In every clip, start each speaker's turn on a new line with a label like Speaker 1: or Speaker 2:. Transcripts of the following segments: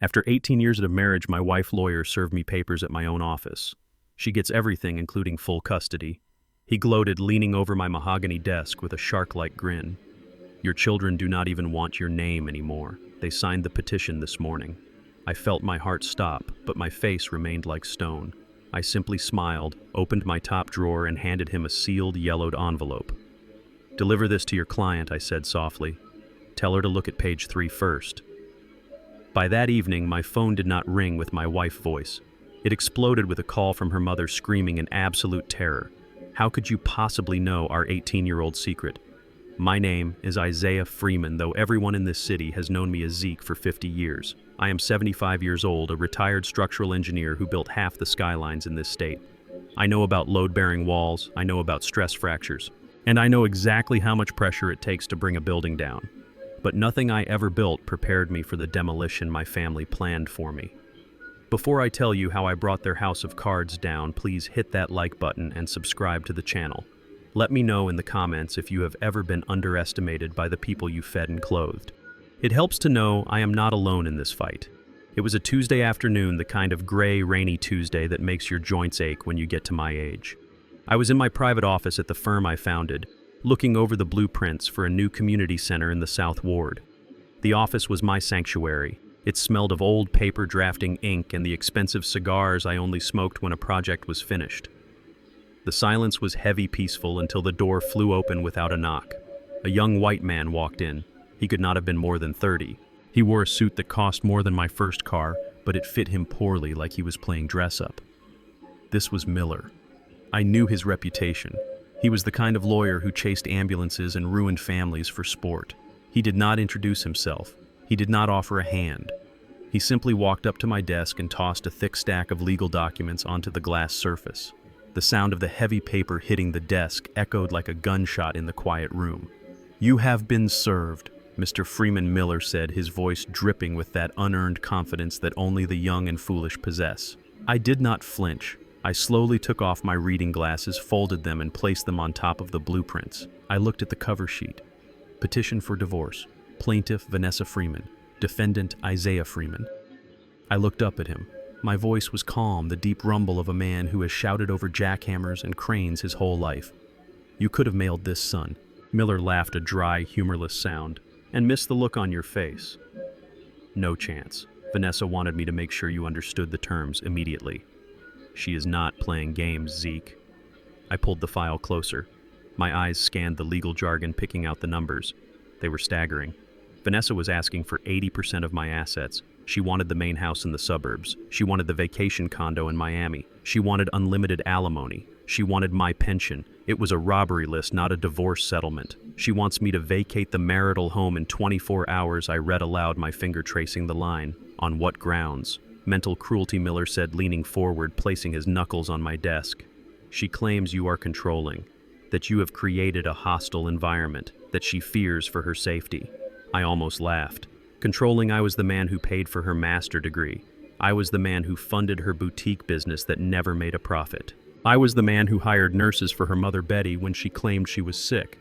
Speaker 1: After 18 years of marriage, my wife lawyer served me papers at my own office. She gets everything, including full custody. He gloated, leaning over my mahogany desk with a shark-like grin. Your children do not even want your name anymore. They signed the petition this morning. I felt my heart stop, but my face remained like stone. I simply smiled, opened my top drawer, and handed him a sealed, yellowed envelope. Deliver this to your client, I said softly. Tell her to look at page 3 first. By that evening, my phone did not ring with my wife's voice. It exploded with a call from her mother screaming in absolute terror. How could you possibly know our 18-year-old secret? My name is Isaiah Freeman, though everyone in this city has known me as Zeke for 50 years. I am 75 years old, a retired structural engineer who built half the skylines in this state. I know about load-bearing walls, I know about stress fractures, and I know exactly how much pressure it takes to bring a building down. But nothing I ever built prepared me for the demolition my family planned for me. Before I tell you how I brought their house of cards down, please hit that like button and subscribe to the channel. Let me know in the comments if you have ever been underestimated by the people you fed and clothed. It helps to know I am not alone in this fight. It was a Tuesday afternoon, the kind of gray, rainy Tuesday that makes your joints ache when you get to my age. I was in my private office at the firm I founded, looking over the blueprints for a new community center in the South Ward. The office was my sanctuary. It smelled of old paper drafting ink and the expensive cigars I only smoked when a project was finished. The silence was heavy, peaceful, until the door flew open without a knock. A young white man walked in. He could not have been more than 30. He wore a suit that cost more than my first car, but it fit him poorly, like he was playing dress-up. This was Miller. I knew his reputation. He was the kind of lawyer who chased ambulances and ruined families for sport. He did not introduce himself. He did not offer a hand. He simply walked up to my desk and tossed a thick stack of legal documents onto the glass surface. The sound of the heavy paper hitting the desk echoed like a gunshot in the quiet room. "You have been served," Mr. Freeman Miller said, his voice dripping with that unearned confidence that only the young and foolish possess. I did not flinch. I slowly took off my reading glasses, folded them, and placed them on top of the blueprints. I looked at the cover sheet. Petition for divorce. Plaintiff Vanessa Freeman. Defendant Isaiah Freeman. I looked up at him. My voice was calm, the deep rumble of a man who has shouted over jackhammers and cranes his whole life. You could have mailed this, son. Miller laughed, a dry, humorless sound. And missed the look on your face. No chance. Vanessa wanted me to make sure you understood the terms immediately. She is not playing games, Zeke. I pulled the file closer. My eyes scanned the legal jargon, picking out the numbers. They were staggering. Vanessa was asking for 80% of my assets. She wanted the main house in the suburbs. She wanted the vacation condo in Miami. She wanted unlimited alimony. She wanted my pension. It was a robbery list, not a divorce settlement. She wants me to vacate the marital home in 24 hours, I read aloud, my finger tracing the line. On what grounds? Mental cruelty, Miller said, leaning forward, placing his knuckles on my desk. She claims you are controlling, that you have created a hostile environment, that she fears for her safety. I almost laughed. Controlling, I was the man who paid for her master degree. I was the man who funded her boutique business that never made a profit. I was the man who hired nurses for her mother Betty when she claimed she was sick.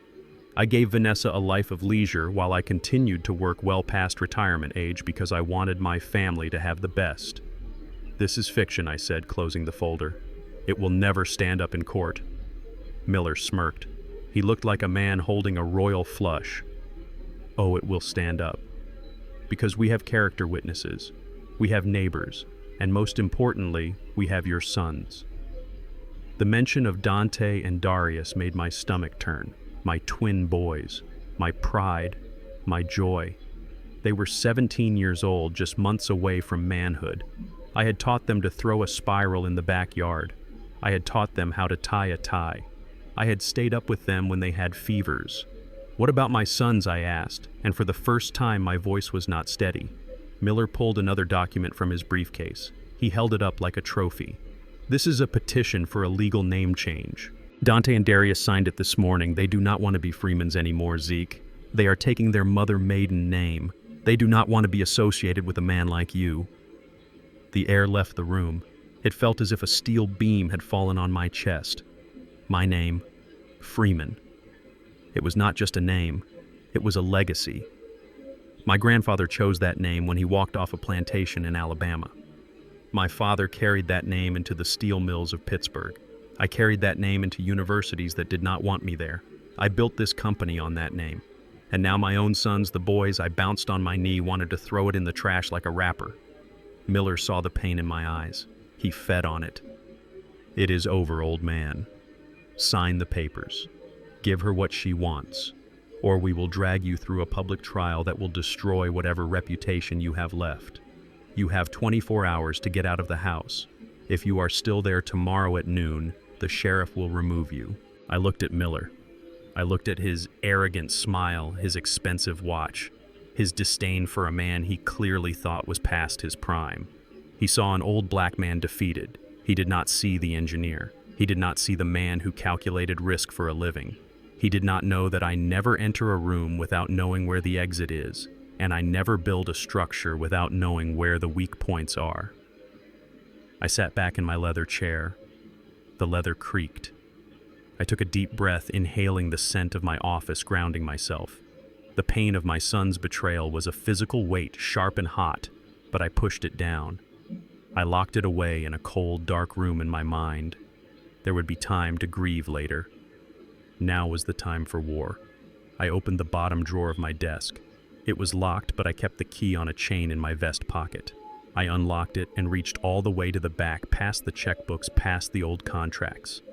Speaker 1: I gave Vanessa a life of leisure while I continued to work well past retirement age because I wanted my family to have the best. This is fiction, I said, closing the folder. It will never stand up in court. Miller smirked. He looked like a man holding a royal flush. Oh, it will stand up. Because we have character witnesses, we have neighbors, and most importantly, we have your sons. The mention of Dante and Darius made my stomach turn. My twin boys, my pride, my joy. They were 17 years old, just months away from manhood. I had taught them to throw a spiral in the backyard. I had taught them how to tie a tie. I had stayed up with them when they had fevers. What about my sons, I asked, and for the first time my voice was not steady. Miller pulled another document from his briefcase. He held it up like a trophy. This is a petition for a legal name change. Dante and Darius signed it this morning. They do not want to be Freemans anymore, Zeke. They are taking their mother maiden name. They do not want to be associated with a man like you. The air left the room. It felt as if a steel beam had fallen on my chest. My name, Freeman. It was not just a name. It was a legacy. My grandfather chose that name when he walked off a plantation in Alabama. My father carried that name into the steel mills of Pittsburgh. I carried that name into universities that did not want me there. I built this company on that name. And now my own sons, the boys, I bounced on my knee, wanted to throw it in the trash like a rapper. Miller saw the pain in my eyes. He fed on it. It is over, old man. Sign the papers. Give her what she wants, or we will drag you through a public trial that will destroy whatever reputation you have left. You have 24 hours to get out of the house. If you are still there tomorrow at noon, the sheriff will remove you. I looked at Miller. I looked at his arrogant smile, his expensive watch, his disdain for a man he clearly thought was past his prime. He saw an old black man defeated. He did not see the engineer. He did not see the man who calculated risk for a living. He did not know that I never enter a room without knowing where the exit is, and I never build a structure without knowing where the weak points are. I sat back in my leather chair. The leather creaked. I took a deep breath, inhaling the scent of my office, grounding myself. The pain of my son's betrayal was a physical weight, sharp and hot, but I pushed it down. I locked it away in a cold, dark room in my mind. There would be time to grieve later. Now was the time for war. I opened the bottom drawer of my desk. It was locked, but I kept the key on a chain in my vest pocket. I unlocked it and reached all the way to the back, past the checkbooks, past the old contracts.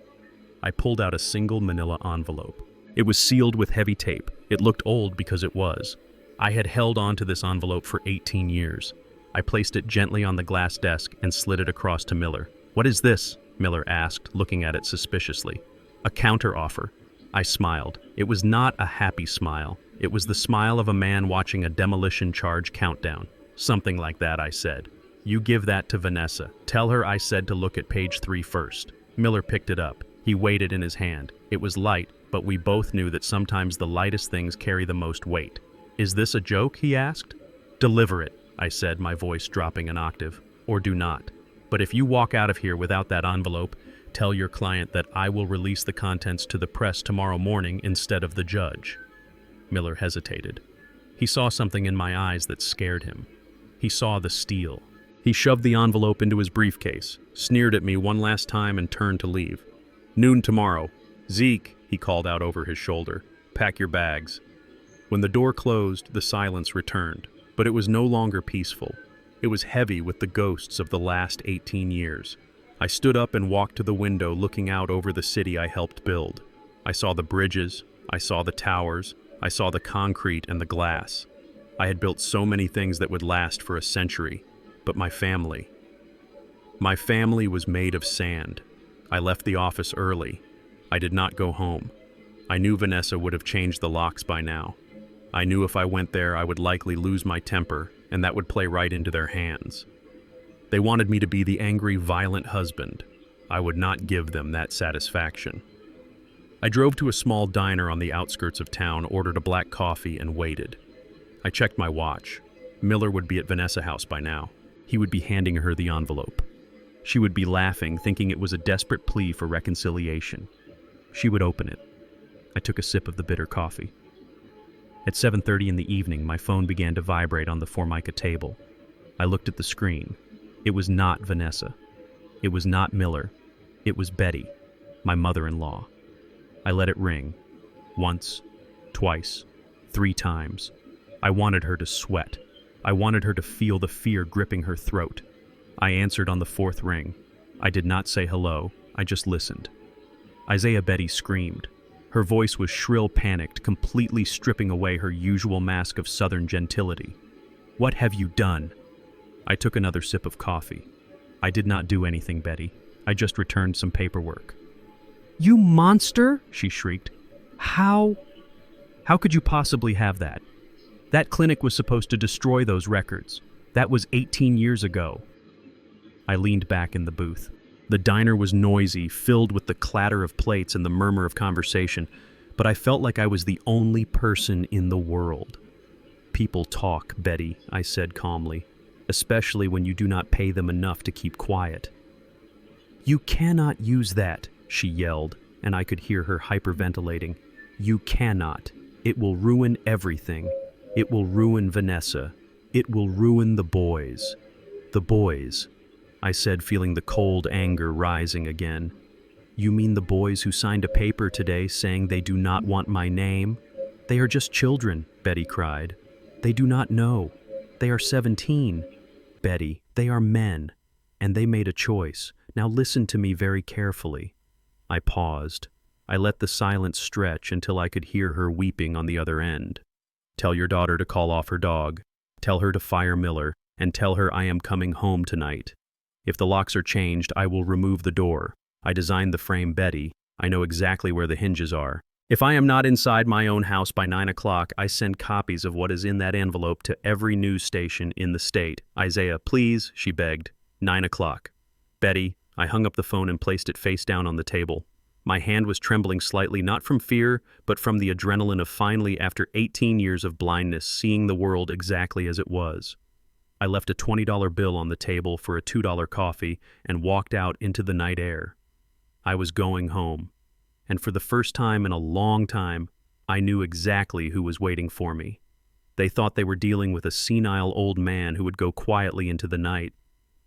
Speaker 1: I pulled out a single manila envelope. It was sealed with heavy tape. It looked old because it was. I had held on to this envelope for 18 years. I placed it gently on the glass desk and slid it across to Miller. "What is this?" Miller asked, looking at it suspiciously. "A counteroffer." I smiled. It was not a happy smile. It was the smile of a man watching a demolition charge countdown. "Something like that," I said. "You give that to Vanessa. Tell her I said to look at page 3 first." Miller picked it up. He weighed it in his hand. It was light, but we both knew that sometimes the lightest things carry the most weight. "Is this a joke?" he asked. "Deliver it," I said, my voice dropping an octave. "Or do not. But if you walk out of here without that envelope, tell your client that I will release the contents to the press tomorrow morning instead of the judge." Miller hesitated. He saw something in my eyes that scared him. He saw the steel. He shoved the envelope into his briefcase, sneered at me one last time, and turned to leave. "Noon tomorrow. Zeke," he called out over his shoulder, "pack your bags." When the door closed, the silence returned, but it was no longer peaceful. It was heavy with the ghosts of the last 18 years. I stood up and walked to the window, looking out over the city I helped build. I saw the bridges, I saw the towers, I saw the concrete and the glass. I had built so many things that would last for a century, but my family was made of sand. I left the office early. I did not go home. I knew Vanessa would have changed the locks by now. I knew if I went there, I would likely lose my temper, and that would play right into their hands. They wanted me to be the angry, violent husband. I would not give them that satisfaction. I drove to a small diner on the outskirts of town, ordered a black coffee, and waited. I checked my watch. Miller would be at Vanessa's house by now. He would be handing her the envelope. She would be laughing, thinking it was a desperate plea for reconciliation. She would open it. I took a sip of the bitter coffee. At 7:30 in the evening, my phone began to vibrate on the Formica table. I looked at the screen. It was not Vanessa. It was not Miller. It was Betty, my mother-in-law. I let it ring. Once, twice, 3 times. I wanted her to sweat. I wanted her to feel the fear gripping her throat. I answered on the 4th ring. I did not say hello. I just listened. Isaiah Betty screamed. Her voice was shrill, panicked, completely stripping away her usual mask of southern gentility. "What have you done?" I took another sip of coffee. "I did not do anything, Betty. I just returned some paperwork." "You monster!" she shrieked. How could you possibly have that? That clinic was supposed to destroy those records. That was 18 years ago." I leaned back in the booth. The diner was noisy, filled with the clatter of plates and the murmur of conversation, but I felt like I was the only person in the world. "People talk, Betty," I said calmly, "especially when you do not pay them enough to keep quiet." "You cannot use that," she yelled, and I could hear her hyperventilating. "You cannot. It will ruin everything. It will ruin Vanessa. It will ruin the boys. The boys, I said, feeling the cold anger rising again. You mean the boys who signed a paper today saying they do not want my name? They are just children, Betty cried. They do not know. They are 17. Betty, they are men, and they made a choice. Now listen to me very carefully. I paused. I let the silence stretch until I could hear her weeping on the other end. Tell your daughter to call off her dog. Tell her to fire Miller, and tell her I am coming home tonight. If the locks are changed, I will remove the door. I designed the frame, Betty. I know exactly where the hinges are. If I am not inside my own house by 9 o'clock, I send copies of what is in that envelope to every news station in the state. Isaiah, please, she begged. 9 o'clock. Betty, I hung up the phone and placed it face down on the table. My hand was trembling slightly, not from fear, but from the adrenaline of finally, after 18 years of blindness, seeing the world exactly as it was. I left a $20 bill on the table for a $2 coffee and walked out into the night air. I was going home. And for the first time in a long time, I knew exactly who was waiting for me. They thought they were dealing with a senile old man who would go quietly into the night.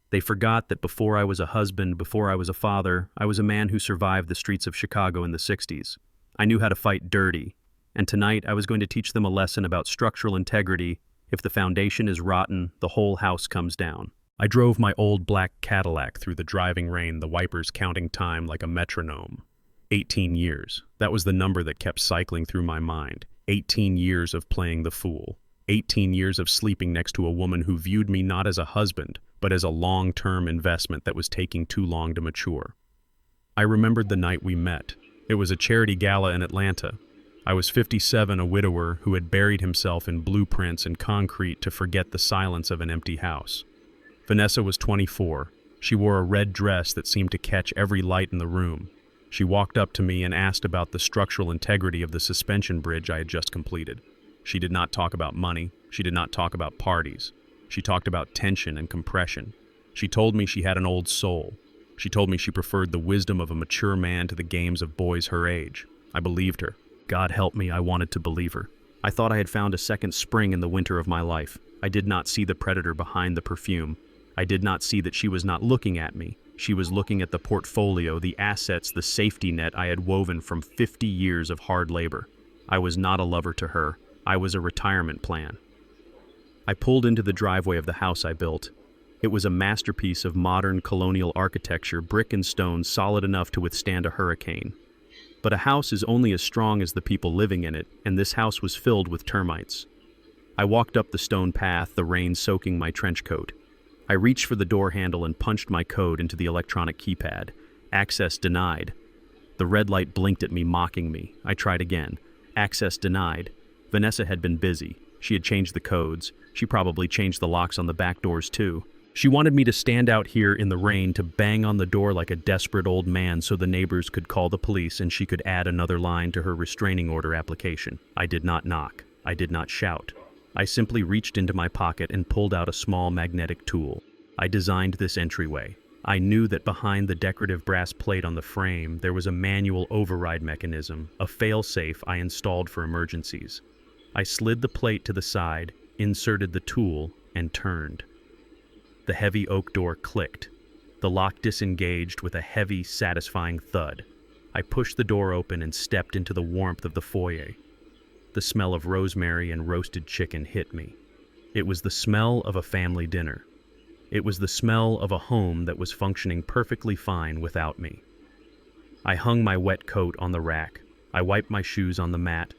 Speaker 1: They forgot that before I was a husband, before I was a father, I was a man who survived the streets of Chicago in the 60s. I knew how to fight dirty, and tonight I was going to teach them a lesson about structural integrity. If the foundation is rotten, the whole house comes down. I drove my old black Cadillac through the driving rain, the wipers counting time like a metronome. 18 years. That was the number that kept cycling through my mind. 18 years of playing the fool. 18 years of sleeping next to a woman who viewed me not as a husband, but as a long-term investment that was taking too long to mature. I remembered the night we met. It was a charity gala in Atlanta. I was 57, a widower who had buried himself in blueprints and concrete to forget the silence of an empty house. Vanessa was 24. She wore a red dress that seemed to catch every light in the room. She walked up to me and asked about the structural integrity of the suspension bridge I had just completed. She did not talk about money. She did not talk about parties. She talked about tension and compression. She told me she had an old soul. She told me she preferred the wisdom of a mature man to the games of boys her age. I believed her. God help me, I wanted to believe her. I thought I had found a second spring in the winter of my life. I did not see the predator behind the perfume. I did not see that she was not looking at me. She was looking at the portfolio, the assets, the safety net I had woven from 50 years of hard labor. I was not a lover to her. I was a retirement plan. I pulled into the driveway of the house I built. It was a masterpiece of modern colonial architecture, brick and stone, solid enough to withstand a hurricane. But a house is only as strong as the people living in it, and this house was filled with termites. I walked up the stone path, the rain soaking my trench coat. I reached for the door handle and punched my code into the electronic keypad. Access denied. The red light blinked at me, mocking me. I tried again. Access denied. Vanessa had been busy. She had changed the codes. She probably changed the locks on the back doors too. She wanted me to stand out here in the rain to bang on the door like a desperate old man so the neighbors could call the police and she could add another line to her restraining order application. I did not knock. I did not shout. I simply reached into my pocket and pulled out a small magnetic tool. I designed this entryway. I knew that behind the decorative brass plate on the frame there was a manual override mechanism, a fail-safe I installed for emergencies. I slid the plate to the side, inserted the tool, and turned. The heavy oak door clicked. The lock disengaged with a heavy, satisfying thud. I pushed the door open and stepped into the warmth of the foyer. The smell of rosemary and roasted chicken hit me. It was the smell of a family dinner. It was the smell of a home that was functioning perfectly fine without me. I hung my wet coat on the rack. I wiped my shoes on the mat.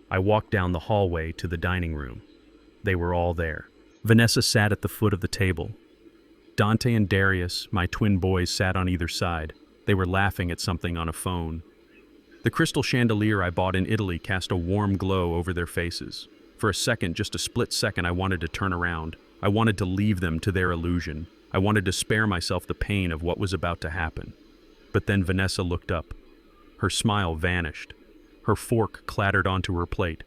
Speaker 1: I walked down the hallway to the dining room. They were all there. Vanessa sat at the foot of the table. Dante and Darius, my twin boys, sat on either side. They were laughing at something on a phone. The crystal chandelier I bought in Italy cast a warm glow over their faces. For a second, just a split second, I wanted to turn around. I wanted to leave them to their illusion. I wanted to spare myself the pain of what was about to happen. But then Vanessa looked up. Her smile vanished. Her fork clattered onto her plate.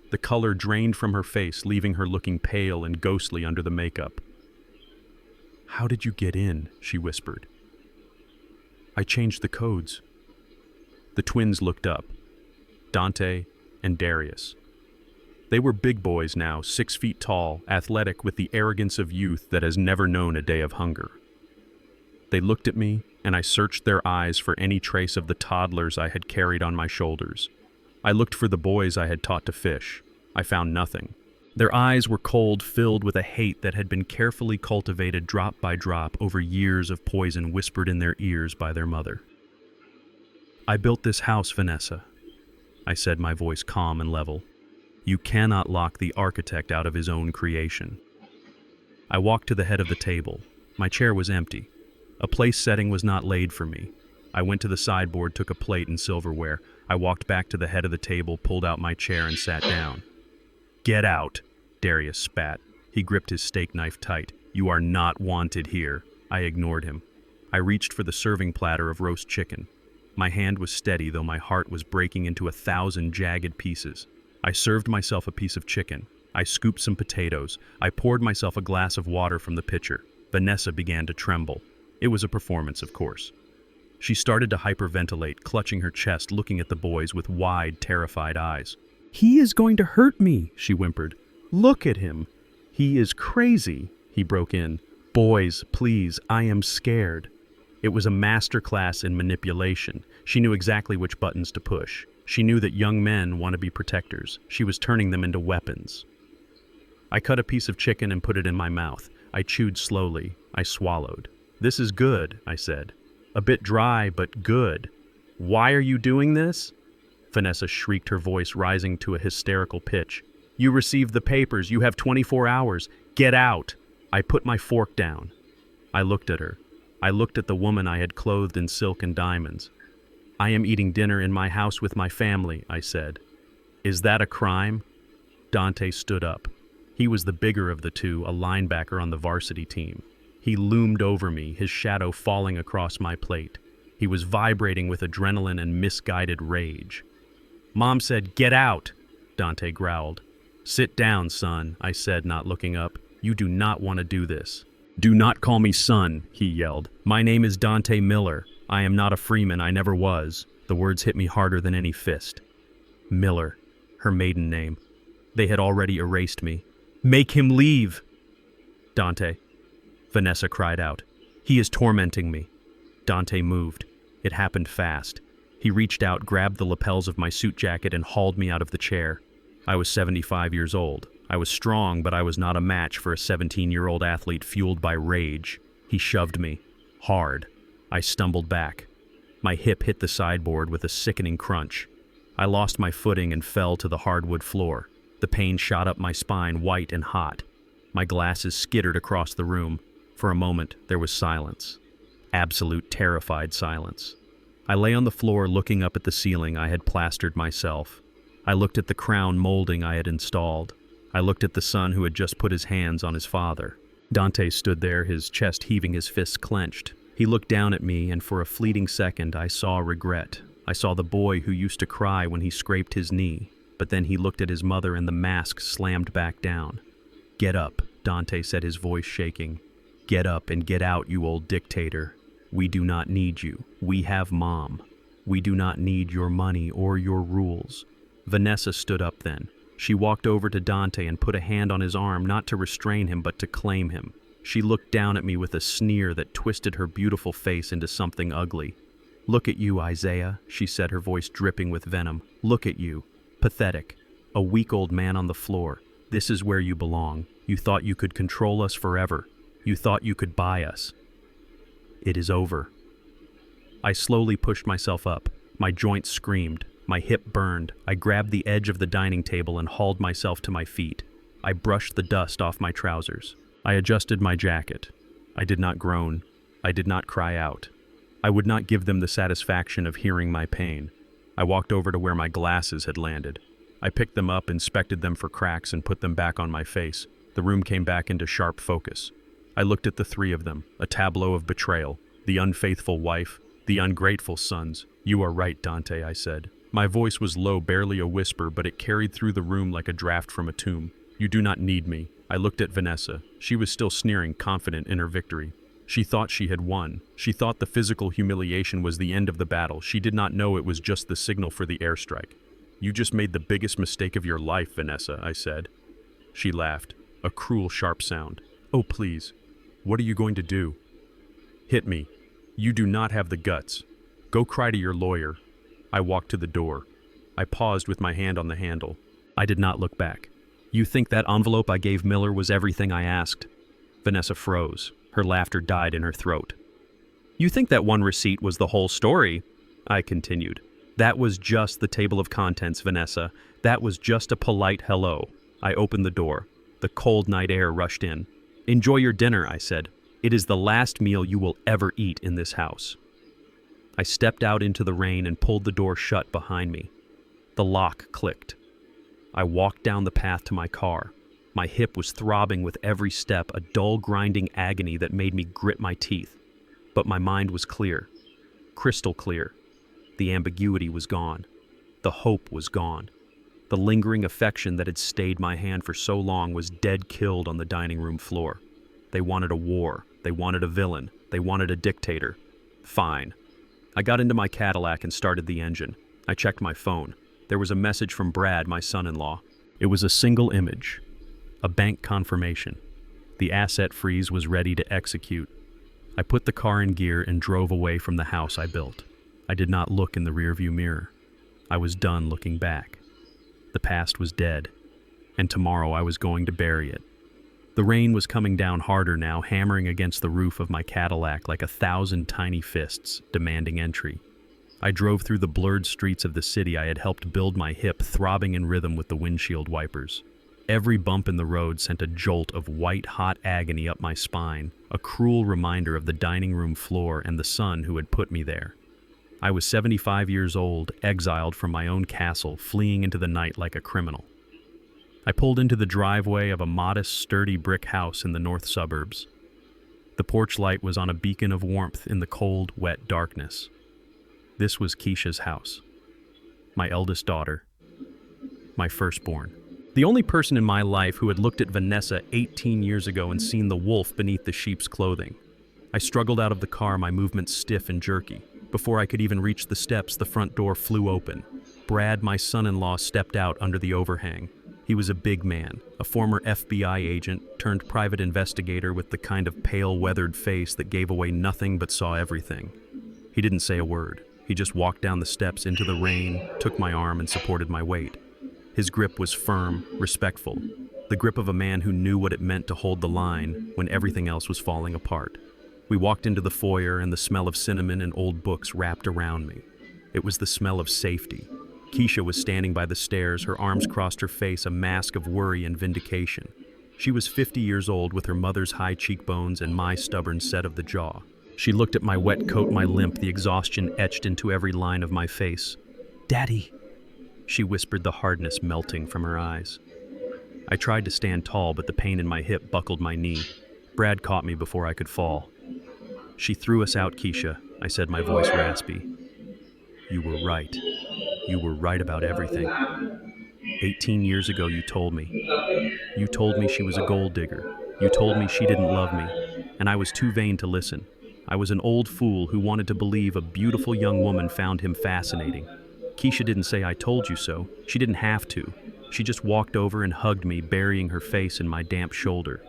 Speaker 1: The color drained from her face, leaving her looking pale and ghostly under the makeup. "How did you get in?" she whispered. "I changed the codes." The twins looked up. Dante and Darius. They were big boys now, 6 feet tall, athletic with the arrogance of youth that has never known a day of hunger. They looked at me, and I searched their eyes for any trace of the toddlers I had carried on my shoulders. I looked for the boys I had taught to fish. I found nothing. Their eyes were cold, filled with a hate that had been carefully cultivated drop by drop over years of poison whispered in their ears by their mother. "I built this house, Vanessa," I said, my voice calm and level. "You cannot lock the architect out of his own creation." I walked to the head of the table. My chair was empty. A place setting was not laid for me. I went to the sideboard, took a plate and silverware. I walked back to the head of the table, pulled out my chair and sat down. "Get out," Darius spat. He gripped his steak knife tight. "You are not wanted here." I ignored him. I reached for the serving platter of roast chicken. My hand was steady, though my heart was breaking into 1,000 jagged pieces. I served myself a piece of chicken. I scooped some potatoes. I poured myself a glass of water from the pitcher. Vanessa began to tremble. It was a performance, of course. She started to hyperventilate, clutching her chest, looking at the boys with wide, terrified eyes. "He is going to hurt me," she whimpered. "Look at him. He is crazy," he broke in. "Boys, please, I am scared." It was a master class in manipulation. She knew exactly which buttons to push. She knew that young men want to be protectors. She was turning them into weapons. I cut a piece of chicken and put it in my mouth. I chewed slowly. I swallowed. "This is good," I said. "A bit dry, but good." "Why are you doing this?" Vanessa shrieked, her voice rising to a hysterical pitch. "You received the papers. You have 24 hours. Get out." I put my fork down. I looked at her. I looked at the woman I had clothed in silk and diamonds. "I am eating dinner in my house with my family," I said. "Is that a crime?" Dante stood up. He was the bigger of the two, a linebacker on the varsity team. He loomed over me, his shadow falling across my plate. He was vibrating with adrenaline and misguided rage. "Mom said, 'Get out,'" Dante growled. "Sit down, son," I said, not looking up. "You do not want to do this." "Do not call me son," he yelled. "My name is Dante Miller. I am not a Freeman. I never was." The words hit me harder than any fist. Miller, her maiden name. They had already erased me. "Make him leave!" "Dante," Vanessa cried out. "He is tormenting me." Dante moved. It happened fast. He reached out, grabbed the lapels of my suit jacket, and hauled me out of the chair. I was 75 years old. I was strong, but I was not a match for a 17-year-old athlete fueled by rage. He shoved me. Hard. I stumbled back. My hip hit the sideboard with a sickening crunch. I lost my footing and fell to the hardwood floor. The pain shot up my spine, white and hot. My glasses skittered across the room. For a moment, there was silence. Absolute terrified silence. I lay on the floor looking up at the ceiling I had plastered myself. I looked at the crown molding I had installed. I looked at the son who had just put his hands on his father. Dante stood there, his chest heaving, his fists clenched. He looked down at me, and for a fleeting second I saw regret. I saw the boy who used to cry when he scraped his knee. But then he looked at his mother and the mask slammed back down. "Get up," Dante said, his voice shaking. "Get up and get out, you old dictator. We do not need you. We have Mom. We do not need your money or your rules." Vanessa stood up then. She walked over to Dante and put a hand on his arm, not to restrain him, but to claim him. She looked down at me with a sneer that twisted her beautiful face into something ugly. "Look at you, Isaiah," she said, her voice dripping with venom. "Look at you. Pathetic. A weak old man on the floor. This is where you belong. You thought you could control us forever. You thought you could buy us. It is over." I slowly pushed myself up. My joints screamed. My hip burned. I grabbed the edge of the dining table and hauled myself to my feet. I brushed the dust off my trousers. I adjusted my jacket. I did not groan. I did not cry out. I would not give them the satisfaction of hearing my pain. I walked over to where my glasses had landed. I picked them up, inspected them for cracks, and put them back on my face. The room came back into sharp focus. I looked at the three of them, a tableau of betrayal. The unfaithful wife, the ungrateful sons. "You are right, Dante," I said. My voice was low, barely a whisper, but it carried through the room like a draft from a tomb. "You do not need me." I looked at Vanessa. She was still sneering, confident in her victory. She thought she had won. She thought the physical humiliation was the end of the battle. She did not know it was just the signal for the airstrike. You just made the biggest mistake of your life, Vanessa, I said. She laughed, a cruel, sharp sound. Oh, please. What are you going to do? Hit me. You do not have the guts. Go cry to your lawyer. I walked to the door. I paused with my hand on the handle. I did not look back. You think that envelope I gave Miller was everything I asked? Vanessa froze. Her laughter died in her throat. You think that one receipt was the whole story? I continued. That was just the table of contents, Vanessa. That was just a polite hello. I opened the door. The cold night air rushed in. Enjoy your dinner, I said. It is the last meal you will ever eat in this house. I stepped out into the rain and pulled the door shut behind me. The lock clicked. I walked down the path to my car. My hip was throbbing with every step, a dull, grinding agony that made me grit my teeth. But my mind was clear, crystal clear. The ambiguity was gone. The hope was gone. The lingering affection that had stayed my hand for so long was dead killed on the dining room floor. They wanted a war. They wanted a villain. They wanted a dictator. Fine. I got into my Cadillac and started the engine. I checked my phone. There was a message from Brad, my son-in-law. It was a single image. A bank confirmation. The asset freeze was ready to execute. I put the car in gear and drove away from the house I built. I did not look in the rearview mirror. I was done looking back. The past was dead, and tomorrow I was going to bury it. The rain was coming down harder now, hammering against the roof of my Cadillac like 1,000 tiny fists, demanding entry. I drove through the blurred streets of the city I had helped build, my hip throbbing in rhythm with the windshield wipers. Every bump in the road sent a jolt of white-hot agony up my spine, a cruel reminder of the dining room floor and the son who had put me there. I was 75 years old, exiled from my own castle, fleeing into the night like a criminal. I pulled into the driveway of a modest, sturdy brick house in the north suburbs. The porch light was on a beacon of warmth in the cold, wet darkness. This was Keisha's house. My eldest daughter. My firstborn. The only person in my life who had looked at Vanessa 18 years ago and seen the wolf beneath the sheep's clothing. I struggled out of the car, my movements stiff and jerky. Before I could even reach the steps, the front door flew open. Brad, my son-in-law, stepped out under the overhang. He was a big man, a former FBI agent turned private investigator with the kind of pale, weathered face that gave away nothing but saw everything. He didn't say a word. He just walked down the steps into the rain, took my arm, and supported my weight. His grip was firm, respectful, the grip of a man who knew what it meant to hold the line when everything else was falling apart. We walked into the foyer, and the smell of cinnamon and old books wrapped around me. It was the smell of safety. Keisha was standing by the stairs, her arms crossed her face, a mask of worry and vindication. She was 50 years old with her mother's high cheekbones and my stubborn set of the jaw. She looked at my wet coat, my limp, the exhaustion etched into every line of my face. "Daddy," she whispered, the hardness melting from her eyes. I tried to stand tall, but the pain in my hip buckled my knee. Brad caught me before I could fall. "She threw us out, Keisha," I said, my voice raspy. "You were right. You were right about everything. 18 years ago you told me. You told me she was a gold digger. You told me she didn't love me, and I was too vain to listen. I was an old fool who wanted to believe a beautiful young woman found him fascinating. Keisha didn't say I told you so. She didn't have to. She just walked over and hugged me, burying her face in my damp shoulder.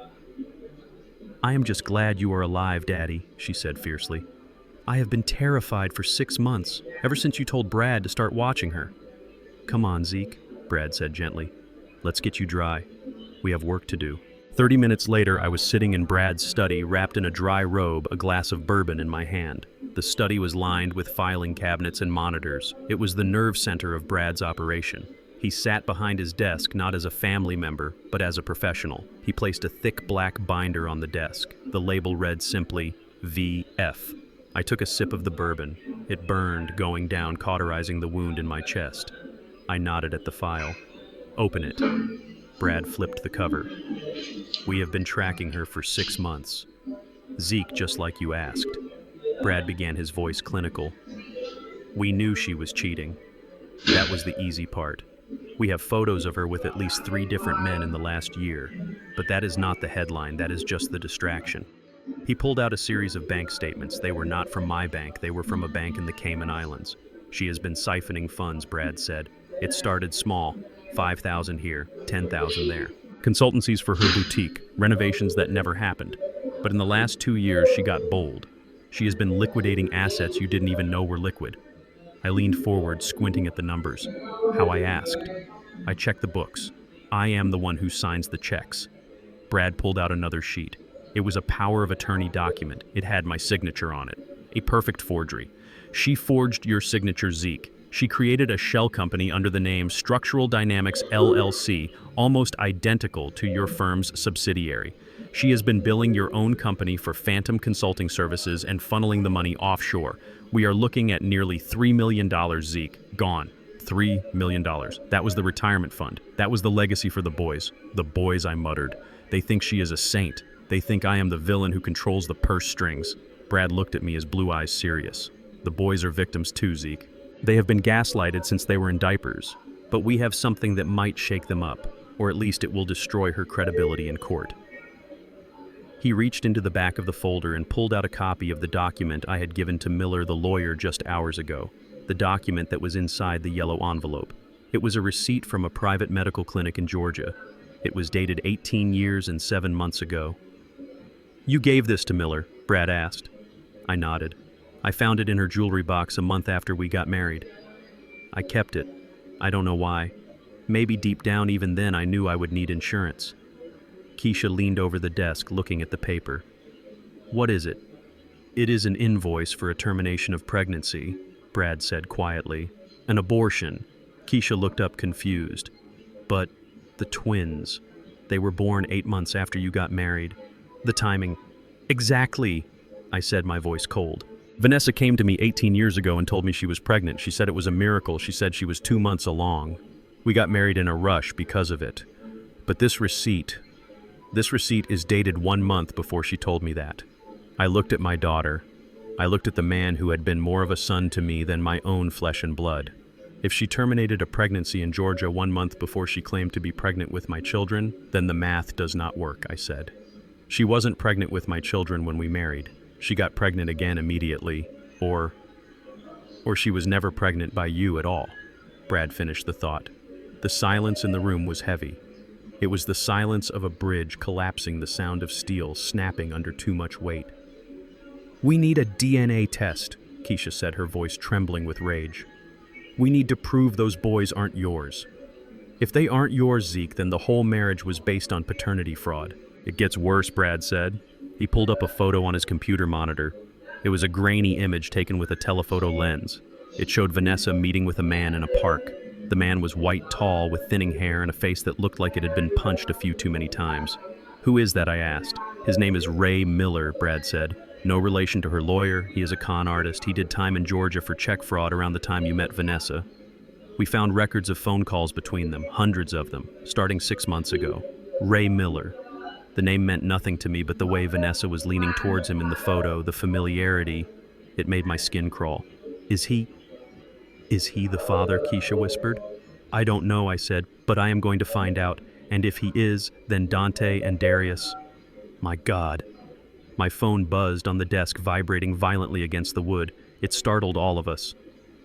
Speaker 1: "I am just glad you are alive, Daddy," she said fiercely. "I have been terrified for 6 months, ever since you told Brad to start watching her." "Come on, Zeke," Brad said gently. "Let's get you dry. We have work to do." 30 minutes later, I was sitting in Brad's study, wrapped in a dry robe, a glass of bourbon in my hand. The study was lined with filing cabinets and monitors. It was the nerve center of Brad's operation. He sat behind his desk, not as a family member, but as a professional. He placed a thick black binder on the desk. The label read simply, VF. I took a sip of the bourbon. It burned, going down, cauterizing the wound in my chest. I nodded at the file. "Open it." Brad flipped the cover. "We have been tracking her for 6 months. Zeke, just like you asked." Brad began, his voice clinical. "We knew she was cheating. That was the easy part. We have photos of her with at least 3 different men in the last year, but that is not the headline, that is just the distraction." He pulled out a series of bank statements. They were not from my bank, they were from a bank in the Cayman Islands. "She has been siphoning funds," Brad said. It started small, 5,000 here, 10,000 there. Consultancies for her boutique, renovations that never happened. But in the last 2 years, she got bold. She has been liquidating assets you didn't even know were liquid. I leaned forward, squinting at the numbers. How I asked. I checked the books. I am the one who signs the checks. Brad pulled out another sheet. It was a power of attorney document. It had my signature on it. A perfect forgery. She forged your signature, Zeke. She created a shell company under the name Structural Dynamics LLC, almost identical to your firm's subsidiary. She has been billing your own company for phantom consulting services and funneling the money offshore. We are looking at nearly $3 million, Zeke. Gone. $3 million. That was the retirement fund. That was the legacy for the boys. The boys, I muttered. They think she is a saint. They think I am the villain who controls the purse strings. Brad looked at me, his blue eyes serious. The boys are victims too, Zeke. They have been gaslighted since they were in diapers, but we have something that might shake them up, or at least it will destroy her credibility in court. He reached into the back of the folder and pulled out a copy of the document I had given to Miller, the lawyer, just hours ago, the document that was inside the yellow envelope. It was a receipt from a private medical clinic in Georgia. It was dated 18 years and 7 months ago. "You gave this to Miller?" Brad asked. I nodded. "I found it in her jewelry box a month after we got married. I kept it. I don't know why. Maybe deep down even then I knew I would need insurance." Keisha leaned over the desk looking at the paper. "What is it?" "It is an invoice for a termination of pregnancy," Brad said quietly. "An abortion." Keisha looked up confused. "But the twins, they were born 8 months after you got married. The timing." "Exactly," I said, my voice cold. "Vanessa came to me 18 years ago and told me she was pregnant. She said it was a miracle. She said she was 2 months along. We got married in a rush because of it. But this receipt is dated 1 month before she told me that." I looked at my daughter. I looked at the man who had been more of a son to me than my own flesh and blood. If she terminated a pregnancy in Georgia 1 month before she claimed to be pregnant with my children, then the math does not work, I said. She wasn't pregnant with my children when we married. She got pregnant again immediately, or she was never pregnant by you at all. Brad finished the thought. The silence in the room was heavy. It was the silence of a bridge collapsing, the sound of steel snapping under too much weight. "We need a DNA test," Keisha said, her voice trembling with rage. "We need to prove those boys aren't yours. If they aren't yours, Zeke, then the whole marriage was based on paternity fraud." "It gets worse," Brad said. He pulled up a photo on his computer monitor. It was a grainy image taken with a telephoto lens. It showed Vanessa meeting with a man in a park. The man was white, tall, with thinning hair and a face that looked like it had been punched a few too many times. "Who is that?" I asked. "His name is Ray Miller," Brad said. "No relation to her lawyer. He is a con artist. He did time in Georgia for check fraud around the time you met Vanessa." We found records of phone calls between them, hundreds of them, starting 6 months ago. Ray Miller. The name meant nothing to me, but the way Vanessa was leaning towards him in the photo, the familiarity, it made my skin crawl. Is he the father?" Keisha whispered. "I don't know," I said, "but I am going to find out. And if he is, then Dante and Darius." My God. My phone buzzed on the desk, vibrating violently against the wood. It startled all of us.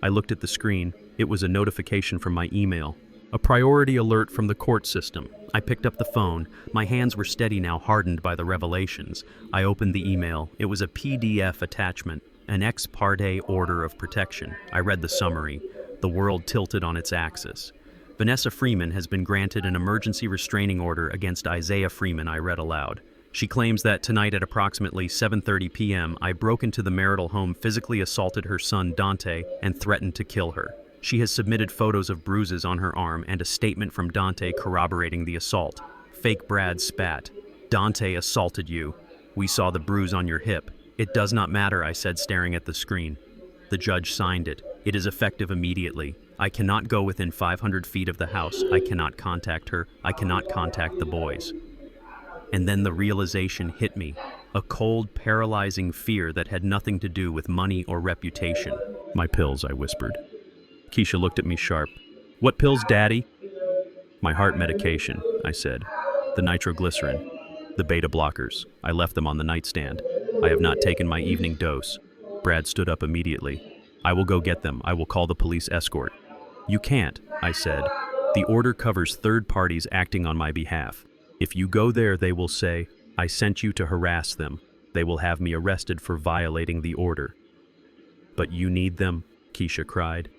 Speaker 1: I looked at the screen. It was a notification from my email. A priority alert from the court system. I picked up the phone. My hands were steady now, hardened by the revelations. I opened the email. It was a PDF attachment, an ex parte order of protection. I read the summary. The world tilted on its axis. "Vanessa Freeman has been granted an emergency restraining order against Isaiah Freeman," I read aloud. "She claims that tonight at approximately 7:30 p.m., I broke into the marital home, physically assaulted her son Dante, and threatened to kill her. She has submitted photos of bruises on her arm and a statement from Dante corroborating the assault." Fake Brad spat. "Dante assaulted you. We saw the bruise on your hip." "It does not matter," I said, staring at the screen. The judge signed it. "It is effective immediately. I cannot go within 500 feet of the house. I cannot contact her. I cannot contact the boys." And then the realization hit me. A cold, paralyzing fear that had nothing to do with money or reputation. "My pills," I whispered. Keisha looked at me sharp. "What pills, Daddy?" "My heart medication," I said. "The nitroglycerin. The beta blockers. I left them on the nightstand. I have not taken my evening dose." Brad stood up immediately. "I will go get them. I will call the police escort." You can't, I said. The order covers third parties acting on my behalf. If you go there, they will say, I sent you to harass them. They will have me arrested for violating the order. But you need them, Keisha cried.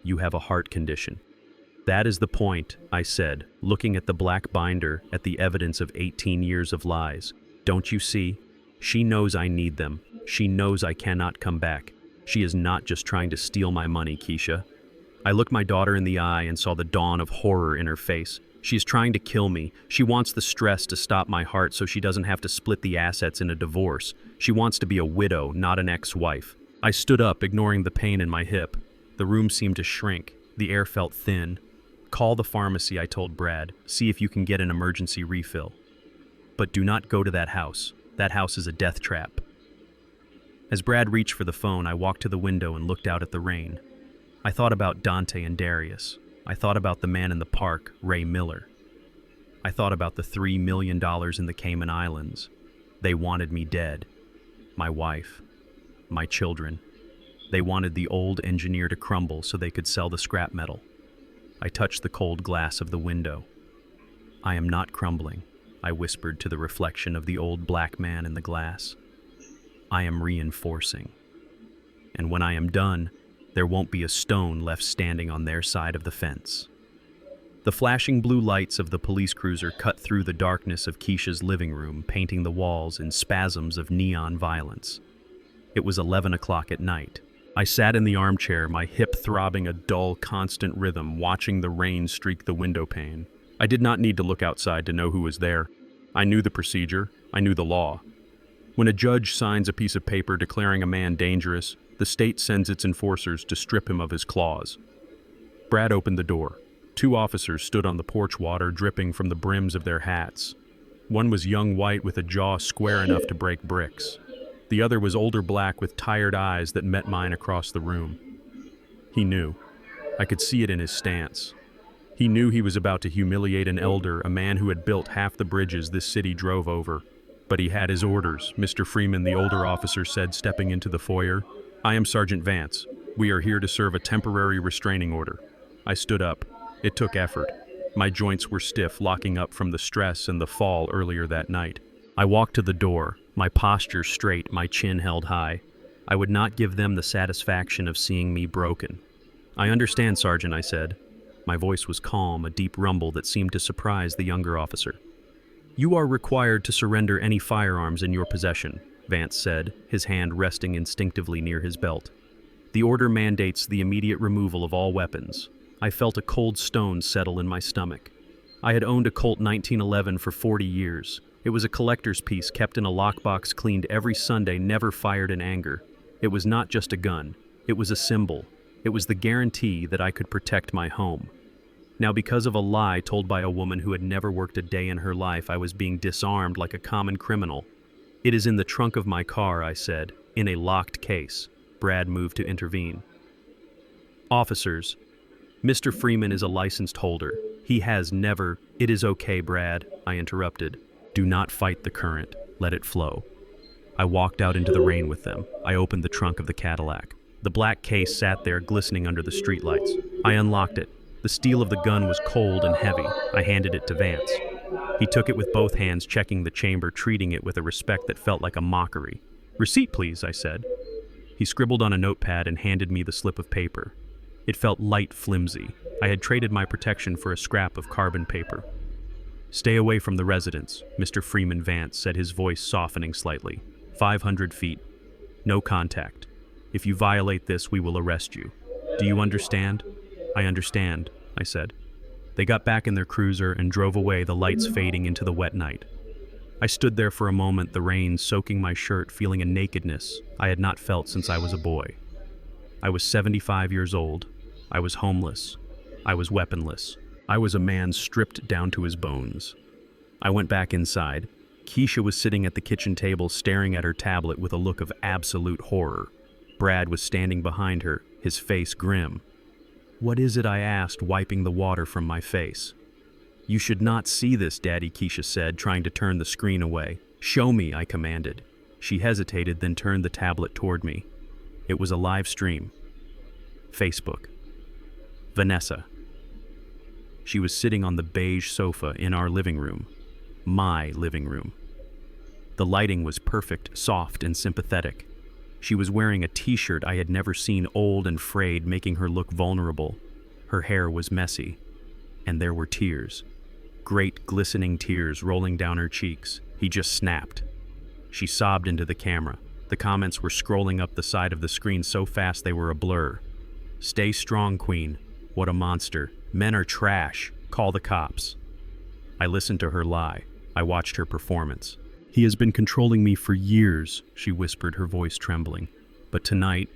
Speaker 1: You have a heart condition. That is the point, I said, looking at the black binder, at the evidence of 18 years of lies. Don't you see? She knows I need them. She knows I cannot come back. She is not just trying to steal my money, Keisha. I looked my daughter in the eye and saw the dawn of horror in her face. She is trying to kill me. She wants the stress to stop my heart so she doesn't have to split the assets in a divorce. She wants to be a widow, not an ex-wife. I stood up, ignoring the pain in my hip. The room seemed to shrink. The air felt thin. Call the pharmacy, I told Brad. See if you can get an emergency refill. But do not go to that house. That house is a death trap. As Brad reached for the phone, I walked to the window and looked out at the rain. I thought about Dante and Darius. I thought about the man in the park, Ray Miller. I thought about the $3 million in the Cayman Islands. They wanted me dead. My wife. My children. They wanted the old engineer to crumble so they could sell the scrap metal. I touched the cold glass of the window. I am not crumbling, I whispered to the reflection of the old black man in the glass. I am reinforcing. And when I am done, there won't be a stone left standing on their side of the fence. The flashing blue lights of the police cruiser cut through the darkness of Keisha's living room, painting the walls in spasms of neon violence. It was 11 o'clock at night. I sat in the armchair, my hip throbbing a dull, constant rhythm, watching the rain streak the window pane. I did not need to look outside to know who was there. I knew the procedure. I knew the law. When a judge signs a piece of paper declaring a man dangerous, the state sends its enforcers to strip him of his claws. Brad opened the door. 2 officers stood on the porch, water dripping from the brims of their hats. One was young white with a jaw square enough to break bricks. The other was older black with tired eyes that met mine across the room. He knew. I could see it in his stance. He knew he was about to humiliate an elder, a man who had built half the bridges this city drove over. But he had his orders, Mr. Freeman, the older officer said, stepping into the foyer. I am Sergeant Vance. We are here to serve a temporary restraining order. I stood up. It took effort. My joints were stiff, locking up from the stress and the fall earlier that night. I walked to the door, my posture straight, my chin held high. I would not give them the satisfaction of seeing me broken. I understand, Sergeant, I said. My voice was calm, a deep rumble that seemed to surprise the younger officer. You are required to surrender any firearms in your possession, Vance said, his hand resting instinctively near his belt. The order mandates the immediate removal of all weapons. I felt a cold stone settle in my stomach. I had owned a Colt 1911 for 40 years. It was a collector's piece kept in a lockbox, cleaned every Sunday, never fired in anger. It was not just a gun. It was a symbol. It was the guarantee that I could protect my home. Now, because of a lie told by a woman who had never worked a day in her life, I was being disarmed like a common criminal. It is in the trunk of my car, I said, in a locked case. Brad moved to intervene. Officers, Mr. Freeman is a licensed holder. He has never— It is okay, Brad, I interrupted. Do not fight the current. Let it flow. I walked out into the rain with them. I opened the trunk of the Cadillac. The black case sat there glistening under the streetlights. I unlocked it. The steel of the gun was cold and heavy. I handed it to Vance. He took it with both hands, checking the chamber, treating it with a respect that felt like a mockery. Receipt, please, I said. He scribbled on a notepad and handed me the slip of paper. It felt light, flimsy. I had traded my protection for a scrap of carbon paper. Stay away from the residence, Mr. Freeman Vance said, his voice softening slightly. 500 feet. No contact. If you violate this, we will arrest you. Do you understand? I understand, I said. They got back in their cruiser and drove away, the lights fading into the wet night. I stood there for a moment, the rain soaking my shirt, feeling a nakedness I had not felt since I was a boy. I was 75 years old. I was homeless. I was weaponless. I was a man stripped down to his bones. I went back inside. Keisha was sitting at the kitchen table, staring at her tablet with a look of absolute horror. Brad was standing behind her, his face grim. What is it? I asked, wiping the water from my face. You should not see this, Daddy, Keisha said, trying to turn the screen away. Show me, I commanded. She hesitated, then turned the tablet toward me. It was a live stream. Facebook. Vanessa. She was sitting on the beige sofa in our living room. My living room. The lighting was perfect, soft, and sympathetic. She was wearing a t-shirt I had never seen, old and frayed, making her look vulnerable. Her hair was messy, and there were tears. Great, glistening tears rolling down her cheeks. He just snapped. She sobbed into the camera. The comments were scrolling up the side of the screen so fast they were a blur. "Stay strong, Queen. What a monster. Men are trash. Call the cops." I listened to her lie. I watched her performance. "He has been controlling me for years," she whispered, her voice trembling. "But tonight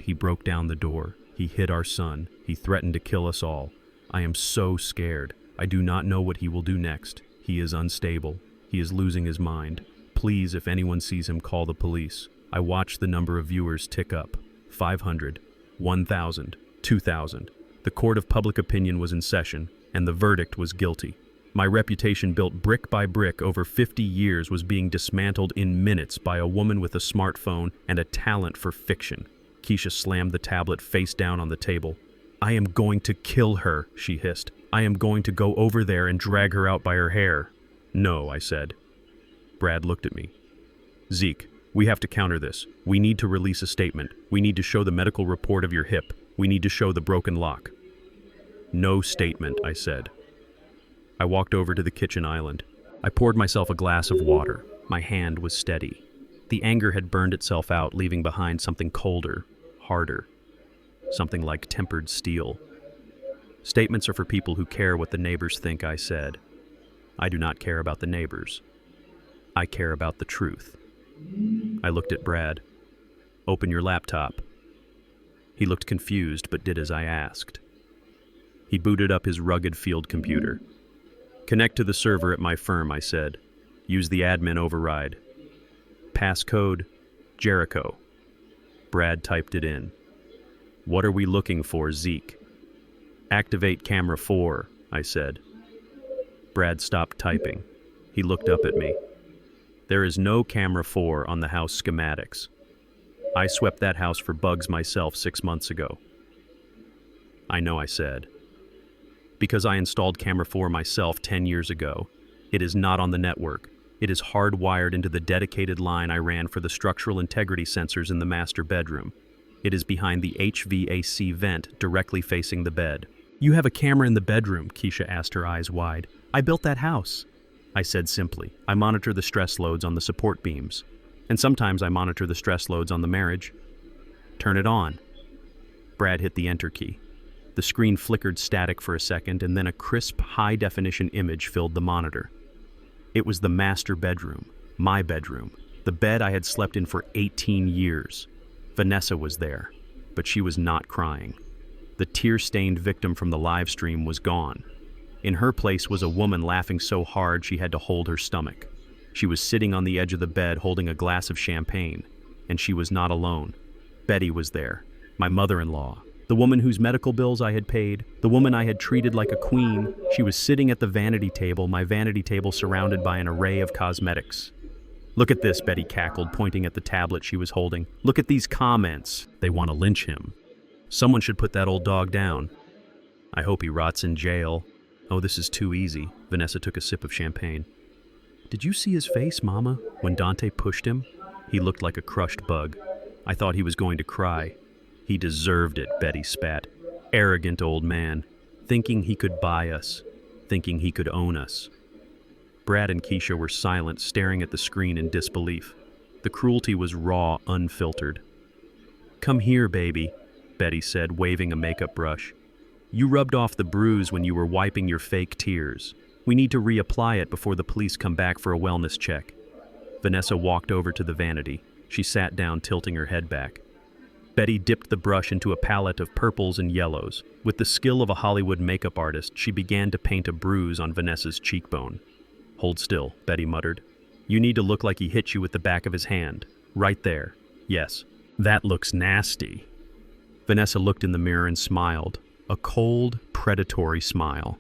Speaker 1: he broke down the door. He hit our son. He threatened to kill us all. I am so scared. I do not know what he will do next. He is unstable. He is losing his mind. Please, if anyone sees him, call the police." I watched the number of viewers tick up. 500, 1,000, 2,000. The court of public opinion was in session, and the verdict was guilty. My reputation, built brick by brick over 50 years, was being dismantled in minutes by a woman with a smartphone and a talent for fiction. Keisha slammed the tablet face down on the table. "I am going to kill her," she hissed. "I am going to go over there and drag her out by her hair." "No," I said. Brad looked at me. "Zeke, we have to counter this. We need to release a statement. We need to show the medical report of your hip. We need to show the broken lock." "No statement," I said. I walked over to the kitchen island. I poured myself a glass of water. My hand was steady. The anger had burned itself out, leaving behind something colder, harder, something like tempered steel. "Statements are for people who care what the neighbors think," I said. "I do not care about the neighbors. I care about the truth." I looked at Brad. "Open your laptop." He looked confused, but did as I asked. He booted up his rugged field computer. "Connect to the server at my firm," I said. "Use the admin override. Passcode, Jericho." Brad typed it in. "What are we looking for, Zeke?" "Activate camera 4, I said. Brad stopped typing. He looked up at me. "There is no camera 4 on the house schematics. I swept that house for bugs myself 6 months ago." "I know," I said. "Because I installed camera 4 myself 10 years ago. It is not on the network. It is hardwired into the dedicated line I ran for the structural integrity sensors in the master bedroom. It is behind the HVAC vent directly facing the bed." "You have a camera in the bedroom?" Keisha asked, her eyes wide. "I built that house." I said simply, "I monitor the stress loads on the support beams. And sometimes I monitor the stress loads on the marriage." "Turn it on." Brad hit the enter key. The screen flickered static for a second, and then a crisp, high-definition image filled the monitor. It was the master bedroom, my bedroom, the bed I had slept in for 18 years. Vanessa was there, but she was not crying. The tear-stained victim from the live stream was gone. In her place was a woman laughing so hard she had to hold her stomach. She was sitting on the edge of the bed holding a glass of champagne, and she was not alone. Betty was there, my mother-in-law, the woman whose medical bills I had paid, the woman I had treated like a queen. She was sitting at the vanity table, my vanity table surrounded by an array of cosmetics. "Look at this," Betty cackled, pointing at the tablet she was holding. "Look at these comments. They want to lynch him. Someone should put that old dog down. I hope he rots in jail." "Oh, this is too easy." Vanessa took a sip of champagne. "Did you see his face, Mama, when Dante pushed him? He looked like a crushed bug. I thought he was going to cry." "He deserved it," Betty spat. "Arrogant old man, thinking he could buy us, thinking he could own us." Brad and Keisha were silent, staring at the screen in disbelief. The cruelty was raw, unfiltered. "Come here, baby," Betty said, waving a makeup brush. "You rubbed off the bruise when you were wiping your fake tears. We need to reapply it before the police come back for a wellness check." Vanessa walked over to the vanity. She sat down, tilting her head back. Betty dipped the brush into a palette of purples and yellows. With the skill of a Hollywood makeup artist, she began to paint a bruise on Vanessa's cheekbone. "Hold still," Betty muttered. "You need to look like he hit you with the back of his hand. Right there. Yes. That looks nasty." Vanessa looked in the mirror and smiled. A cold, predatory smile.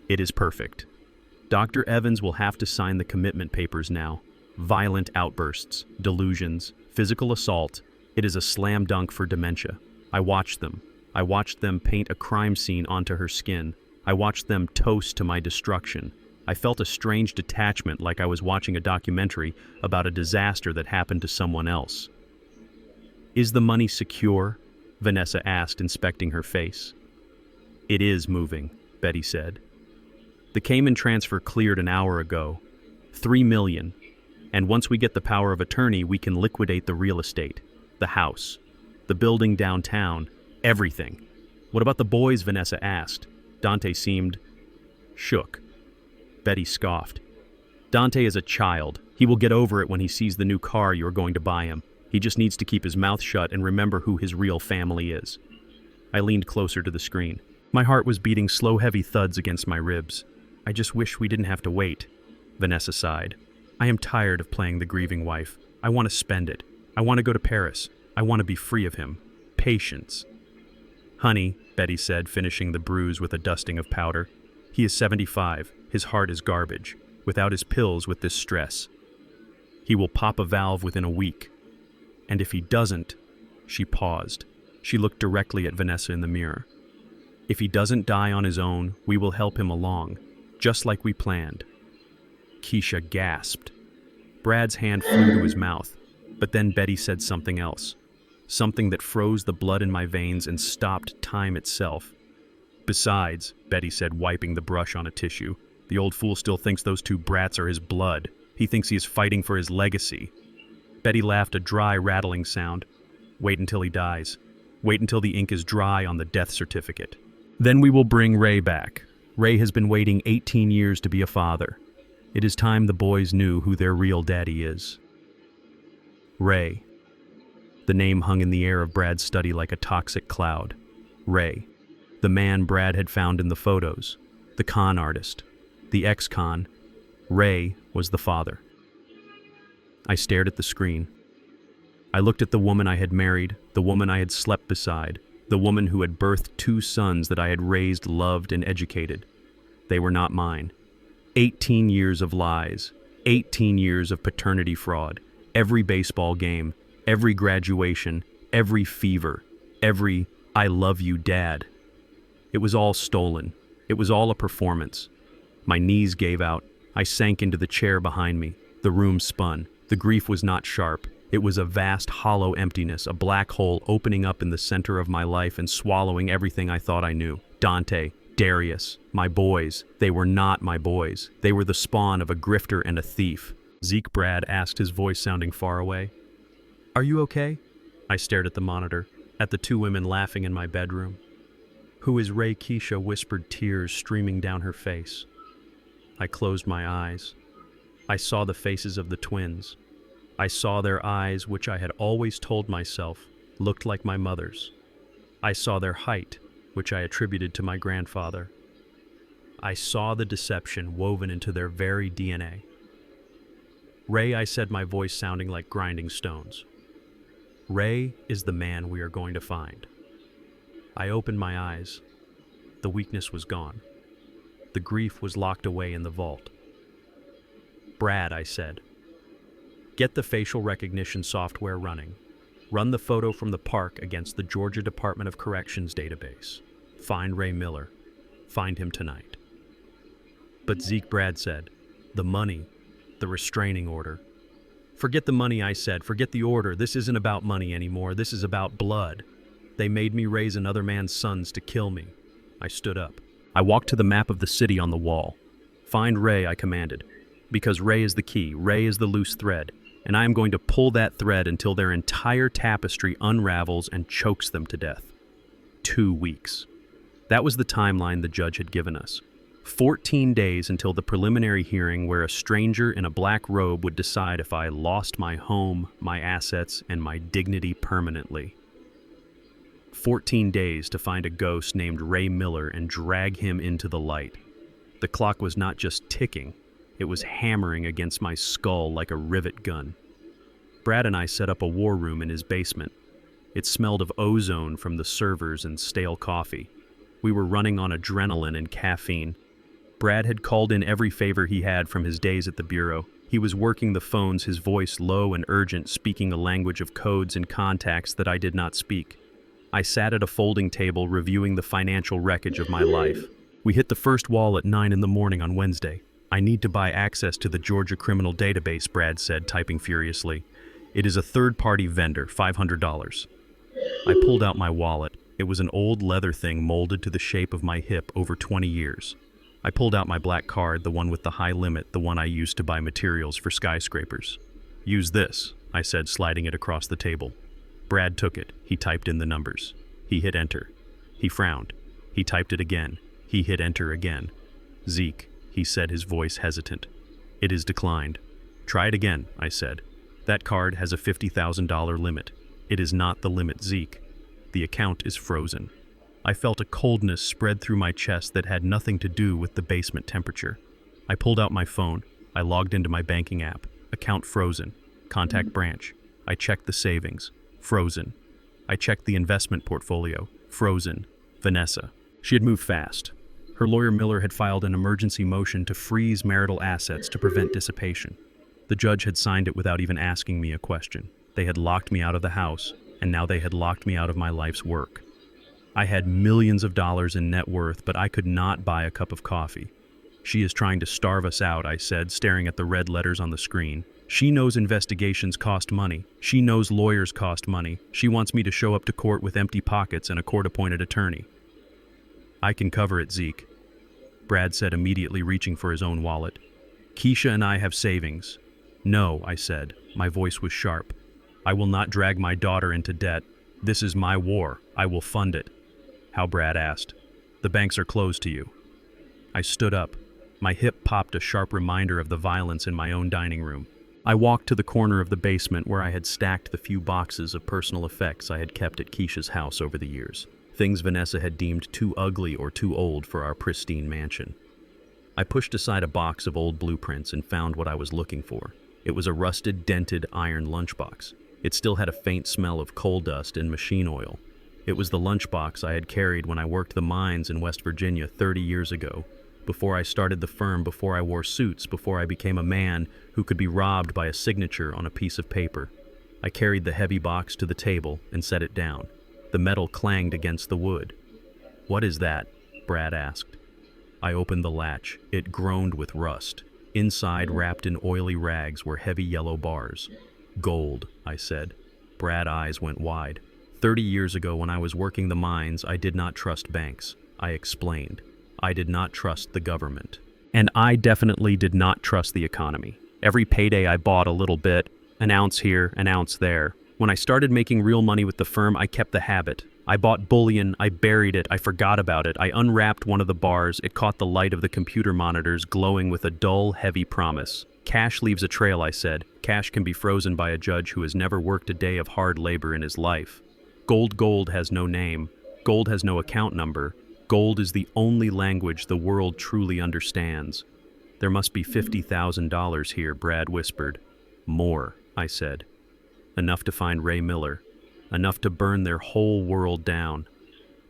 Speaker 1: "It is perfect. Dr. Evans will have to sign the commitment papers now. Violent outbursts, delusions, physical assault. It is a slam dunk for dementia. I watched them. I watched them paint a crime scene onto her skin. I watched them toast to my destruction. I felt a strange detachment, like I was watching a documentary about a disaster that happened to someone else. "Is the money secure?" Vanessa asked, inspecting her face. "It is moving," Betty said. "The Cayman transfer cleared an hour ago. 3 million. And once we get the power of attorney, we can liquidate the real estate, the house, the building downtown, everything." "What about the boys?" Vanessa asked. Dante seemed shook. Betty scoffed. "Dante is a child. He will get over it when he sees the new car you are going to buy him. He just needs to keep his mouth shut and remember who his real family is." I leaned closer to the screen. My heart was beating slow, heavy thuds against my ribs. "I just wish we didn't have to wait." Vanessa sighed. "I am tired of playing the grieving wife. I want to spend it. I want to go to Paris. I want to be free of him. Patience." "Honey," Betty said, finishing the bruise with a dusting of powder. "He is 75. His heart is garbage. Without his pills, with this stress. He will pop a valve within a week. And if he doesn't..." She paused. She looked directly at Vanessa in the mirror. "If he doesn't die on his own, we will help him along, just like we planned." Keisha gasped. Brad's hand flew to his mouth, but then Betty said something else. Something that froze the blood in my veins and stopped time itself. "Besides," Betty said, wiping the brush on a tissue, "the old fool still thinks those two brats are his blood. He thinks he is fighting for his legacy." Betty laughed, a dry, rattling sound. "Wait until he dies. Wait until the ink is dry on the death certificate. Then we will bring Ray back. Ray has been waiting 18 years to be a father. It is time the boys knew who their real daddy is." Ray. The name hung in the air of Brad's study like a toxic cloud. Ray. The man Brad had found in the photos. The con artist. The ex-con. Ray was the father. I stared at the screen. I looked at the woman I had married, the woman I had slept beside, the woman who had birthed 2 sons that I had raised, loved, and educated. They were not mine. 18 years of lies, 18 years of paternity fraud, every baseball game, every graduation, every fever, every "I love you, Dad." It was all stolen. It was all a performance. My knees gave out. I sank into the chair behind me. The room spun. The grief was not sharp. It was a vast, hollow emptiness, a black hole opening up in the center of my life and swallowing everything I thought I knew. Dante, Darius, my boys. They were not my boys. They were the spawn of a grifter and a thief. "Zeke," Brad asked, his voice sounding far away. "Are you okay?" I stared at the monitor, at the 2 women laughing in my bedroom. "Who is Ray?" Keisha whispered, tears streaming down her face. I closed my eyes. I saw the faces of the twins. I saw their eyes, which I had always told myself looked like my mother's. I saw their height, which I attributed to my grandfather. I saw the deception woven into their very DNA. "Ray," I said, my voice sounding like grinding stones. "Ray is the man we are going to find." I opened my eyes. The weakness was gone. The grief was locked away in the vault. "Brad," I said, "get the facial recognition software running. Run the photo from the park against the Georgia Department of Corrections database. Find Ray Miller. Find him tonight." "But Zeke," Brad said, "the money, the restraining order." "Forget the money," I said. "Forget the order. This isn't about money anymore. This is about blood. They made me raise another man's sons to kill me." I stood up. I walked to the map of the city on the wall. "Find Ray," I commanded. "Because Ray is the key. Ray is the loose thread. And I am going to pull that thread until their entire tapestry unravels and chokes them to death." 2 weeks. That was the timeline the judge had given us. 14 days until the preliminary hearing where a stranger in a black robe would decide if I lost my home, my assets, and my dignity permanently. 14 days to find a ghost named Ray Miller and drag him into the light. The clock was not just ticking, it was hammering against my skull like a rivet gun. Brad and I set up a war room in his basement. It smelled of ozone from the servers and stale coffee. We were running on adrenaline and caffeine. Brad had called in every favor he had from his days at the bureau. He was working the phones, his voice low and urgent, speaking a language of codes and contacts that I did not speak. I sat at a folding table reviewing the financial wreckage of my life. We hit the first wall at 9 in the morning on Wednesday. I need to buy access to the Georgia criminal database, Brad said, typing furiously. It is a third-party vendor, $500. I pulled out my wallet. It was an old leather thing molded to the shape of my hip over 20 years. I pulled out my black card, the one with the high limit, the one I used to buy materials for skyscrapers. Use this, I said, sliding it across the table. Brad took it. He typed in the numbers. He hit enter. He frowned. He typed it again. He hit enter again. Zeke, he said, his voice hesitant. It is declined. Try it again, I said. That card has a $50,000 limit. It is not the limit, Zeke. The account is frozen. I felt a coldness spread through my chest that had nothing to do with the basement temperature. I pulled out my phone. I logged into my banking app. Account frozen. Contact branch. I checked the savings. Frozen. I checked the investment portfolio. Frozen. Vanessa. She had moved fast. Her lawyer Miller had filed an emergency motion to freeze marital assets to prevent dissipation. The judge had signed it without even asking me a question. They had locked me out of the house, and now they had locked me out of my life's work. I had millions of dollars in net worth, but I could not buy a cup of coffee. She is trying to starve us out, I said, staring at the red letters on the screen. She knows investigations cost money. She knows lawyers cost money. She wants me to show up to court with empty pockets and a court-appointed attorney. I can cover it, Zeke, Brad said, immediately reaching for his own wallet. Keisha and I have savings. No, I said. My voice was sharp. I will not drag my daughter into debt. This is my war. I will fund it. How, Brad asked. The banks are closed to you. I stood up. My hip popped, a sharp reminder of the violence in my own dining room. I walked to the corner of the basement where I had stacked the few boxes of personal effects I had kept at Keisha's house over the years. Things Vanessa had deemed too ugly or too old for our pristine mansion. I pushed aside a box of old blueprints and found what I was looking for. It was a rusted, dented iron lunchbox. It still had a faint smell of coal dust and machine oil. It was the lunchbox I had carried when I worked the mines in West Virginia 30 years ago, before I started the firm, before I wore suits, before I became a man who could be robbed by a signature on a piece of paper. I carried the heavy box to the table and set it down. The metal clanged against the wood. What is that? Brad asked. I opened the latch. It groaned with rust. Inside, wrapped in oily rags, were heavy yellow bars. Gold, I said. Brad's eyes went wide. 30 years ago, when I was working the mines, I did not trust banks. I explained. I did not trust the government. And I definitely did not trust the economy. Every payday I bought a little bit, an ounce here, an ounce there. When I started making real money with the firm, I kept the habit. I bought bullion, I buried it, I forgot about it. I unwrapped one of the bars. It caught the light of the computer monitors, glowing with a dull, heavy promise. Cash leaves a trail, I said. Cash can be frozen by a judge who has never worked a day of hard labor in his life. Gold has no name. Gold has no account number. Gold is the only language the world truly understands. There must be $50,000 here, Brad whispered. More, I said. Enough to find Ray Miller. Enough to burn their whole world down.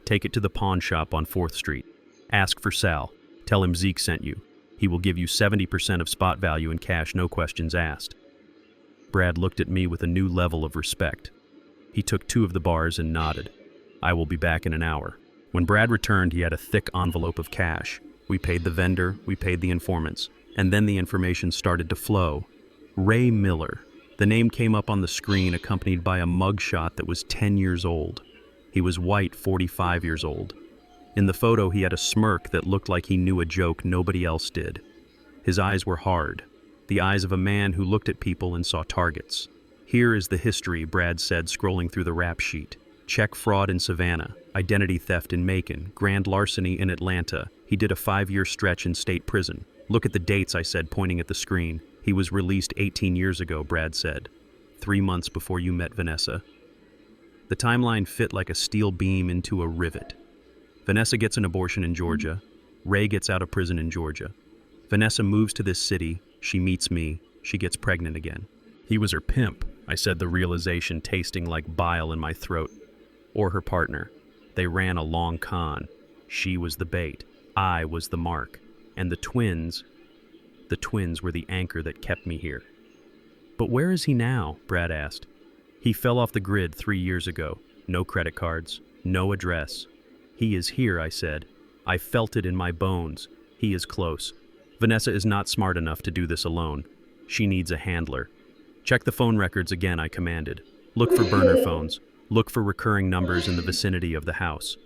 Speaker 1: Take it to the pawn shop on 4th Street. Ask for Sal. Tell him Zeke sent you. He will give you 70% of spot value in cash, no questions asked. Brad looked at me with a new level of respect. He took 2 of the bars and nodded. I will be back in an hour. When Brad returned, he had a thick envelope of cash. We paid the vendor, we paid the informants, and then the information started to flow. Ray Miller. The name came up on the screen, accompanied by a mugshot that was 10 years old. He was white, 45 years old. In the photo, he had a smirk that looked like he knew a joke nobody else did. His eyes were hard, the eyes of a man who looked at people and saw targets. Here is the history, Brad said, scrolling through the rap sheet. Check fraud in Savannah, identity theft in Macon, grand larceny in Atlanta. He did a 5-year stretch in state prison. Look at the dates, I said, pointing at the screen. He was released 18 years ago, Brad said. 3 months before you met Vanessa. The timeline fit like a steel beam into a rivet. Vanessa gets an abortion in Georgia. Ray gets out of prison in Georgia. Vanessa moves to this city. She meets me. She gets pregnant again. He was her pimp, I said, the realization tasting like bile in my throat. Or her partner. They ran a long con. She was the bait. I was the mark. And the twins were the anchor that kept me here. But where is he now? Brad asked. He fell off the grid 3 years ago. No credit cards, No address. He is here, I said. I felt it in my bones. He is close. Vanessa is not smart enough to do this alone. She needs a handler. Check the phone records again, I commanded. Look for burner phones. Look for recurring numbers in the vicinity of the house.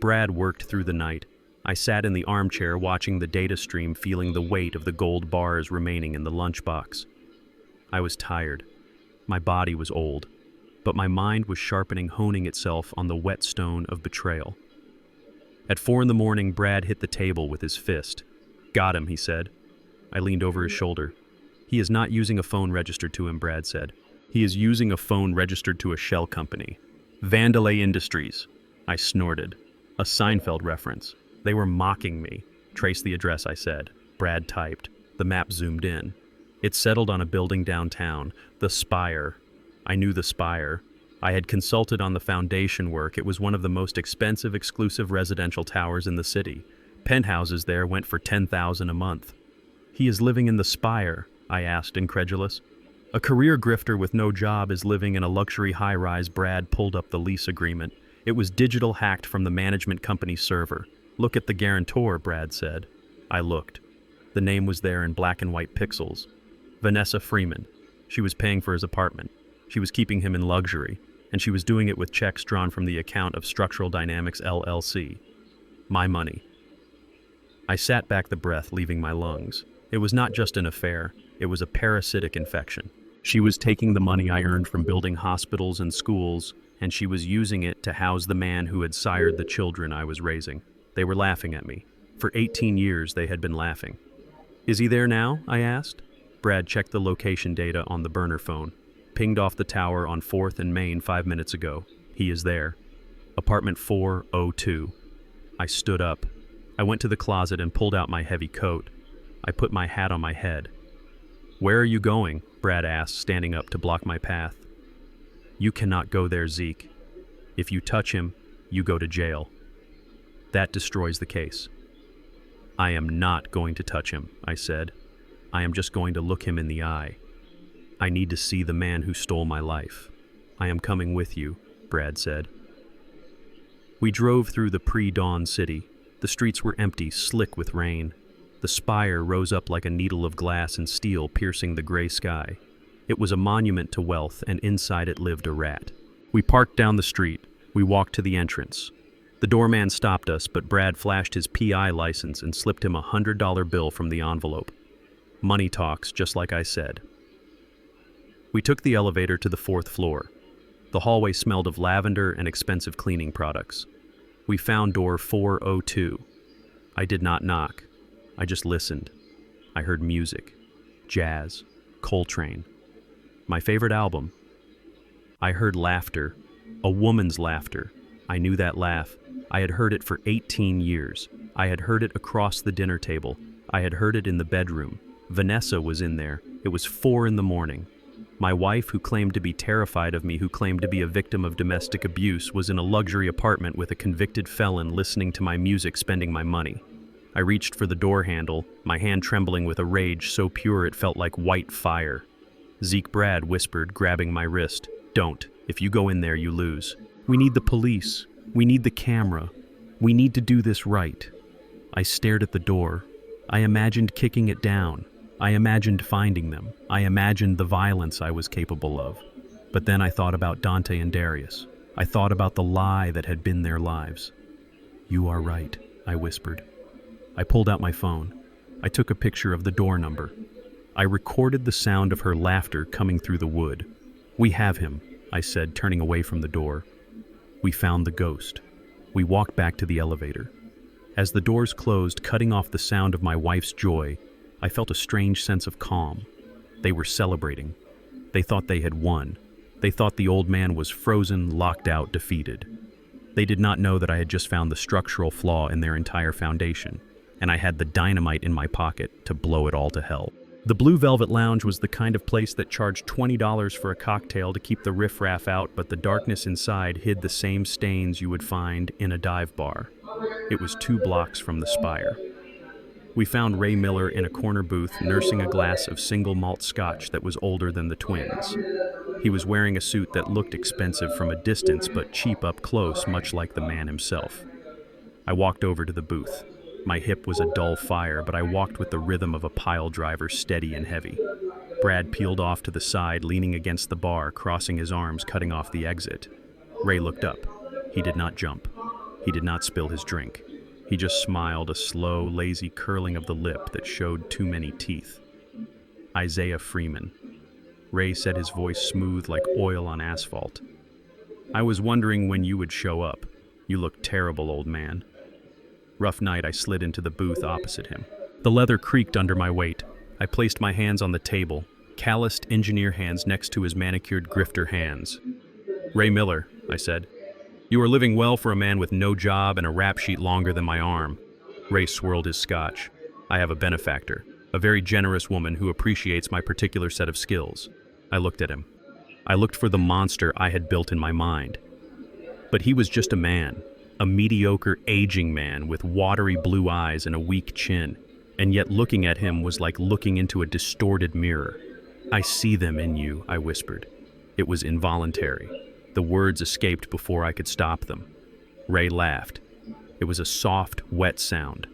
Speaker 1: Brad worked through the night. I sat in the armchair watching the data stream, feeling the weight of the gold bars remaining in the lunchbox. I was tired. My body was old, but my mind was sharpening, honing itself on the whetstone of betrayal. At 4 a.m, Brad hit the table with his fist. Got him, he said. I leaned over his shoulder. He is not using a phone registered to him, Brad said. He is using a phone registered to a shell company. Vandalay Industries. I snorted. A Seinfeld reference. They were mocking me. Trace the address, I said. Brad typed. The map zoomed in. It settled on a building downtown. The Spire. I knew the Spire. I had consulted on the foundation work. It was one of the most expensive, exclusive residential towers in the city. Penthouses there went for $10,000 a month. He is living in the Spire, I asked, incredulous. A career grifter with no job is living in a luxury high-rise. Brad pulled up the lease agreement. It was digital hacked from the management company's server. Look at the guarantor, Brad said. I looked. The name was there in black and white pixels. Vanessa Freeman. She was paying for his apartment. She was keeping him in luxury, and she was doing it with checks drawn from the account of Structural Dynamics LLC. My money. I sat back the breath leaving my lungs. It was not just an affair, it was a parasitic infection. She was taking the money I earned from building hospitals and schools, and she was using it to house the man who had sired the children I was raising. They were laughing at me. For 18 years they had been laughing. Is he there now? I asked. Brad checked the location data on the burner phone. Pinged off the tower on 4th and Main 5 minutes ago. He is there. Apartment 402. I stood up. I went to the closet and pulled out my heavy coat. I put my hat on my head. Where are you going? Brad asked, standing up to block my path. You cannot go there, Zeke. If you touch him, you go to jail. That destroys the case. I am not going to touch him, I said. I am just going to look him in the eye. I need to see the man who stole my life. I am coming with you, Brad said. We drove through the pre-dawn city. The streets were empty, slick with rain. The spire rose up like a needle of glass and steel piercing the gray sky. It was a monument to wealth, and inside it lived a rat. We parked down the street. We walked to the entrance. The doorman stopped us, but Brad flashed his PI license and slipped him a $100 bill from the envelope. Money talks, just like I said. We took the elevator to the 4th floor. The hallway smelled of lavender and expensive cleaning products. We found door 402. I did not knock. I just listened. I heard music, jazz, Coltrane. My favorite album. I heard laughter, a woman's laughter. I knew that laugh. I had heard it for 18 years. I had heard it across the dinner table. I had heard it in the bedroom. Vanessa was in there. It was 4 a.m. My wife, who claimed to be terrified of me, who claimed to be a victim of domestic abuse, was in a luxury apartment with a convicted felon listening to my music, spending my money. I reached for the door handle, my hand trembling with a rage so pure it felt like white fire. Zeke, Brad whispered, grabbing my wrist. Don't. If you go in there, you lose. We need the police. We need the camera. We need to do this right. I stared at the door. I imagined kicking it down. I imagined finding them. I imagined the violence I was capable of. But then I thought about Dante and Darius. I thought about the lie that had been their lives. You are right, I whispered. I pulled out my phone. I took a picture of the door number. I recorded the sound of her laughter coming through the wood. We have him, I said, turning away from the door. We found the ghost. We walked back to the elevator. As the doors closed, cutting off the sound of my wife's joy, I felt a strange sense of calm. They were celebrating. They thought they had won. They thought the old man was frozen, locked out, defeated. They did not know that I had just found the structural flaw in their entire foundation, and I had the dynamite in my pocket to blow it all to hell. The Blue Velvet Lounge was the kind of place that charged $20 for a cocktail to keep the riffraff out, but the darkness inside hid the same stains you would find in a dive bar. It was 2 blocks from the Spire. We found Ray Miller in a corner booth nursing a glass of single malt scotch that was older than the twins. He was wearing a suit that looked expensive from a distance but cheap up close, much like the man himself. I walked over to the booth. My hip was a dull fire, but I walked with the rhythm of a pile driver, steady and heavy. Brad peeled off to the side, leaning against the bar, crossing his arms, cutting off the exit. Ray looked up. He did not jump. He did not spill his drink. He just smiled, a slow, lazy curling of the lip that showed too many teeth. Isaiah Freeman. Ray said, his voice smooth like oil on asphalt. I was wondering when you would show up. You look terrible, old man. Rough night, I slid into the booth opposite him. The leather creaked under my weight. I placed my hands on the table, calloused engineer hands next to his manicured grifter hands. Ray Miller, I said. You are living well for a man with no job and a rap sheet longer than my arm. Ray swirled his scotch. I have a benefactor, a very generous woman who appreciates my particular set of skills. I looked at him. I looked for the monster I had built in my mind. But he was just a man, a mediocre, aging man with watery blue eyes and a weak chin. And yet looking at him was like looking into a distorted mirror. I see them in you, I whispered. It was involuntary. The words escaped before I could stop them. Ray laughed. It was a soft, wet sound.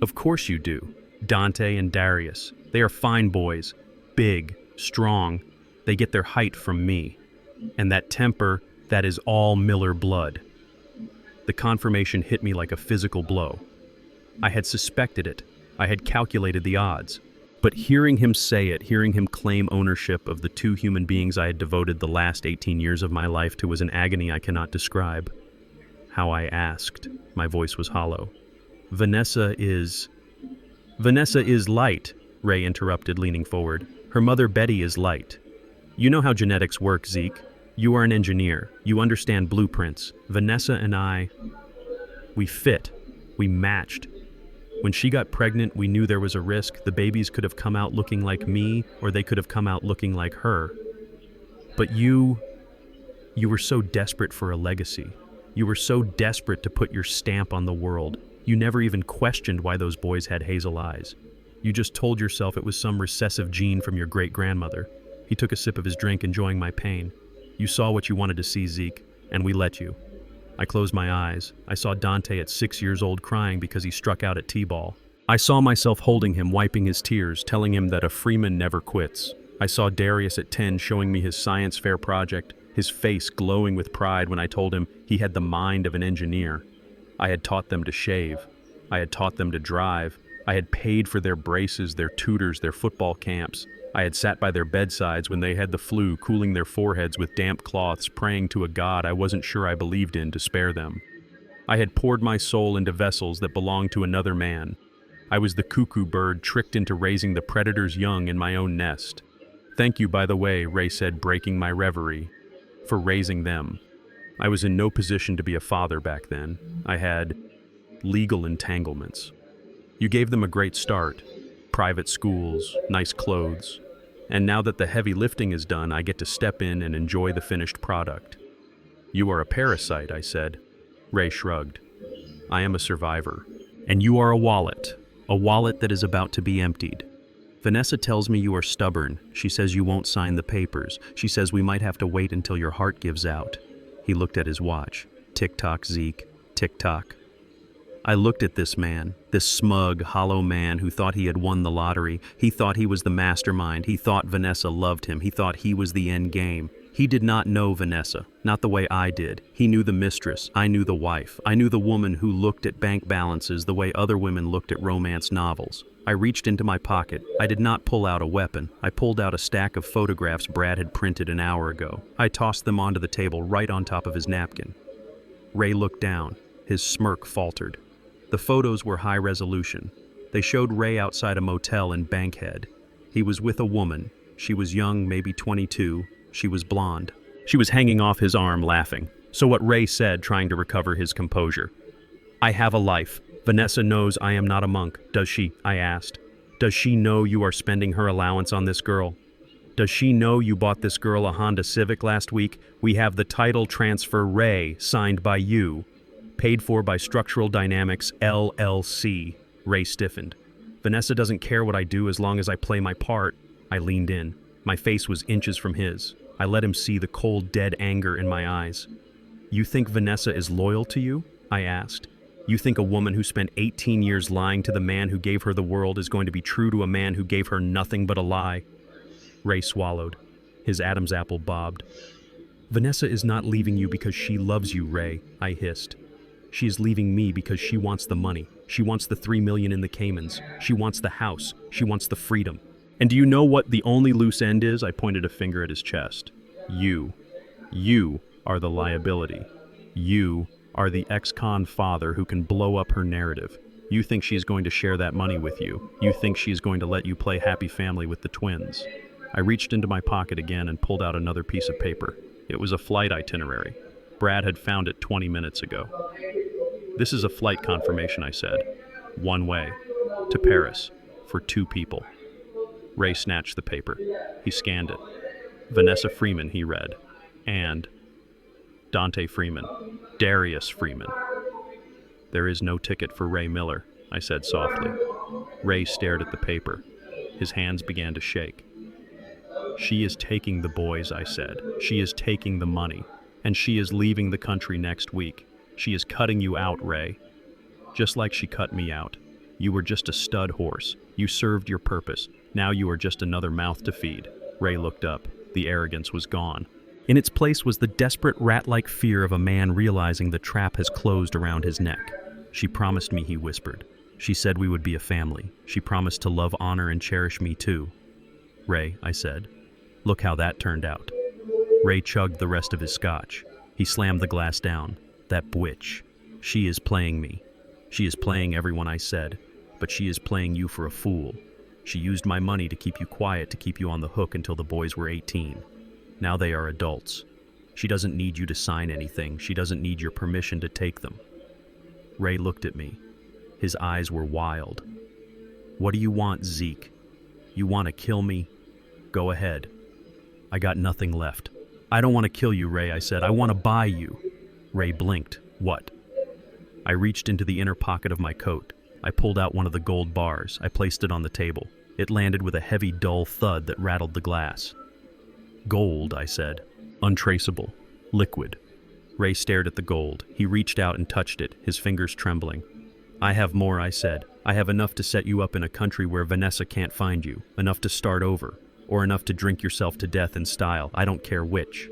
Speaker 1: Of course you do. Dante and Darius. They are fine boys. Big, strong. They get their height from me. And that temper, that is all Miller blood. The confirmation hit me like a physical blow. I had suspected it. I had calculated the odds. But hearing him say it, hearing him claim ownership of the two human beings I had devoted the last 18 years of my life to was an agony I cannot describe. How I asked. My voice was hollow. Vanessa is light, Ray interrupted, leaning forward. Her mother Betty is light. You know how genetics work, Zeke. You are an engineer. You understand blueprints. Vanessa and I, we fit. We matched. When she got pregnant, we knew there was a risk. The babies could have come out looking like me, or they could have come out looking like her. But you were so desperate for a legacy. You were so desperate to put your stamp on the world. You never even questioned why those boys had hazel eyes. You just told yourself it was some recessive gene from your great-grandmother. He took a sip of his drink, enjoying my pain. You saw what you wanted to see, Zeke, and we let you. I closed my eyes. I saw Dante at 6 years old crying because he struck out at T-ball. I saw myself holding him, wiping his tears, telling him that a Freeman never quits. I saw Darius at 10 showing me his science fair project, his face glowing with pride when I told him he had the mind of an engineer. I had taught them to shave. I had taught them to drive. I had paid for their braces, their tutors, their football camps. I had sat by their bedsides when they had the flu, cooling their foreheads with damp cloths, praying to a God I wasn't sure I believed in to spare them. I had poured my soul into vessels that belonged to another man. I was the cuckoo bird tricked into raising the predator's young in my own nest. Thank you, by the way, Ray said, breaking my reverie, for raising them. I was in no position to be a father back then. I had legal entanglements. You gave them a great start. Private schools, nice clothes. And now that the heavy lifting is done, I get to step in and enjoy the finished product. You are a parasite, I said. Ray shrugged. I am a survivor. And you are a wallet that is about to be emptied. Vanessa tells me you are stubborn. She says you won't sign the papers. She says we might have to wait until your heart gives out. He looked at his watch. Tick-tock, Zeke. Tick-tock. I looked at this man, this smug, hollow man who thought he had won the lottery. He thought he was the mastermind. He thought Vanessa loved him. He thought he was the end game. He did not know Vanessa, not the way I did. He knew the mistress. I knew the wife. I knew the woman who looked at bank balances the way other women looked at romance novels. I reached into my pocket. I did not pull out a weapon. I pulled out a stack of photographs Brad had printed an hour ago. I tossed them onto the table right on top of his napkin. Ray looked down. His smirk faltered. The photos were high resolution. They showed Ray outside a motel in Bankhead. He was with a woman. She was young, maybe 22. She was blonde. She was hanging off his arm, laughing. So what Ray said, trying to recover his composure. I have a life. Vanessa knows I am not a monk, does she? I asked. Does she know you are spending her allowance on this girl? Does she know you bought this girl a Honda Civic last week? We have the title transfer Ray, signed by you. Paid for by Structural Dynamics, LLC. Ray stiffened. Vanessa doesn't care what I do as long as I play my part. I leaned in. My face was inches from his. I let him see the cold, dead anger in my eyes. You think Vanessa is loyal to you? I asked. You think a woman who spent 18 years lying to the man who gave her the world is going to be true to a man who gave her nothing but a lie? Ray swallowed. His Adam's apple bobbed. Vanessa is not leaving you because she loves you, Ray, I hissed. She is leaving me because she wants the money. She wants the $3 million in the Caymans. She wants the house. She wants the freedom. And do you know what the only loose end is? I pointed a finger at his chest. You. You are the liability. You are the ex-con father who can blow up her narrative. You think she's going to share that money with you. You think she's going to let you play happy family with the twins. I reached into my pocket again and pulled out another piece of paper. It was a flight itinerary. Brad had found it 20 minutes ago. This is a flight confirmation, I said. One way. To Paris. For 2 people. Ray snatched the paper. He scanned it. Vanessa Freeman, he read. And Dante Freeman. Darius Freeman. There is no ticket for Ray Miller, I said softly. Ray stared at the paper. His hands began to shake. She is taking the boys, I said. She is taking the money. And she is leaving the country next week. She is cutting you out, Ray. Just like she cut me out. You were just a stud horse. You served your purpose. Now you are just another mouth to feed. Ray looked up. The arrogance was gone. In its place was the desperate rat-like fear of a man realizing the trap has closed around his neck. She promised me, he whispered. She said we would be a family. She promised to love, honor, and cherish me too. Ray, I said. Look how that turned out. Ray chugged the rest of his scotch. He slammed the glass down. That witch. She is playing me. She is playing everyone I said, but she is playing you for a fool. She used my money to keep you quiet, to keep you on the hook until the boys were 18. Now they are adults. She doesn't need you to sign anything. She doesn't need your permission to take them. Ray looked at me. His eyes were wild. What do you want, Zeke? You want to kill me? Go ahead. I got nothing left. I don't want to kill you, Ray, I said. I want to buy you. Ray blinked. What? I reached into the inner pocket of my coat. I pulled out one of the gold bars. I placed it on the table. It landed with a heavy, dull thud that rattled the glass. Gold, I said. Untraceable. Liquid. Ray stared at the gold. He reached out and touched it, his fingers trembling. I have more, I said. I have enough to set you up in a country where Vanessa can't find you. Enough to start over. Or enough to drink yourself to death in style. I don't care which.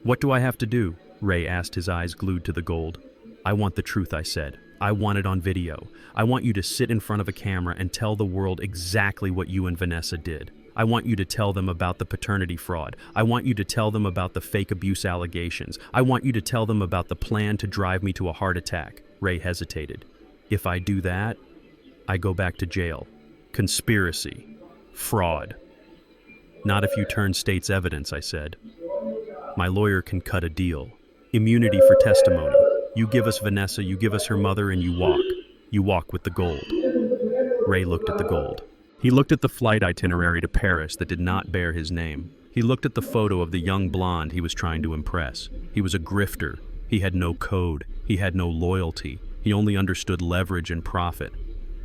Speaker 1: What do I have to do? Ray asked, his eyes glued to the gold. I want the truth, I said. I want it on video. I want you to sit in front of a camera and tell the world exactly what you and Vanessa did. I want you to tell them about the paternity fraud. I want you to tell them about the fake abuse allegations. I want you to tell them about the plan to drive me to a heart attack. Ray hesitated. If I do that, I go back to jail. Conspiracy. Fraud. Not if you turn state's evidence, I said. My lawyer can cut a deal. Immunity for testimony. You give us Vanessa, you give us her mother, and you walk. You walk with the gold. Ray looked at the gold. He looked at the flight itinerary to Paris that did not bear his name. He looked at the photo of the young blonde he was trying to impress. He was a grifter. He had no code. He had no loyalty. He only understood leverage and profit.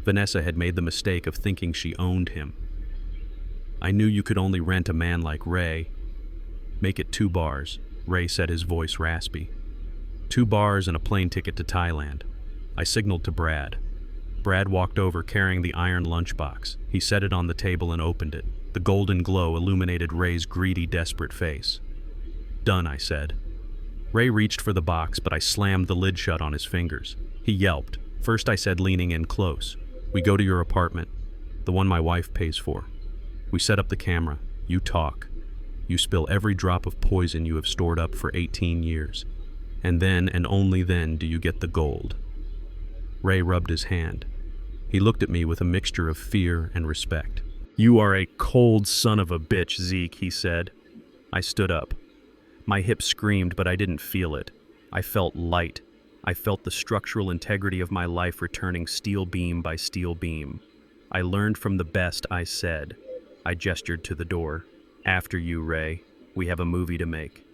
Speaker 1: Vanessa had made the mistake of thinking she owned him. I knew you could only rent a man like Ray. Make it 2 bars, Ray said, his voice raspy. 2 bars and a plane ticket to Thailand. I signaled to Brad. Brad walked over carrying the iron lunchbox. He set it on the table and opened it. The golden glow illuminated Ray's greedy, desperate face. Done, I said. Ray reached for the box, but I slammed the lid shut on his fingers. He yelped. First, I said, leaning in close. We go to your apartment, the one my wife pays for. We set up the camera. You talk. You spill every drop of poison you have stored up for 18 years. And then, and only then, do you get the gold. Ray rubbed his hand. He looked at me with a mixture of fear and respect. You are a cold son of a bitch, Zeke, he said. I stood up. My hips screamed, but I didn't feel it. I felt light. I felt the structural integrity of my life returning steel beam by steel beam. I learned from the best, I said. I gestured to the door. After you, Ray. We have a movie to make.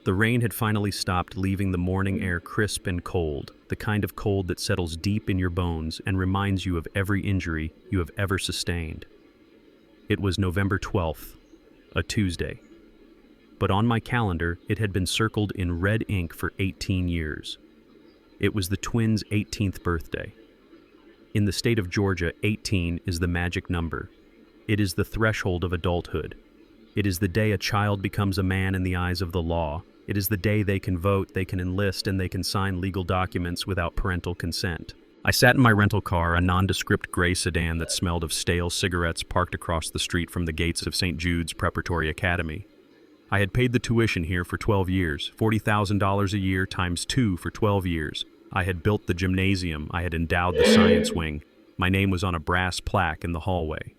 Speaker 1: The rain had finally stopped, leaving the morning air crisp and cold, the kind of cold that settles deep in your bones and reminds you of every injury you have ever sustained. It was November 12th, a Tuesday. But on my calendar, it had been circled in red ink for 18 years. It was the twins' 18th birthday. In the state of Georgia, 18 is the magic number. It is the threshold of adulthood. It is the day a child becomes a man in the eyes of the law. It is the day they can vote, they can enlist, and they can sign legal documents without parental consent. I sat in my rental car, a nondescript gray sedan that smelled of stale cigarettes, parked across the street from the gates of St. Jude's Preparatory Academy. I had paid the tuition here for 12 years, $40,000 a year times 2 for 12 years. I had built the gymnasium, I had endowed the science wing. My name was on a brass plaque in the hallway.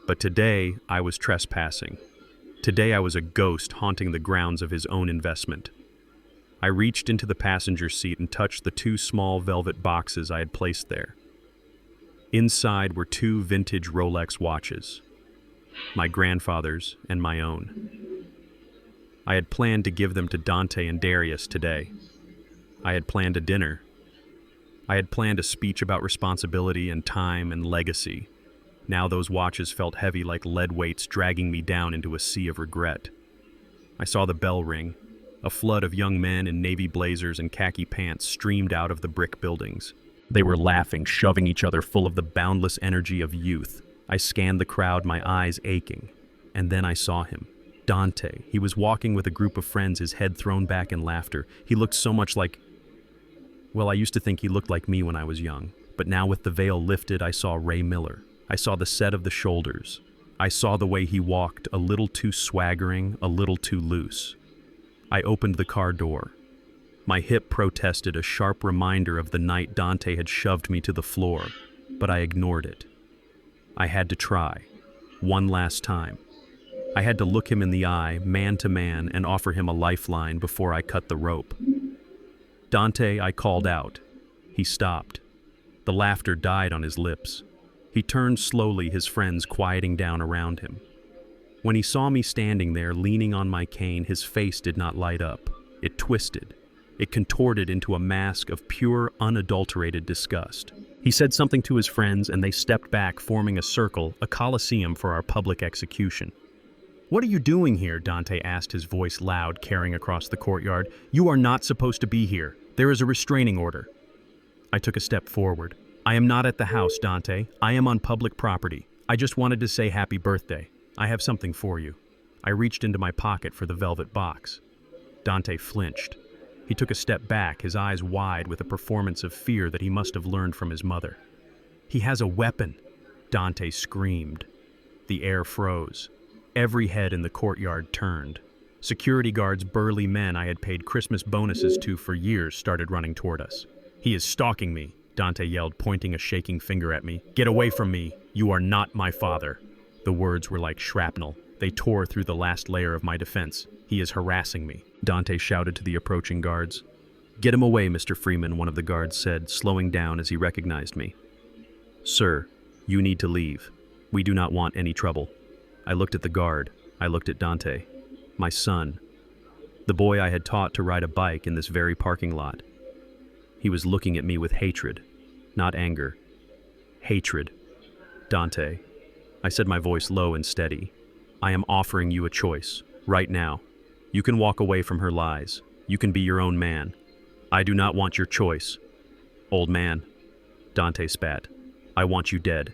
Speaker 1: But today, I was trespassing. Today I was a ghost haunting the grounds of his own investment. I reached into the passenger seat and touched the 2 small velvet boxes I had placed there. Inside were 2 vintage Rolex watches, my grandfather's and my own. I had planned to give them to Dante and Darius today. I had planned a dinner. I had planned a speech about responsibility and time and legacy. Now those watches felt heavy like lead weights dragging me down into a sea of regret. I saw the bell ring. A flood of young men in navy blazers and khaki pants streamed out of the brick buildings. They were laughing, shoving each other, full of the boundless energy of youth. I scanned the crowd, my eyes aching. And then I saw him. Dante. He was walking with a group of friends, his head thrown back in laughter. He looked so much like... Well, I used to think he looked like me when I was young. But now with the veil lifted, I saw Ray Miller. I saw the set of the shoulders. I saw the way he walked, a little too swaggering, a little too loose. I opened the car door. My hip protested, a sharp reminder of the night Dante had shoved me to the floor, but I ignored it. I had to try. One last time. I had to look him in the eye, man to man, and offer him a lifeline before I cut the rope. Dante, I called out. He stopped. The laughter died on his lips. He turned slowly, his friends quieting down around him. When he saw me standing there, leaning on my cane, his face did not light up. It twisted. It contorted into a mask of pure, unadulterated disgust. He said something to his friends, and they stepped back, forming a circle, a coliseum for our public execution. "What are you doing here?" Dante asked, his voice loud, carrying across the courtyard. "You are not supposed to be here. There is a restraining order." I took a step forward. "I am not at the house, Dante. I am on public property. I just wanted to say happy birthday. I have something for you." I reached into my pocket for the velvet box. Dante flinched. He took a step back, his eyes wide with a performance of fear that he must have learned from his mother. "He has a weapon!" Dante screamed. The air froze. Every head in the courtyard turned. Security guards, burly men I had paid Christmas bonuses to for years, started running toward us. "He is stalking me," Dante yelled, pointing a shaking finger at me. "Get away from me! You are not my father!" The words were like shrapnel. They tore through the last layer of my defense. "He is harassing me," Dante shouted to the approaching guards. "Get him away, Mr. Freeman," one of the guards said, slowing down as he recognized me. "Sir, you need to leave. We do not want any trouble." I looked at the guard. I looked at Dante. My son. The boy I had taught to ride a bike in this very parking lot. He was looking at me with hatred, not anger. Hatred. "Dante," I said, my voice low and steady, "I am offering you a choice, right now. You can walk away from her lies. You can be your own man. I do not want your choice." "Old man," Dante spat, "I want you dead."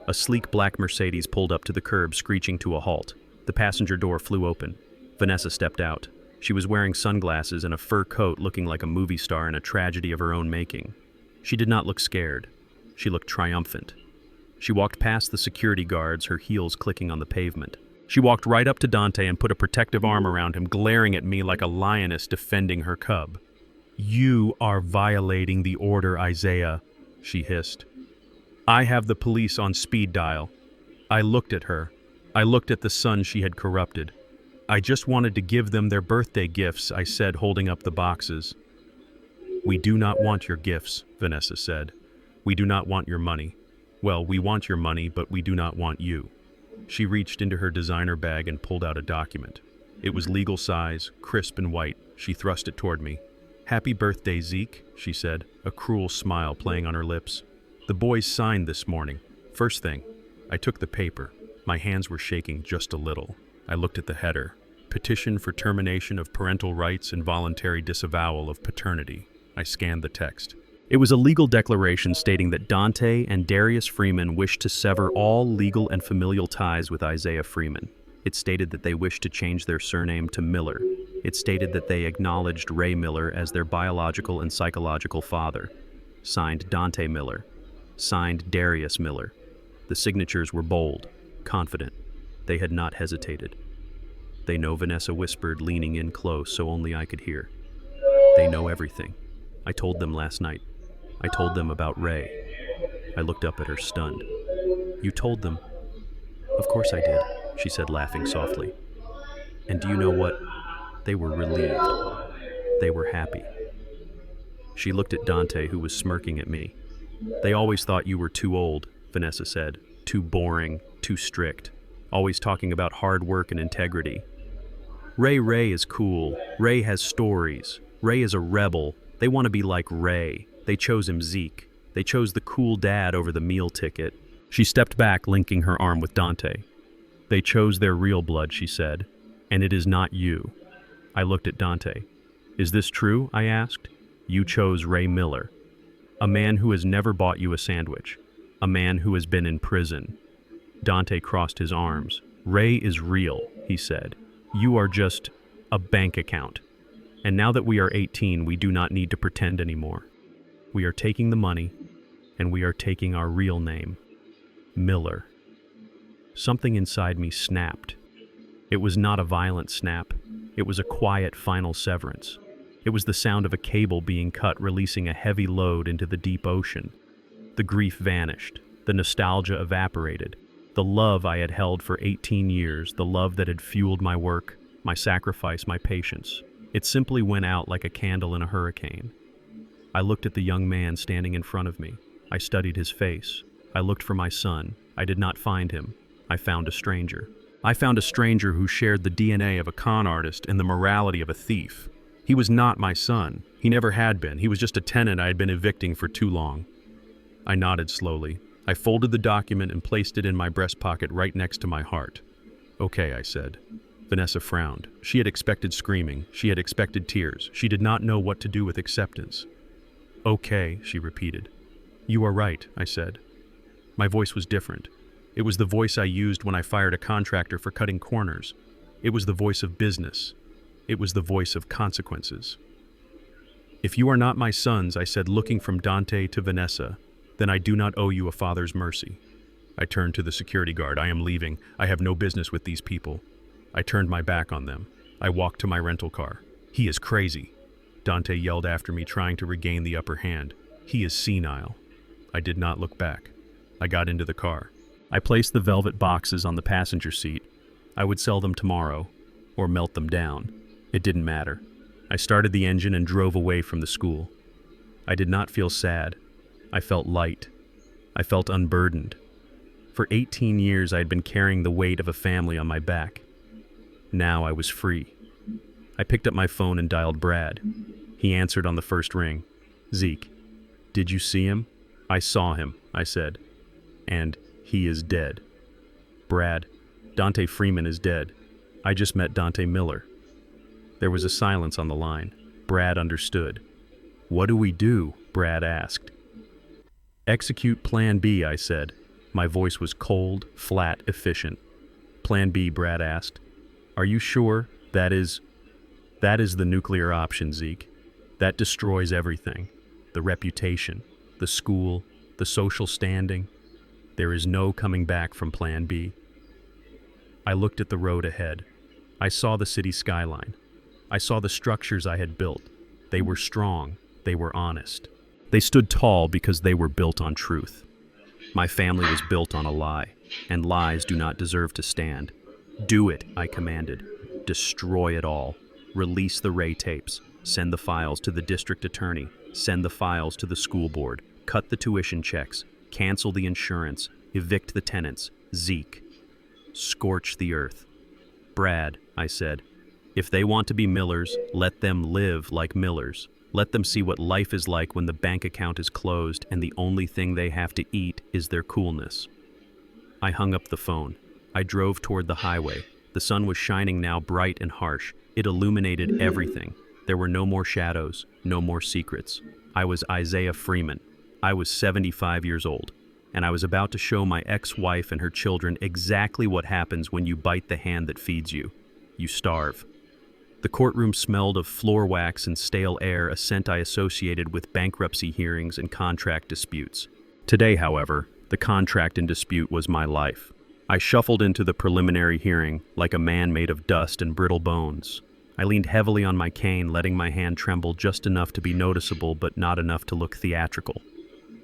Speaker 1: A sleek black Mercedes pulled up to the curb, screeching to a halt. The passenger door flew open. Vanessa stepped out. She was wearing sunglasses and a fur coat, looking like a movie star in a tragedy of her own making. She did not look scared. She looked triumphant. She walked past the security guards, her heels clicking on the pavement. She walked right up to Dante and put a protective arm around him, glaring at me like a lioness defending her cub. "You are violating the order, Isaiah," she hissed. "I have the police on speed dial." I looked at her. I looked at the son she had corrupted. "I just wanted to give them their birthday gifts," I said, holding up the boxes. "We do not want your gifts," Vanessa said. "We do not want your money. Well, we want your money, but we do not want you." She reached into her designer bag and pulled out a document. It was legal size, crisp and white. She thrust it toward me. "Happy birthday, Zeke," she said, a cruel smile playing on her lips. "The boys signed this morning. First thing." I took the paper. My hands were shaking just a little. I looked at the header. Petition for termination of parental rights and voluntary disavowal of paternity. I scanned the text. It was a legal declaration stating that Dante and Darius Freeman wished to sever all legal and familial ties with Isaiah Freeman. It stated that they wished to change their surname to Miller. It stated that they acknowledged Ray Miller as their biological and psychological father. Signed Dante Miller. Signed Darius Miller. The signatures were bold, confident. They had not hesitated. "They know," Vanessa whispered, leaning in close so only I could hear. "They know everything. I told them last night. I told them about Ray." I looked up at her, stunned. "You told them?" "Of course I did," she said, laughing softly. "And do you know what? They were relieved. They were happy." She looked at Dante, who was smirking at me. "They always thought you were too old," Vanessa said. "Too boring, too strict. Always talking about hard work and integrity. Ray is cool. Ray has stories. Ray is a rebel. They want to be like Ray. They chose him, Zeke. They chose the cool dad over the meal ticket." She stepped back, linking her arm with Dante. "They chose their real blood," she said, "and it is not you." I looked at Dante. "Is this true?" I asked. "You chose Ray Miller. A man who has never bought you a sandwich. A man who has been in prison." Dante crossed his arms. "Ray is real," he said. "You are just a bank account. And now that we are 18, we do not need to pretend anymore. We are taking the money, and we are taking our real name. Miller." Something inside me snapped. It was not a violent snap. It was a quiet final severance. It was the sound of a cable being cut, releasing a heavy load into the deep ocean. The grief vanished. The nostalgia evaporated. The love I had held for 18 years, the love that had fueled my work, my sacrifice, my patience. It simply went out like a candle in a hurricane. I looked at the young man standing in front of me. I studied his face. I looked for my son. I did not find him. I found a stranger. I found a stranger who shared the DNA of a con artist and the morality of a thief. He was not my son. He never had been. He was just a tenant I had been evicting for too long. I nodded slowly. I folded the document and placed it in my breast pocket right next to my heart. "Okay," I said. Vanessa frowned. She had expected screaming. She had expected tears. She did not know what to do with acceptance. "Okay," she repeated. "You are right," I said. My voice was different. It was the voice I used when I fired a contractor for cutting corners. It was the voice of business. It was the voice of consequences. "If you are not my sons," I said, looking from Dante to Vanessa, "then I do not owe you a father's mercy." I turned to the security guard. "I am leaving. I have no business with these people." I turned my back on them. I walked to my rental car. "He is crazy," Dante yelled after me, trying to regain the upper hand. "He is senile." I did not look back. I got into the car. I placed the velvet boxes on the passenger seat. I would sell them tomorrow, or melt them down. It didn't matter. I started the engine and drove away from the school. I did not feel sad. I felt light. I felt unburdened. For 18 years I had been carrying the weight of a family on my back. Now I was free. I picked up my phone and dialed Brad. He answered on the first ring. "Zeke, did you see him?" "I saw him," I said. "And he is dead." "Brad, Dante Freeman is dead. I just met Dante Miller." There was a silence on the line. Brad understood. "What do we do?" Brad asked. "Execute Plan B," I said. My voice was cold, flat, efficient. "Plan B," Brad asked. "Are you sure? That is the nuclear option, Zeke. That destroys everything. The reputation, the school, the social standing. There is no coming back from Plan B." I looked at the road ahead. I saw the city skyline. I saw the structures I had built. They were strong. They were honest. They stood tall because they were built on truth. My family was built on a lie, and lies do not deserve to stand. "Do it," I commanded. "Destroy it all. Release the Ray tapes. Send the files to the district attorney. Send the files to the school board. Cut the tuition checks. Cancel the insurance. Evict the tenants. Zeke. Scorch the earth." "Brad," I said, If they want to be Millers, let them live like Millers. Let them see what life is like when the bank account is closed and the only thing they have to eat is their coolness. I hung up the phone. I drove toward the highway. The sun was shining now, bright and harsh. It illuminated everything. There were no more shadows, no more secrets. I was Isaiah Freeman. I was 75 years old, and I was about to show my ex-wife and her children exactly what happens when you bite the hand that feeds you. You starve. The courtroom smelled of floor wax and stale air, a scent I associated with bankruptcy hearings and contract disputes. Today, however, the contract in dispute was my life. I shuffled into the preliminary hearing like a man made of dust and brittle bones. I leaned heavily on my cane, letting my hand tremble just enough to be noticeable but not enough to look theatrical.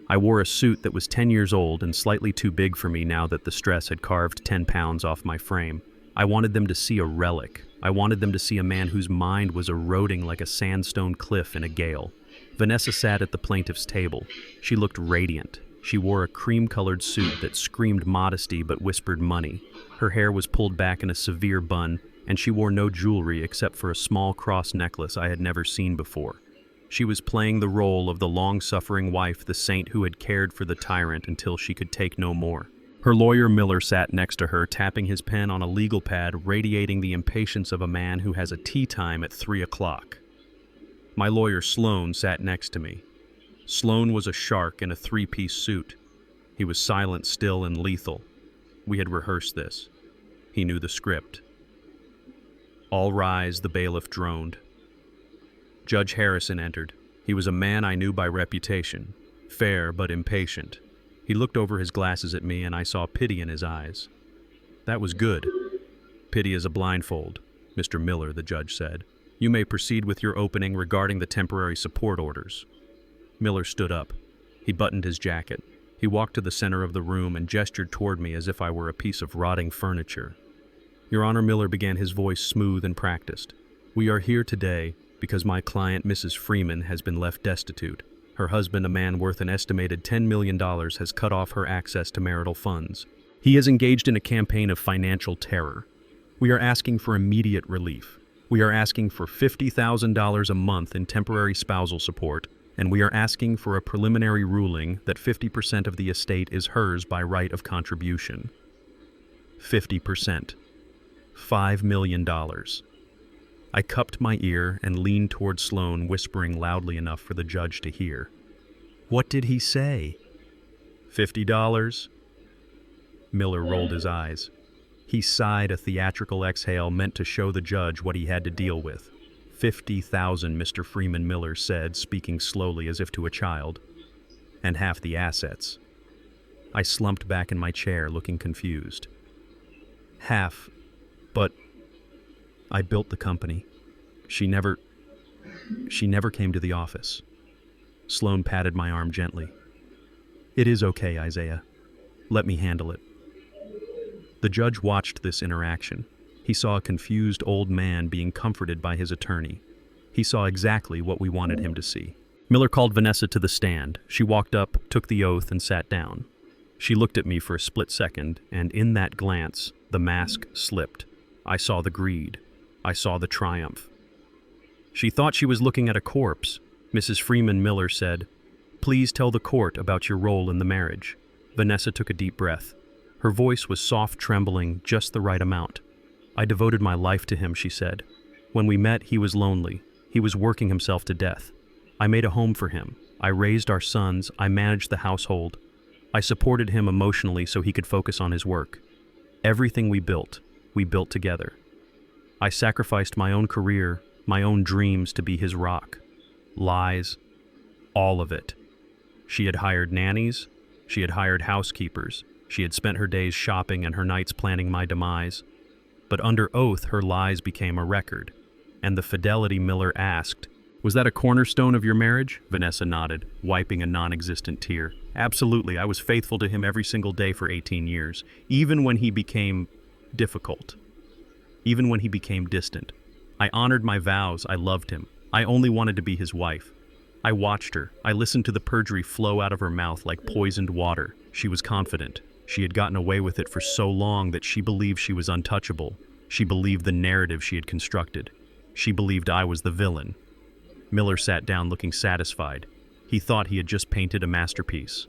Speaker 1: I wore a suit that was 10 years old and slightly too big for me now that the stress had carved 10 pounds off my frame. I wanted them to see a relic. I wanted them to see a man whose mind was eroding like a sandstone cliff in a gale. Vanessa sat at the plaintiff's table. She looked radiant. She wore a cream-colored suit that screamed modesty but whispered money. Her hair was pulled back in a severe bun, and she wore no jewelry except for a small cross necklace I had never seen before. She was playing the role of the long-suffering wife, the saint who had cared for the tyrant until she could take no more. Her lawyer Miller sat next to her, tapping his pen on a legal pad, radiating the impatience of a man who has a tea time at 3 o'clock. My lawyer Sloan sat next to me. Sloan was a shark in a three-piece suit. He was silent, still, and lethal. We had rehearsed this. He knew the script. "All rise," the bailiff droned. Judge Harrison entered. He was a man I knew by reputation, fair but impatient. He looked over his glasses at me, and I saw pity in his eyes. That was good. "Pity is a blindfold," Mr. Miller, the judge said. "You may proceed with your opening regarding the temporary support orders." Miller stood up. He buttoned his jacket. He walked to the center of the room and gestured toward me as if I were a piece of rotting furniture. "Your Honor," Miller began, his voice smooth and practiced. "We are here today because my client, Mrs. Freeman, has been left destitute. Her husband, a man worth an estimated $10 million, has cut off her access to marital funds. He is engaged in a campaign of financial terror. We are asking for immediate relief. We are asking for $50,000 a month in temporary spousal support, and we are asking for a preliminary ruling that 50% of the estate is hers by right of contribution." 50%. $5 million. I cupped my ear and leaned toward Sloan, whispering loudly enough for the judge to hear. "What did he say?" $50. Miller rolled his eyes. He sighed a theatrical exhale meant to show the judge what he had to deal with. $50,000, Mr. Freeman, Miller said, speaking slowly as if to a child. "And half the assets." I slumped back in my chair, looking confused. "Half, but I built the company. She never came to the office." Sloan patted my arm gently. "It is okay, Isaiah. Let me handle it." The judge watched this interaction. He saw a confused old man being comforted by his attorney. He saw exactly what we wanted him to see. Miller called Vanessa to the stand. She walked up, took the oath, and sat down. She looked at me for a split second, and in that glance, the mask slipped. I saw the greed. I saw the triumph. She thought she was looking at a corpse. Mrs. Freeman, Miller said, "Please tell the court about your role in the marriage." Vanessa took a deep breath. Her voice was soft, trembling, just the right amount. "I devoted my life to him," she said. "When we met, he was lonely. He was working himself to death. I made a home for him. I raised our sons. I managed the household. I supported him emotionally so he could focus on his work. Everything we built together. I sacrificed my own career, my own dreams to be his rock. Lies, all of it. She had hired nannies. She had hired housekeepers. She had spent her days shopping and her nights planning my demise. But under oath, her lies became a record. And the fidelity Miller asked, "Was that a cornerstone of your marriage?" Vanessa nodded, wiping a non-existent tear. "Absolutely. I was faithful to him every single day for 18 years, even when he became difficult. Even when he became distant. I honored my vows. I loved him. I only wanted to be his wife. I watched her. I listened to the perjury flow out of her mouth like poisoned water. She was confident. She had gotten away with it for so long that she believed she was untouchable. She believed the narrative she had constructed. She believed I was the villain. Miller sat down looking satisfied. He thought he had just painted a masterpiece.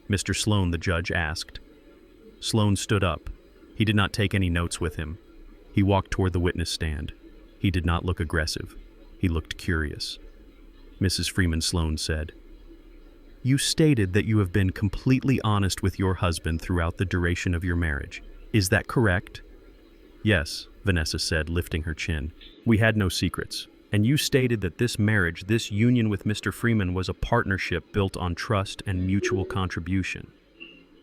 Speaker 1: "Mr. Sloan," the judge asked. Sloan stood up. He did not take any notes with him. He walked toward the witness stand. He did not look aggressive. He looked curious. Mrs. Freeman, Sloan said, "You stated that you have been completely honest with your husband throughout the duration of your marriage. Is that correct?" "Yes," Vanessa said, lifting her chin. "We had no secrets. And you stated that this marriage, this union with Mr. Freeman, was a partnership built on trust and mutual contribution."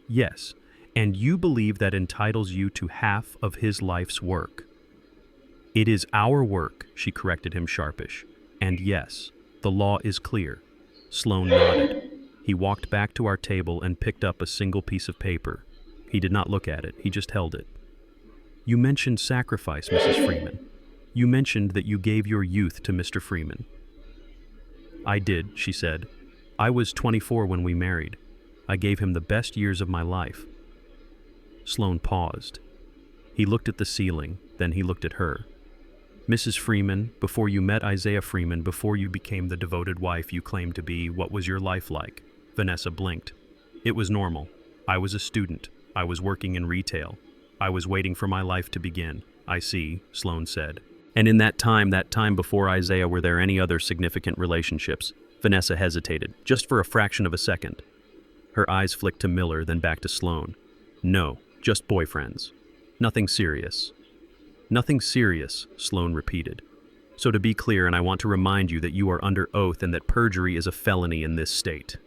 Speaker 1: "Yes. And you believe that entitles you to half of his life's work." "It is our work," she corrected him sharpish. "And yes, the law is clear." Sloan nodded. He walked back to our table and picked up a single piece of paper. He did not look at it, he just held it. "You mentioned sacrifice, Mrs. Freeman. You mentioned that you gave your youth to Mr. Freeman." "I did," she said. "I was 24 when we married. I gave him the best years of my life." Sloan paused. He looked at the ceiling, then he looked at her. "Mrs. Freeman, before you met Isaiah Freeman, before you became the devoted wife you claimed to be, what was your life like?" Vanessa blinked. "It was normal. I was a student. I was working in retail. I was waiting for my life to begin." "I see," Sloan said. "And in that time before Isaiah, were there any other significant relationships?" Vanessa hesitated, just for a fraction of a second. Her eyes flicked to Miller, then back to Sloan. "No, just boyfriends. Nothing serious." "Nothing serious," Sloan repeated. "So to be clear, and I want to remind you that you are under oath and that perjury is a felony in this state."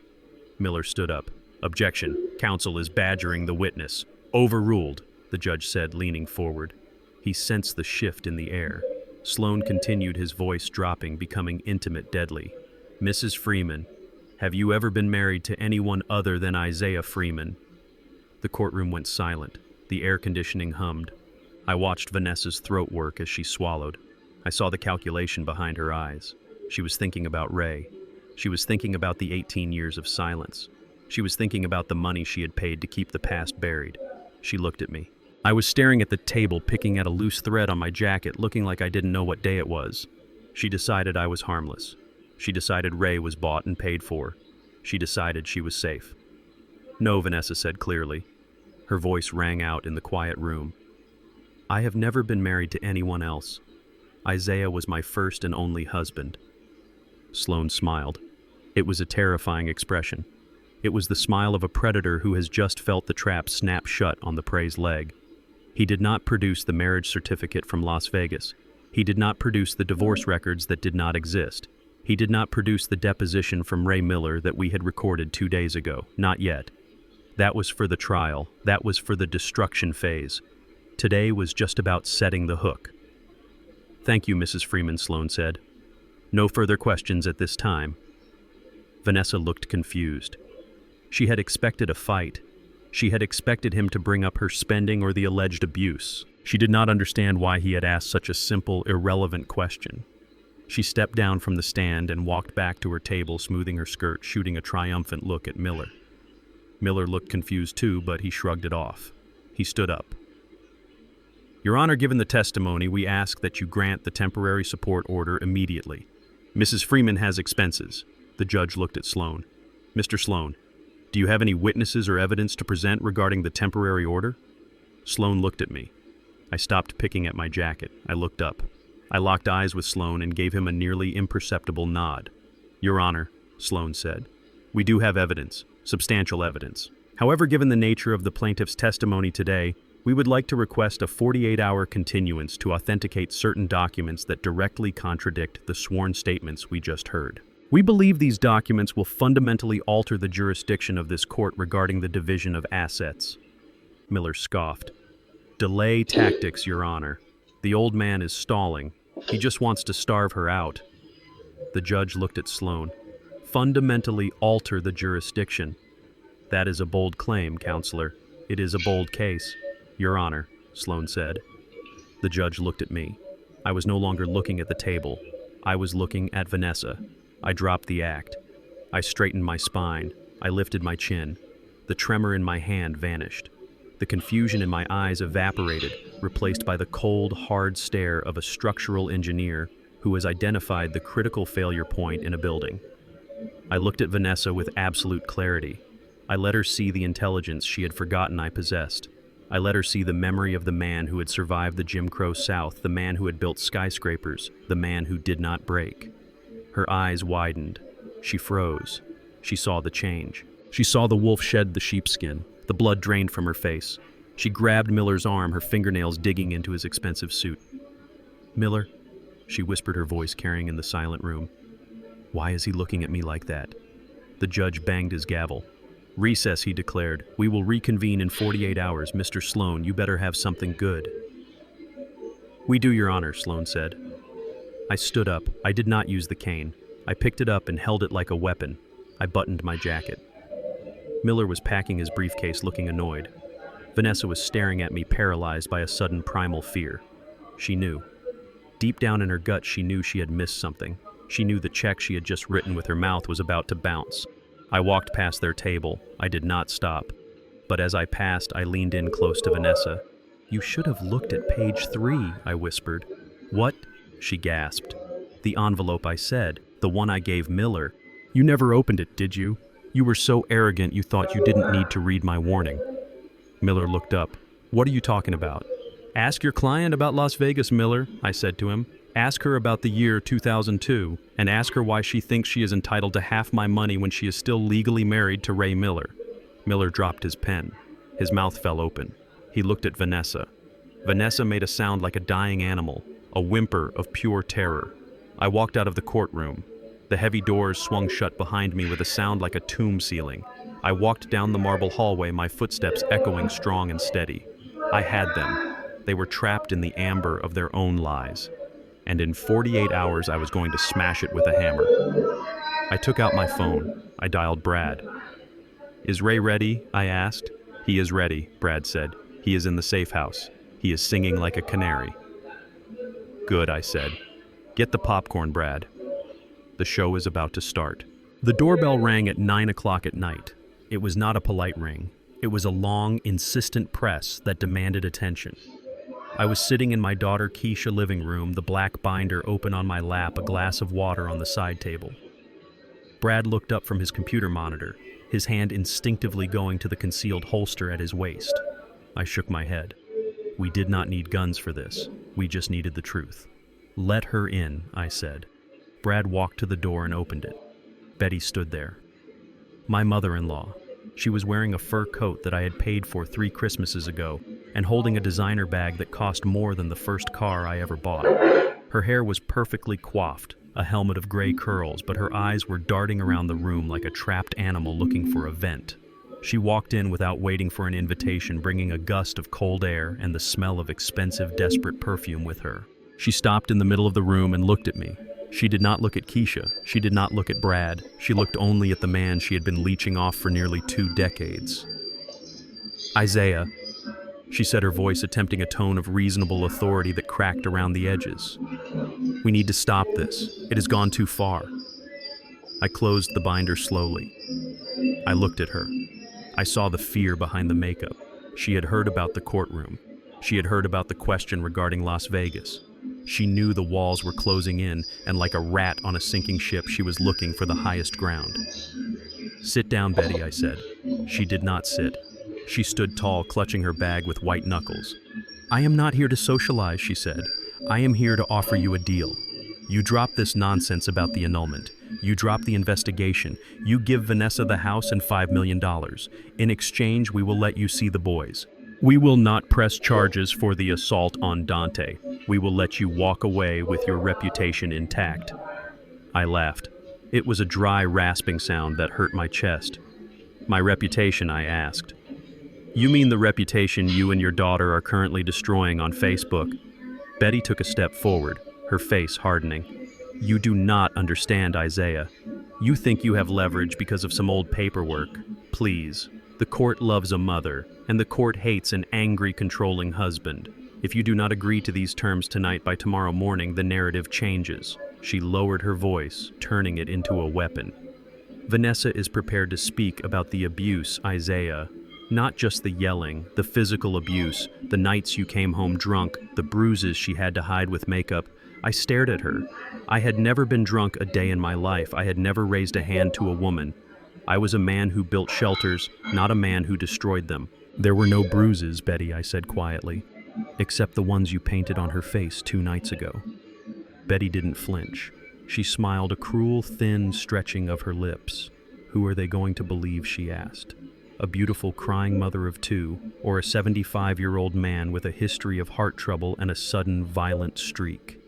Speaker 1: Miller stood up. "Objection. Counsel is badgering the witness." "Overruled," the judge said, leaning forward. He sensed the shift in the air. Sloan continued, his voice dropping, becoming intimate, deadly. "Mrs. Freeman, have you ever been married to anyone other than Isaiah Freeman?" The courtroom went silent. The air conditioning hummed. I watched Vanessa's throat work as she swallowed. I saw the calculation behind her eyes. She was thinking about Ray. She was thinking about the 18 years of silence. She was thinking about the money she had paid to keep the past buried. She looked at me. I was staring at the table, picking at a loose thread on my jacket, looking like I didn't know what day it was. She decided I was harmless. She decided Ray was bought and paid for. She decided she was safe. "No," Vanessa said clearly. Her voice rang out in the quiet room. "I have never been married to anyone else. Isaiah was my first and only husband." Sloan smiled. It was a terrifying expression. It was the smile of a predator who has just felt the trap snap shut on the prey's leg. He did not produce the marriage certificate from Las Vegas. He did not produce the divorce records that did not exist. He did not produce the deposition from Ray Miller that we had recorded 2 days ago. Not yet. That was for the trial. That was for the destruction phase. Today was just about setting the hook. "Thank you, Mrs. Freeman," Sloan said. "No further questions at this time." Vanessa looked confused. She had expected a fight. She had expected him to bring up her spending or the alleged abuse. She did not understand why he had asked such a simple, irrelevant question. She stepped down from the stand and walked back to her table, smoothing her skirt, shooting a triumphant look at Miller. Miller looked confused too, but he shrugged it off. He stood up. "Your Honor, given the testimony, we ask that you grant the temporary support order immediately. Mrs. Freeman has expenses." The judge looked at Sloan. "Mr. Sloan, do you have any witnesses or evidence to present regarding the temporary order?" Sloan looked at me. I stopped picking at my jacket. I looked up. I locked eyes with Sloan and gave him a nearly imperceptible nod. "Your Honor," Sloan said, "we do have evidence, substantial evidence. However, given the nature of the plaintiff's testimony today, we would like to request a 48-hour continuance to authenticate certain documents that directly contradict the sworn statements we just heard. We believe these documents will fundamentally alter the jurisdiction of this court regarding the division of assets." Miller scoffed. "Delay tactics, Your Honor. The old man is stalling. He just wants to starve her out." The judge looked at Sloan. "Fundamentally alter the jurisdiction. That is a bold claim, Counselor. It is a bold case." "Your Honor," Sloan said. The judge looked at me. I was no longer looking at the table. I was looking at Vanessa. I dropped the act. I straightened my spine. I lifted my chin. The tremor in my hand vanished. The confusion in my eyes evaporated, replaced by the cold, hard stare of a structural engineer who has identified the critical failure point in a building. I looked at Vanessa with absolute clarity. I let her see the intelligence she had forgotten I possessed. I let her see the memory of the man who had survived the Jim Crow South, the man who had built skyscrapers, the man who did not break. Her eyes widened. She froze. She saw the change. She saw the wolf shed the sheepskin. The blood drained from her face. She grabbed Miller's arm, her fingernails digging into his expensive suit. "Miller," she whispered, her voice carrying in the silent room. "Why is he looking at me like that?" The judge banged his gavel. "Recess," he declared. "We will reconvene in 48 hours. Mr. Sloan, you better have something good." "We do, Your Honor," Sloan said. I stood up. I did not use the cane. I picked it up and held it like a weapon. I buttoned my jacket. Miller was packing his briefcase, looking annoyed. Vanessa was staring at me, paralyzed by a sudden primal fear. She knew. Deep down in her gut, she knew she had missed something. She knew the check she had just written with her mouth was about to bounce. I walked past their table. I did not stop. But as I passed, I leaned in close to Vanessa. "You should have looked at page 3, I whispered. "What?" she gasped. "The envelope," I said. "The one I gave Miller." "You never opened it, did you? You were so arrogant you thought you didn't need to read my warning." Miller looked up. "What are you talking about?" "Ask your client about Las Vegas, Miller," I said to him. "Ask her about the year 2002, and ask her why she thinks she is entitled to half my money when she is still legally married to Ray Miller." Miller dropped his pen. His mouth fell open. He looked at Vanessa. Vanessa made a sound like a dying animal, a whimper of pure terror. I walked out of the courtroom. The heavy doors swung shut behind me with a sound like a tomb ceiling. I walked down the marble hallway, my footsteps echoing strong and steady. I had them. They were trapped in the amber of their own lies. And in 48 hours, I was going to smash it with a hammer. I took out my phone. I dialed Brad. "Is Ray ready?" I asked. "He is ready," Brad said. "He is in the safe house. He is singing like a canary." "Good," I said. "Get the popcorn, Brad. The show is about to start." The doorbell rang at 9 o'clock at night. It was not a polite ring. It was a long, insistent press that demanded attention. I was sitting in my daughter Keisha's living room, the black binder open on my lap, a glass of water on the side table. Brad looked up from his computer monitor, his hand instinctively going to the concealed holster at his waist. I shook my head. We did not need guns for this. We just needed the truth. "Let her in," I said. Brad walked to the door and opened it. Betty stood there. My mother-in-law. She was wearing a fur coat that I had paid for 3 Christmases ago and holding a designer bag that cost more than the first car I ever bought. Her hair was perfectly coiffed, a helmet of gray curls, but her eyes were darting around the room like a trapped animal looking for a vent. She walked in without waiting for an invitation, bringing a gust of cold air and the smell of expensive, desperate perfume with her. She stopped in the middle of the room and looked at me. She did not look at Keisha. She did not look at Brad. She looked only at the man she had been leeching off for nearly 2 decades. "Isaiah," she said, her voice attempting a tone of reasonable authority that cracked around the edges. "We need to stop this. It has gone too far." I closed the binder slowly. I looked at her. I saw the fear behind the makeup. She had heard about the courtroom. She had heard about the question regarding Las Vegas. She knew the walls were closing in, and like a rat on a sinking ship, she was looking for the highest ground. "Sit down, Betty," I said. She did not sit. She stood tall, clutching her bag with white knuckles. "I am not here to socialize," she said. "I am here to offer you a deal. You drop this nonsense about the annulment. You drop the investigation. You give Vanessa the house and $5 million. In exchange, we will let you see the boys. We will not press charges for the assault on Dante. We will let you walk away with your reputation intact." I laughed. It was a dry, rasping sound that hurt my chest. "My reputation?" I asked. "You mean the reputation you and your daughter are currently destroying on Facebook?" Betty took a step forward, her face hardening. "You do not understand, Isaiah. You think you have leverage because of some old paperwork. Please. The court loves a mother, and the court hates an angry, controlling husband. If you do not agree to these terms tonight, by tomorrow morning, the narrative changes." She lowered her voice, turning it into a weapon. "Vanessa is prepared to speak about the abuse, Isaiah. Not just the yelling, the physical abuse, the nights you came home drunk, the bruises she had to hide with makeup. I stared at her. I had never been drunk a day in my life. I had never raised a hand to a woman. I was a man who built shelters, not a man who destroyed them. There were no bruises, Betty, I said quietly, except the ones you painted on her face 2 nights ago. Betty didn't flinch. She smiled, a cruel, thin stretching of her lips. Who are they going to believe, she asked. A beautiful crying mother of 2, or a 75-year-old man with a history of heart trouble and a sudden violent streak?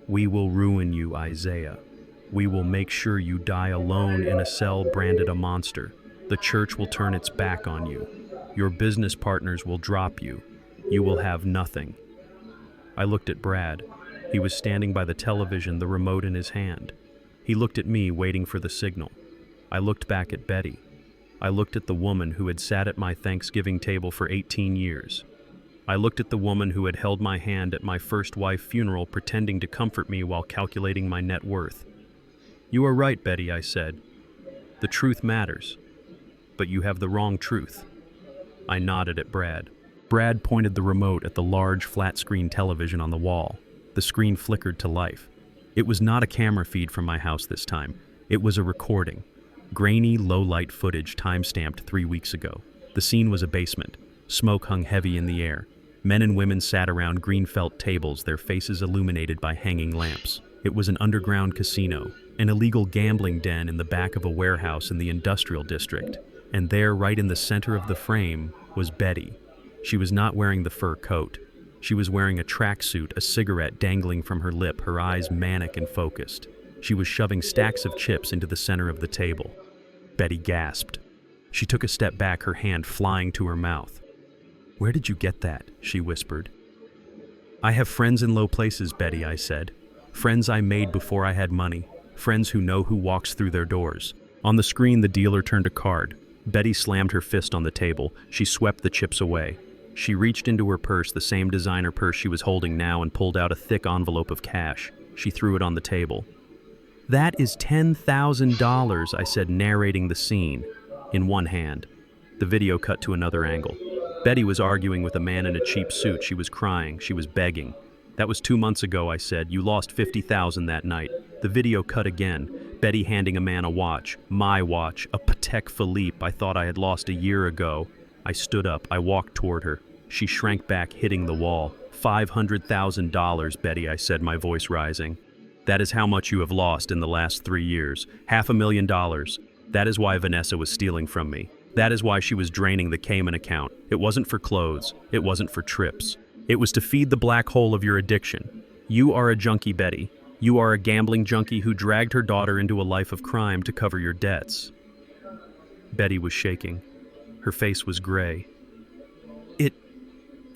Speaker 1: We will ruin you, Isaiah. We will make sure you die alone in a cell branded a monster. The church will turn its back on you. Your business partners will drop you. You will have nothing. I looked at Brad. He was standing by the television, the remote in his hand. He looked at me, waiting for the signal. I looked back at Betty. I looked at the woman who had sat at my Thanksgiving table for 18 years. I looked at the woman who had held my hand at my first wife's funeral, pretending to comfort me while calculating my net worth. You are right, Betty, I said. The truth matters, but you have the wrong truth. I nodded at Brad. Brad pointed the remote at the large flat-screen television on the wall. The screen flickered to life. It was not a camera feed from my house this time. It was a recording. Grainy, low-light footage time-stamped 3 weeks ago. The scene was a basement. Smoke hung heavy in the air. Men and women sat around green felt tables, their faces illuminated by hanging lamps. It was an underground casino, an illegal gambling den in the back of a warehouse in the industrial district. And there, right in the center of the frame, was Betty. She was not wearing the fur coat. She was wearing a tracksuit, a cigarette dangling from her lip, her eyes manic and focused. She was shoving stacks of chips into the center of the table. Betty gasped. She took a step back, her hand flying to her mouth. "Where did you get that?" she whispered. "I have friends in low places, Betty," I said. "Friends I made before I had money. Friends who know who walks through their doors." On the screen, the dealer turned a card. Betty slammed her fist on the table. She swept the chips away. She reached into her purse, the same designer purse she was holding now, and pulled out a thick envelope of cash. She threw it on the table. "That is $10,000, I said, narrating the scene in one hand. The video cut to another angle. Betty was arguing with a man in a cheap suit. She was crying. She was begging. "That was 2 months ago," I said. "You lost $50,000 that night." The video cut again. Betty handing a man a watch. My watch, a Patek Philippe I thought I had lost a year ago. I stood up. I walked toward her. She shrank back, hitting the wall. $500,000, Betty, I said, my voice rising. "That is how much you have lost in the last 3 years. $500,000. That is why Vanessa was stealing from me. That is why she was draining the Cayman account. It wasn't for clothes. It wasn't for trips. It was to feed the black hole of your addiction. You are a junkie, Betty. You are a gambling junkie who dragged her daughter into a life of crime to cover your debts." Betty was shaking. Her face was gray.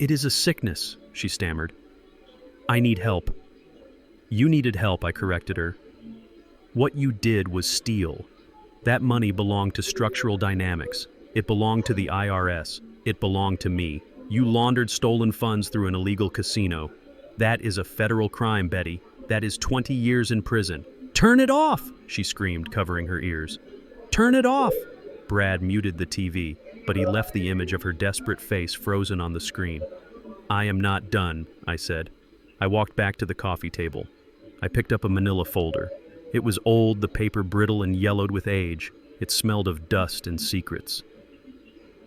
Speaker 1: It is a sickness," she stammered. "I need help." "You needed help," I corrected her. "What you did was steal. That money belonged to Structural Dynamics. It belonged to the IRS. It belonged to me. You laundered stolen funds through an illegal casino. That is a federal crime, Betty. That is 20 years in prison." "Turn it off!" she screamed, covering her ears. "Turn it off!" Brad muted the TV, but he left the image of her desperate face frozen on the screen. "I am not done," I said. I walked back to the coffee table. I picked up a manila folder. It was old, the paper brittle and yellowed with age. It smelled of dust and secrets.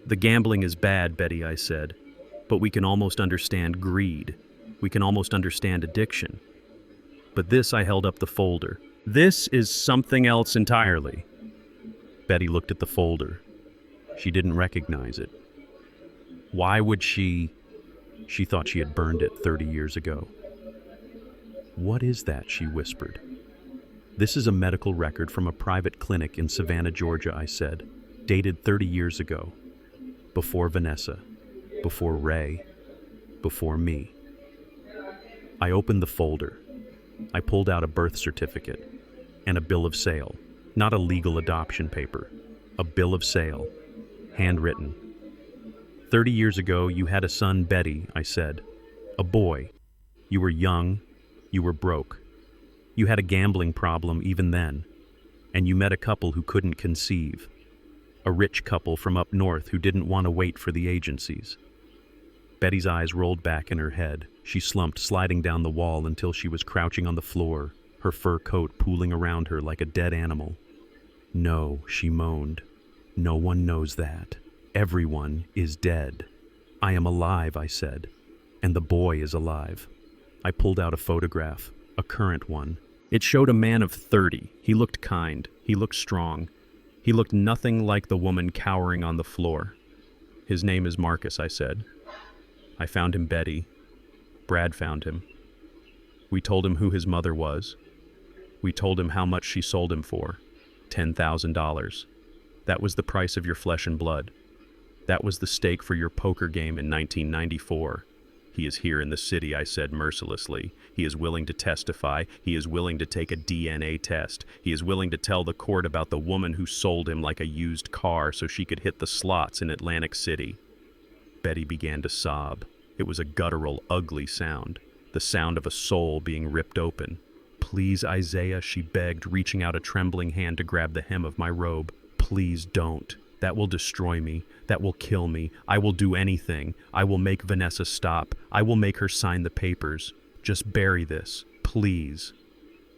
Speaker 1: "The gambling is bad, Betty," I said, "but we can almost understand greed. We can almost understand addiction. But this," I held up the folder. "This is something else entirely." Betty looked at the folder. She didn't recognize it. Why would she? She thought she had burned it 30 years ago. "What is that?" she whispered. "This is a medical record from a private clinic in Savannah, Georgia," I said, "dated 30 years ago. Before Vanessa, before Ray, before me." I opened the folder. I pulled out a birth certificate and a bill of sale. Not a legal adoption paper. A bill of sale. Handwritten. 30 years ago, you had a son, Betty, I said. A boy. You were young. You were broke. You had a gambling problem even then. And you met a couple who couldn't conceive. A rich couple from up north who didn't want to wait for the agencies. Betty's eyes rolled back in her head. She slumped, sliding down the wall until she was crouching on the floor, her fur coat pooling around her like a dead animal. "No," she moaned. "No one knows that. Everyone is dead." "I am alive," I said, "and the boy is alive." I pulled out a photograph, a current one. It showed a man of 30. He looked kind. He looked strong. He looked nothing like the woman cowering on the floor. "His name is Marcus," I said. "I found him, Betty. Brad found him. We told him who his mother was. We told him how much she sold him for. $10,000. That was the price of your flesh and blood. That was the stake for your poker game in 1994. He is here in the city," I said mercilessly. "He is willing to testify. He is willing to take a DNA test. He is willing to tell the court about the woman who sold him like a used car so she could hit the slots in Atlantic City." Betty began to sob. It was a guttural, ugly sound, the sound of a soul being ripped open. "Please, Isaiah," she begged, reaching out a trembling hand to grab the hem of my robe. "Please don't. That will destroy me. That will kill me. I will do anything. I will make Vanessa stop. I will make her sign the papers. Just bury this, please."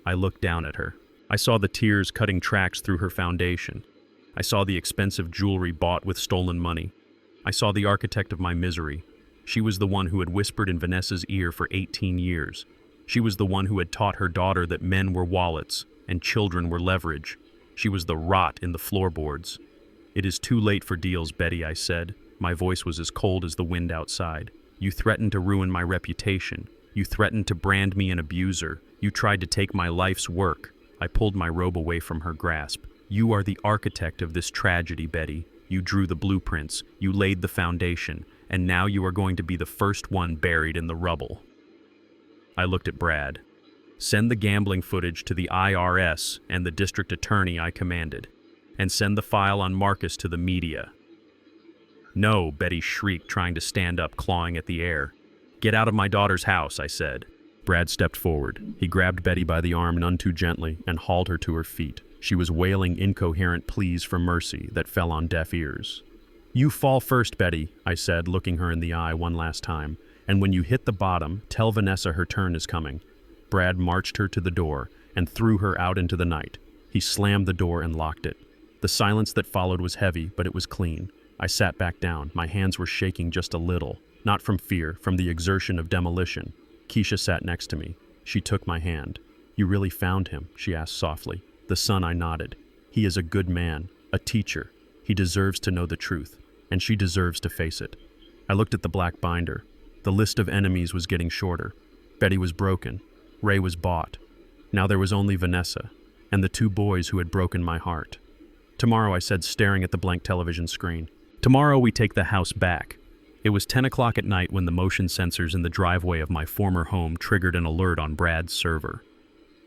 Speaker 1: I looked down at her. I saw the tears cutting tracks through her foundation. I saw the expensive jewelry bought with stolen money. I saw the architect of my misery. She was the one who had whispered in Vanessa's ear for 18 years. She was the one who had taught her daughter that men were wallets and children were leverage. She was the rot in the floorboards. "It is too late for deals, Betty," I said. My voice was as cold as the wind outside. "You threatened to ruin my reputation. You threatened to brand me an abuser. You tried to take my life's work." I pulled my robe away from her grasp. "You are the architect of this tragedy, Betty. You drew the blueprints. You laid the foundation. And now you are going to be the first one buried in the rubble." I looked at Brad. "Send the gambling footage to the IRS and the district attorney," I commanded. "And send the file on Marcus to the media." "No," Betty shrieked, trying to stand up, clawing at the air. "Get out of my daughter's house," I said. Brad stepped forward. He grabbed Betty by the arm none too gently and hauled her to her feet. She was wailing incoherent pleas for mercy that fell on deaf ears. "You fall first, Betty," I said, looking her in the eye one last time. "And when you hit the bottom, tell Vanessa her turn is coming." Brad marched her to the door and threw her out into the night. He slammed the door and locked it. The silence that followed was heavy, but it was clean. I sat back down. My hands were shaking just a little, not from fear, from the exertion of demolition. Keisha sat next to me. She took my hand. "You really found him?" she asked softly. "The son," I nodded. "He is a good man, a teacher. He deserves to know the truth, and she deserves to face it." I looked at the black binder. The list of enemies was getting shorter. Betty was broken. Ray was bought. Now there was only Vanessa, and the two boys who had broken my heart. "Tomorrow," I said, staring at the blank television screen. "Tomorrow we take the house back." It was 10 o'clock at night when the motion sensors in the driveway of my former home triggered an alert on Brad's server.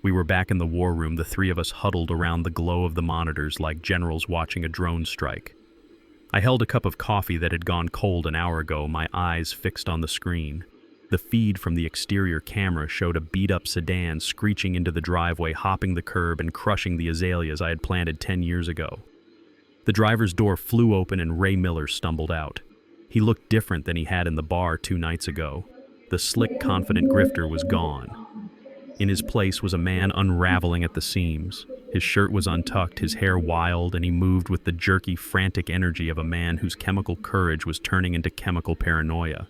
Speaker 1: We were back in the war room, the three of us huddled around the glow of the monitors like generals watching a drone strike. I held a cup of coffee that had gone cold an hour ago, my eyes fixed on the screen. The feed from the exterior camera showed a beat-up sedan screeching into the driveway, hopping the curb and crushing the azaleas I had planted 10 years ago. The driver's door flew open and Ray Miller stumbled out. He looked different than he had in the bar 2 nights ago. The slick, confident grifter was gone. In his place was a man unraveling at the seams. His shirt was untucked, his hair wild, and he moved with the jerky, frantic energy of a man whose chemical courage was turning into chemical paranoia.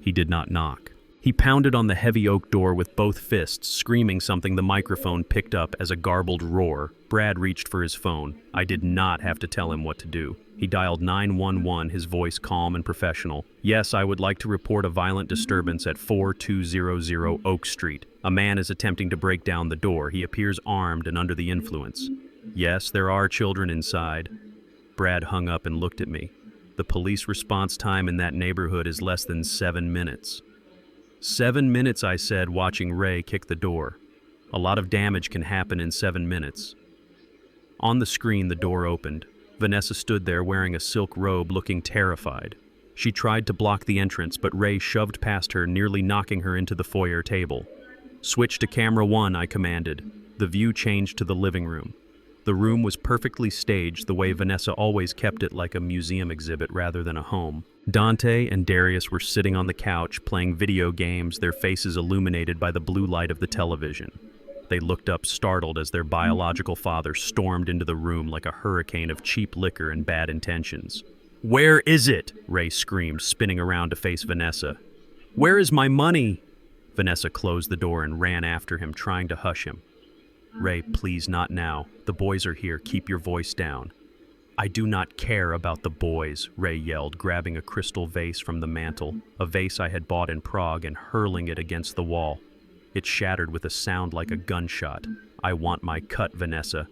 Speaker 1: He did not knock. He pounded on the heavy oak door with both fists, screaming something the microphone picked up as a garbled roar. Brad reached for his phone. I did not have to tell him what to do. He dialed 911, his voice calm and professional. "Yes, I would like to report a violent disturbance at 4200 Oak Street. A man is attempting to break down the door. He appears armed and under the influence." "Yes, there are children inside." Brad hung up and looked at me. "The police response time in that neighborhood is less than 7 minutes. 7 minutes, I said, watching Ray kick the door. A lot of damage can happen in 7 minutes. On the screen, the door opened. Vanessa stood there wearing a silk robe, looking terrified. She tried to block the entrance, but Ray shoved past her, nearly knocking her into the foyer table. "Switch to camera 1, I commanded. The view changed to the living room. The room was perfectly staged the way Vanessa always kept it, like a museum exhibit rather than a home. Dante and Darius were sitting on the couch playing video games, their faces illuminated by the blue light of the television. They looked up startled as their biological father stormed into the room like a hurricane of cheap liquor and bad intentions. "Where is it?" Ray screamed, spinning around to face Vanessa. "Where is my money?" Vanessa closed the door and ran after him, trying to hush him. "Ray, please, not now. The boys are here. Keep your voice down." "I do not care about the boys," Ray yelled, grabbing a crystal vase from the mantel, a vase I had bought in Prague, and hurling it against the wall. It shattered with a sound like a gunshot. "I want my cut, Vanessa.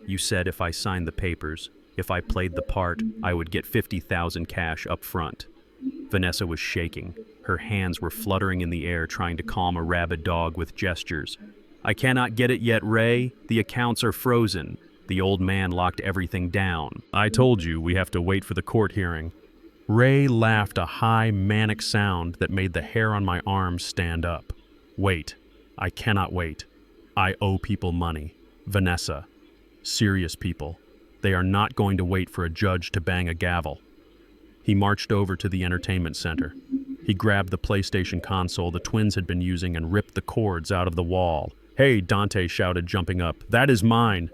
Speaker 1: You said if I signed the papers, if I played the part, I would get 50,000 cash up front." Vanessa was shaking. Her hands were fluttering in the air, trying to calm a rabid dog with gestures. "I cannot get it yet, Ray. The accounts are frozen." The old man locked everything down. "I told you we have to wait for the court hearing." Ray laughed, a high, manic sound that made the hair on my arms stand up. "Wait. I cannot wait. I owe people money. Vanessa. Serious people. They are not going to wait for a judge to bang a gavel." He marched over to the entertainment center. He grabbed the PlayStation console the twins had been using and ripped the cords out of the wall. "Hey," Dante shouted, jumping up. "That is mine."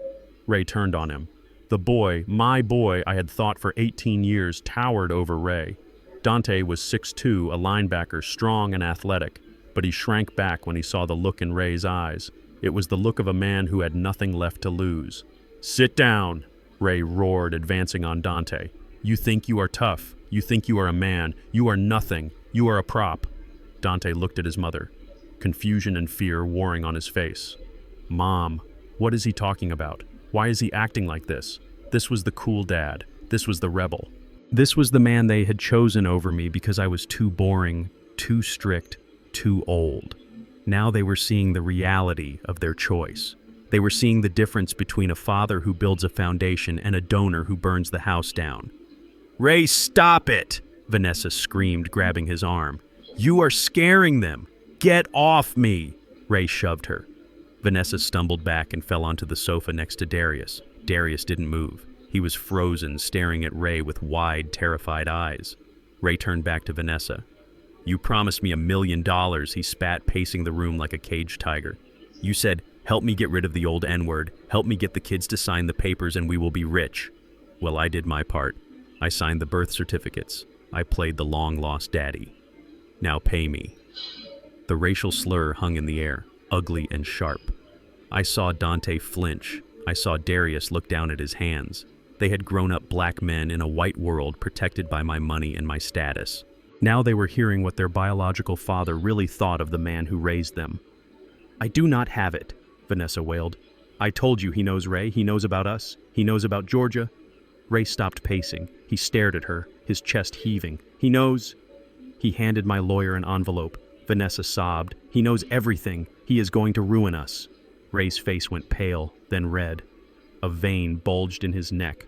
Speaker 1: Ray turned on him. The boy, my boy I had thought for 18 years, towered over Ray. Dante was 6'2", a linebacker, strong and athletic, but he shrank back when he saw the look in Ray's eyes. It was the look of a man who had nothing left to lose. "Sit down," Ray roared, advancing on Dante. "You think you are tough. You think you are a man. You are nothing. You are a prop." Dante looked at his mother, confusion and fear warring on his face. "Mom, what is he talking about? Why is he acting like this?" This was the cool dad. This was the rebel. This was the man they had chosen over me because I was too boring, too strict, too old. Now they were seeing the reality of their choice. They were seeing the difference between a father who builds a foundation and a donor who burns the house down. "Ray, stop it!" Vanessa screamed, grabbing his arm. "You are scaring them! Get off me!" Ray shoved her. Vanessa stumbled back and fell onto the sofa next to Darius. Darius didn't move. He was frozen, staring at Ray with wide, terrified eyes. Ray turned back to Vanessa. "You promised me $1 million, he spat, pacing the room like a caged tiger. "You said, help me get rid of the old N-word, help me get the kids to sign the papers and we will be rich. Well, I did my part. I signed the birth certificates. I played the long-lost daddy. Now pay me." The racial slur hung in the air, ugly and sharp. I saw Dante flinch. I saw Darius look down at his hands. They had grown up black men in a white world protected by my money and my status. Now they were hearing what their biological father really thought of the man who raised them. "I do not have it," Vanessa wailed. "I told you he knows Ray, he knows about us, he knows about Georgia." Ray stopped pacing. He stared at her, his chest heaving. "He knows." He handed my lawyer an envelope. Vanessa sobbed. "He knows everything. He is going to ruin us." Ray's face went pale, then red. A vein bulged in his neck.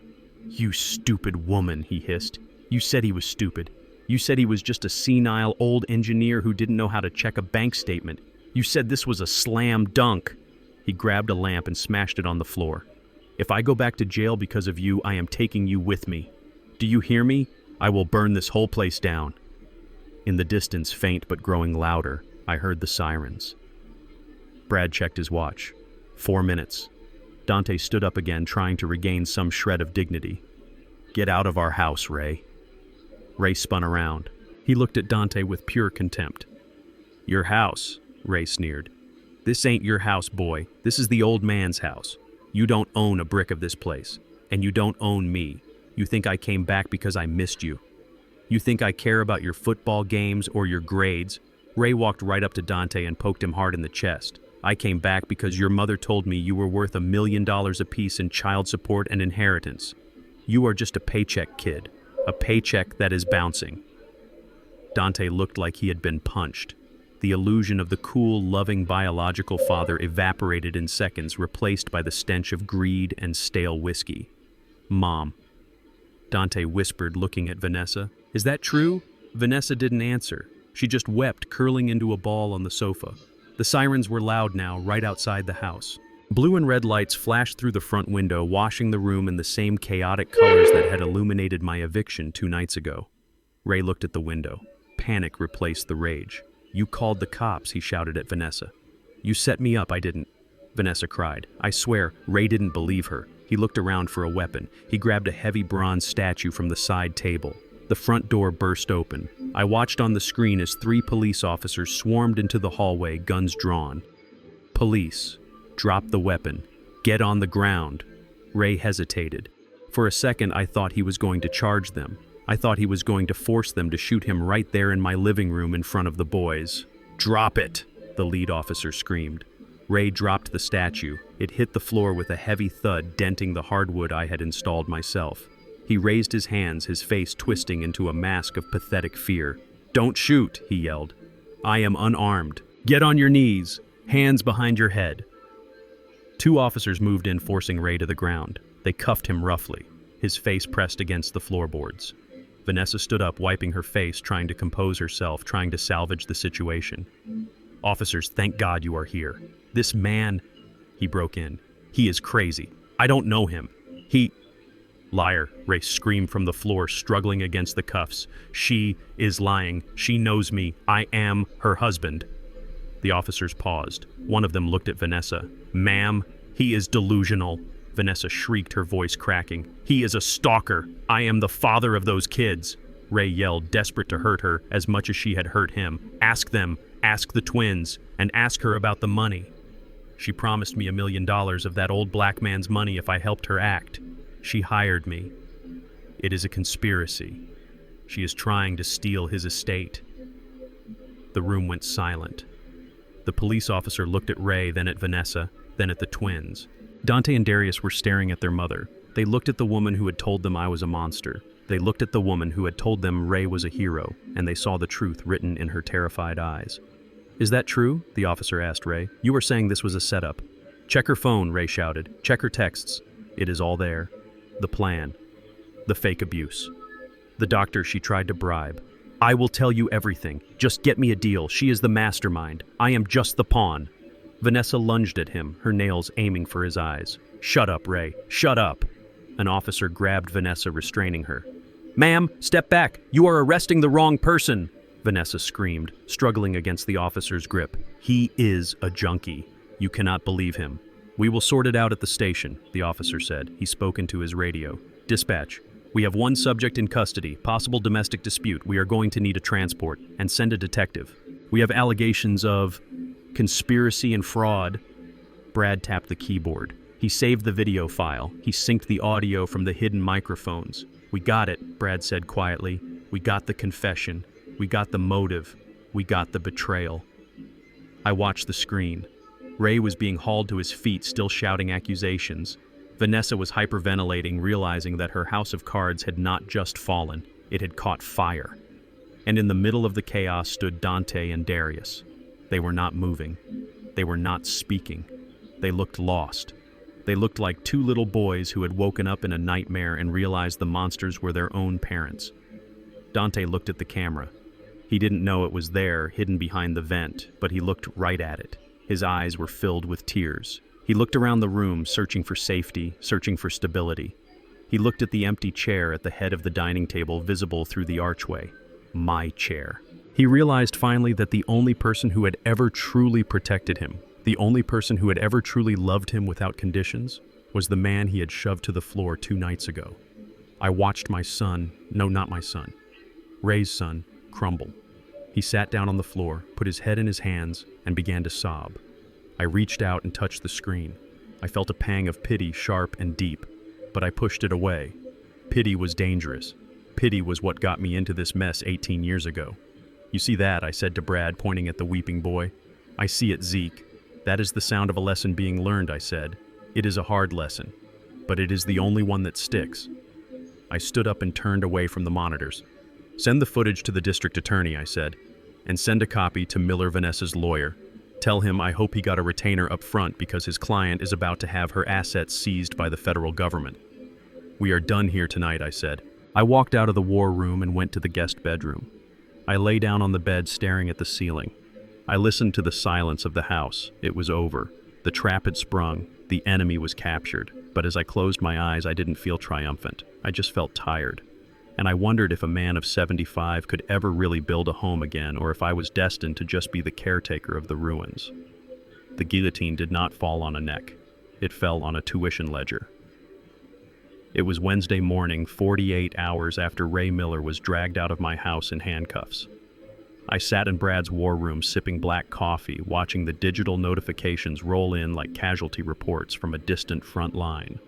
Speaker 1: "You stupid woman," he hissed. "You said he was stupid. You said he was just a senile old engineer who didn't know how to check a bank statement. You said this was a slam dunk." He grabbed a lamp and smashed it on the floor. "If I go back to jail because of you, I am taking you with me. Do you hear me? I will burn this whole place down." In the distance, faint but growing louder, I heard the sirens. Brad checked his watch. 4 minutes. Dante stood up again, trying to regain some shred of dignity. "Get out of our house, Ray." Ray spun around. He looked at Dante with pure contempt. "Your house," Ray sneered. "This ain't your house, boy. This is the old man's house. You don't own a brick of this place. And you don't own me. You think I came back because I missed you. You think I care about your football games or your grades?" Ray walked right up to Dante and poked him hard in the chest. "I came back because your mother told me you were worth $1 million apiece in child support and inheritance. You are just a paycheck kid. A paycheck that is bouncing." Dante looked like he had been punched. The illusion of the cool, loving biological father evaporated in seconds, replaced by the stench of greed and stale whiskey. "Mom," Dante whispered, looking at Vanessa. "Is that true?" Vanessa didn't answer. She just wept, curling into a ball on the sofa. The sirens were loud now, right outside the house. Blue and red lights flashed through the front window, washing the room in the same chaotic colors that had illuminated my eviction 2 nights ago. Ray looked at the window. Panic replaced the rage. "You called the cops," he shouted at Vanessa. "You set me up, I didn't," Vanessa cried. I swear, Ray didn't believe her. He looked around for a weapon. He grabbed a heavy bronze statue from the side table. The front door burst open. I watched on the screen as 3 police officers swarmed into the hallway, guns drawn. "Police, drop the weapon. Get on the ground." Ray hesitated. For a second, I thought he was going to charge them. I thought he was going to force them to shoot him right there in my living room in front of the boys. "Drop it," the lead officer screamed. Ray dropped the statue. It hit the floor with a heavy thud, denting the hardwood I had installed myself. He raised his hands, his face twisting into a mask of pathetic fear. "Don't shoot," he yelled. "I am unarmed. Get on your knees. Hands behind your head." 2 officers moved in, forcing Ray to the ground. They cuffed him roughly, his face pressed against the floorboards. Vanessa stood up, wiping her face, trying to compose herself, trying to salvage the situation. "Officers, thank God you are here. This man," he broke in. "He is crazy. I don't know him. He—" "Liar," Ray screamed from the floor, struggling against the cuffs. "She is lying. She knows me. I am her husband." The officers paused. One of them looked at Vanessa. "Ma'am, he is delusional," Vanessa shrieked, her voice cracking. "He is a stalker. I am the father of those kids." Ray yelled, desperate to hurt her as much as she had hurt him. "Ask them. Ask the twins. And ask her about the money. She promised me $1 million of that old black man's money if I helped her act. She hired me. It is a conspiracy. She is trying to steal his estate." The room went silent. The police officer looked at Ray, then at Vanessa, then at the twins. Dante and Darius were staring at their mother. They looked at the woman who had told them I was a monster. They looked at the woman who had told them Ray was a hero, and they saw the truth written in her terrified eyes. "Is that true?" the officer asked Ray. "You were saying this was a setup." "Check her phone," Ray shouted. "Check her texts. It is all there. The plan. The fake abuse. The doctor she tried to bribe. I will tell you everything. Just get me a deal. She is the mastermind. I am just the pawn." Vanessa lunged at him, her nails aiming for his eyes. "Shut up, Ray. Shut up." An officer grabbed Vanessa, restraining her. "Ma'am, step back. You are arresting the wrong person," Vanessa screamed, struggling against the officer's grip. "He is a junkie. You cannot believe him." "We will sort it out at the station," the officer said. He spoke into his radio. "Dispatch. We have 1 subject in custody, possible domestic dispute. We are going to need a transport, and send a detective. We have allegations of conspiracy and fraud." Brad tapped the keyboard. He saved the video file. He synced the audio from the hidden microphones. "We got it," Brad said quietly. "We got the confession. We got the motive. We got the betrayal." I watched the screen. Ray was being hauled to his feet, still shouting accusations. Vanessa was hyperventilating, realizing that her house of cards had not just fallen, it had caught fire. And in the middle of the chaos stood Dante and Darius. They were not moving. They were not speaking. They looked lost. They looked like 2 little boys who had woken up in a nightmare and realized the monsters were their own parents. Dante looked at the camera. He didn't know it was there, hidden behind the vent, but he looked right at it. His eyes were filled with tears. He looked around the room, searching for safety, searching for stability. He looked at the empty chair at the head of the dining table, visible through the archway. My chair. He realized finally that the only person who had ever truly protected him, the only person who had ever truly loved him without conditions, was the man he had shoved to the floor 2 nights ago. I watched my son, no, not my son, Ray's son, crumble. He sat down on the floor, put his head in his hands, and began to sob. I reached out and touched the screen. I felt a pang of pity, sharp and deep, but I pushed it away. Pity was dangerous. Pity was what got me into this mess 18 years ago. "You see that?" I said to Brad, pointing at the weeping boy. "I see it, Zeke. That is the sound of a lesson being learned," I said. "It is a hard lesson, but it is the only one that sticks." I stood up and turned away from the monitors. "Send the footage to the district attorney," I said, "and send a copy to Miller Vanessa's lawyer. Tell him I hope he got a retainer up front because his client is about to have her assets seized by the federal government." "We are done here tonight," I said. I walked out of the war room and went to the guest bedroom. I lay down on the bed staring at the ceiling. I listened to the silence of the house. It was over. The trap had sprung. The enemy was captured, but as I closed my eyes, I didn't feel triumphant. I just felt tired. And I wondered if a man of 75 could ever really build a home again, or if I was destined to just be the caretaker of the ruins. The guillotine did not fall on a neck. It fell on a tuition ledger. It was Wednesday morning, 48 hours after Ray Miller was dragged out of my house in handcuffs. I sat in Brad's war room sipping black coffee, watching the digital notifications roll in like casualty reports from a distant front line.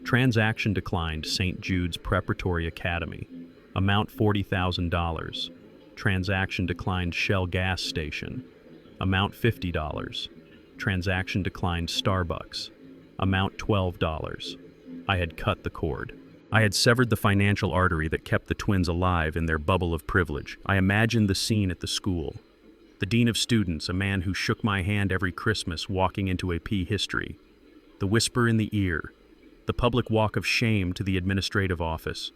Speaker 1: Transaction declined, St. Jude's Preparatory Academy. Amount $40,000. Transaction declined, Shell gas station. Amount $50. Transaction declined, Starbucks. Amount $12. I had cut the cord. I had severed the financial artery that kept the twins alive in their bubble of privilege. I imagined the scene at the school. The dean of students, a man who shook my hand every Christmas, walking into AP history. The whisper in the ear. The public walk of shame to the administrative office.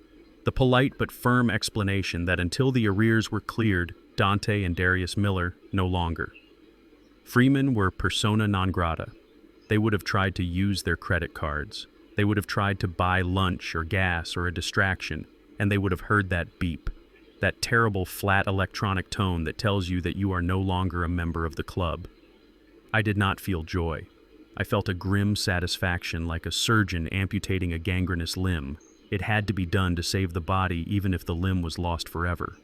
Speaker 1: The polite but firm explanation that until the arrears were cleared, Dante and Darius Miller no longer. Freemen were persona non grata. They would have tried to use their credit cards. They would have tried to buy lunch or gas or a distraction, and they would have heard that beep, that terrible flat electronic tone that tells you that you are no longer a member of the club. I did not feel joy. I felt a grim satisfaction, like a surgeon amputating a gangrenous limb. It had to be done to save the body, even if the limb was lost forever.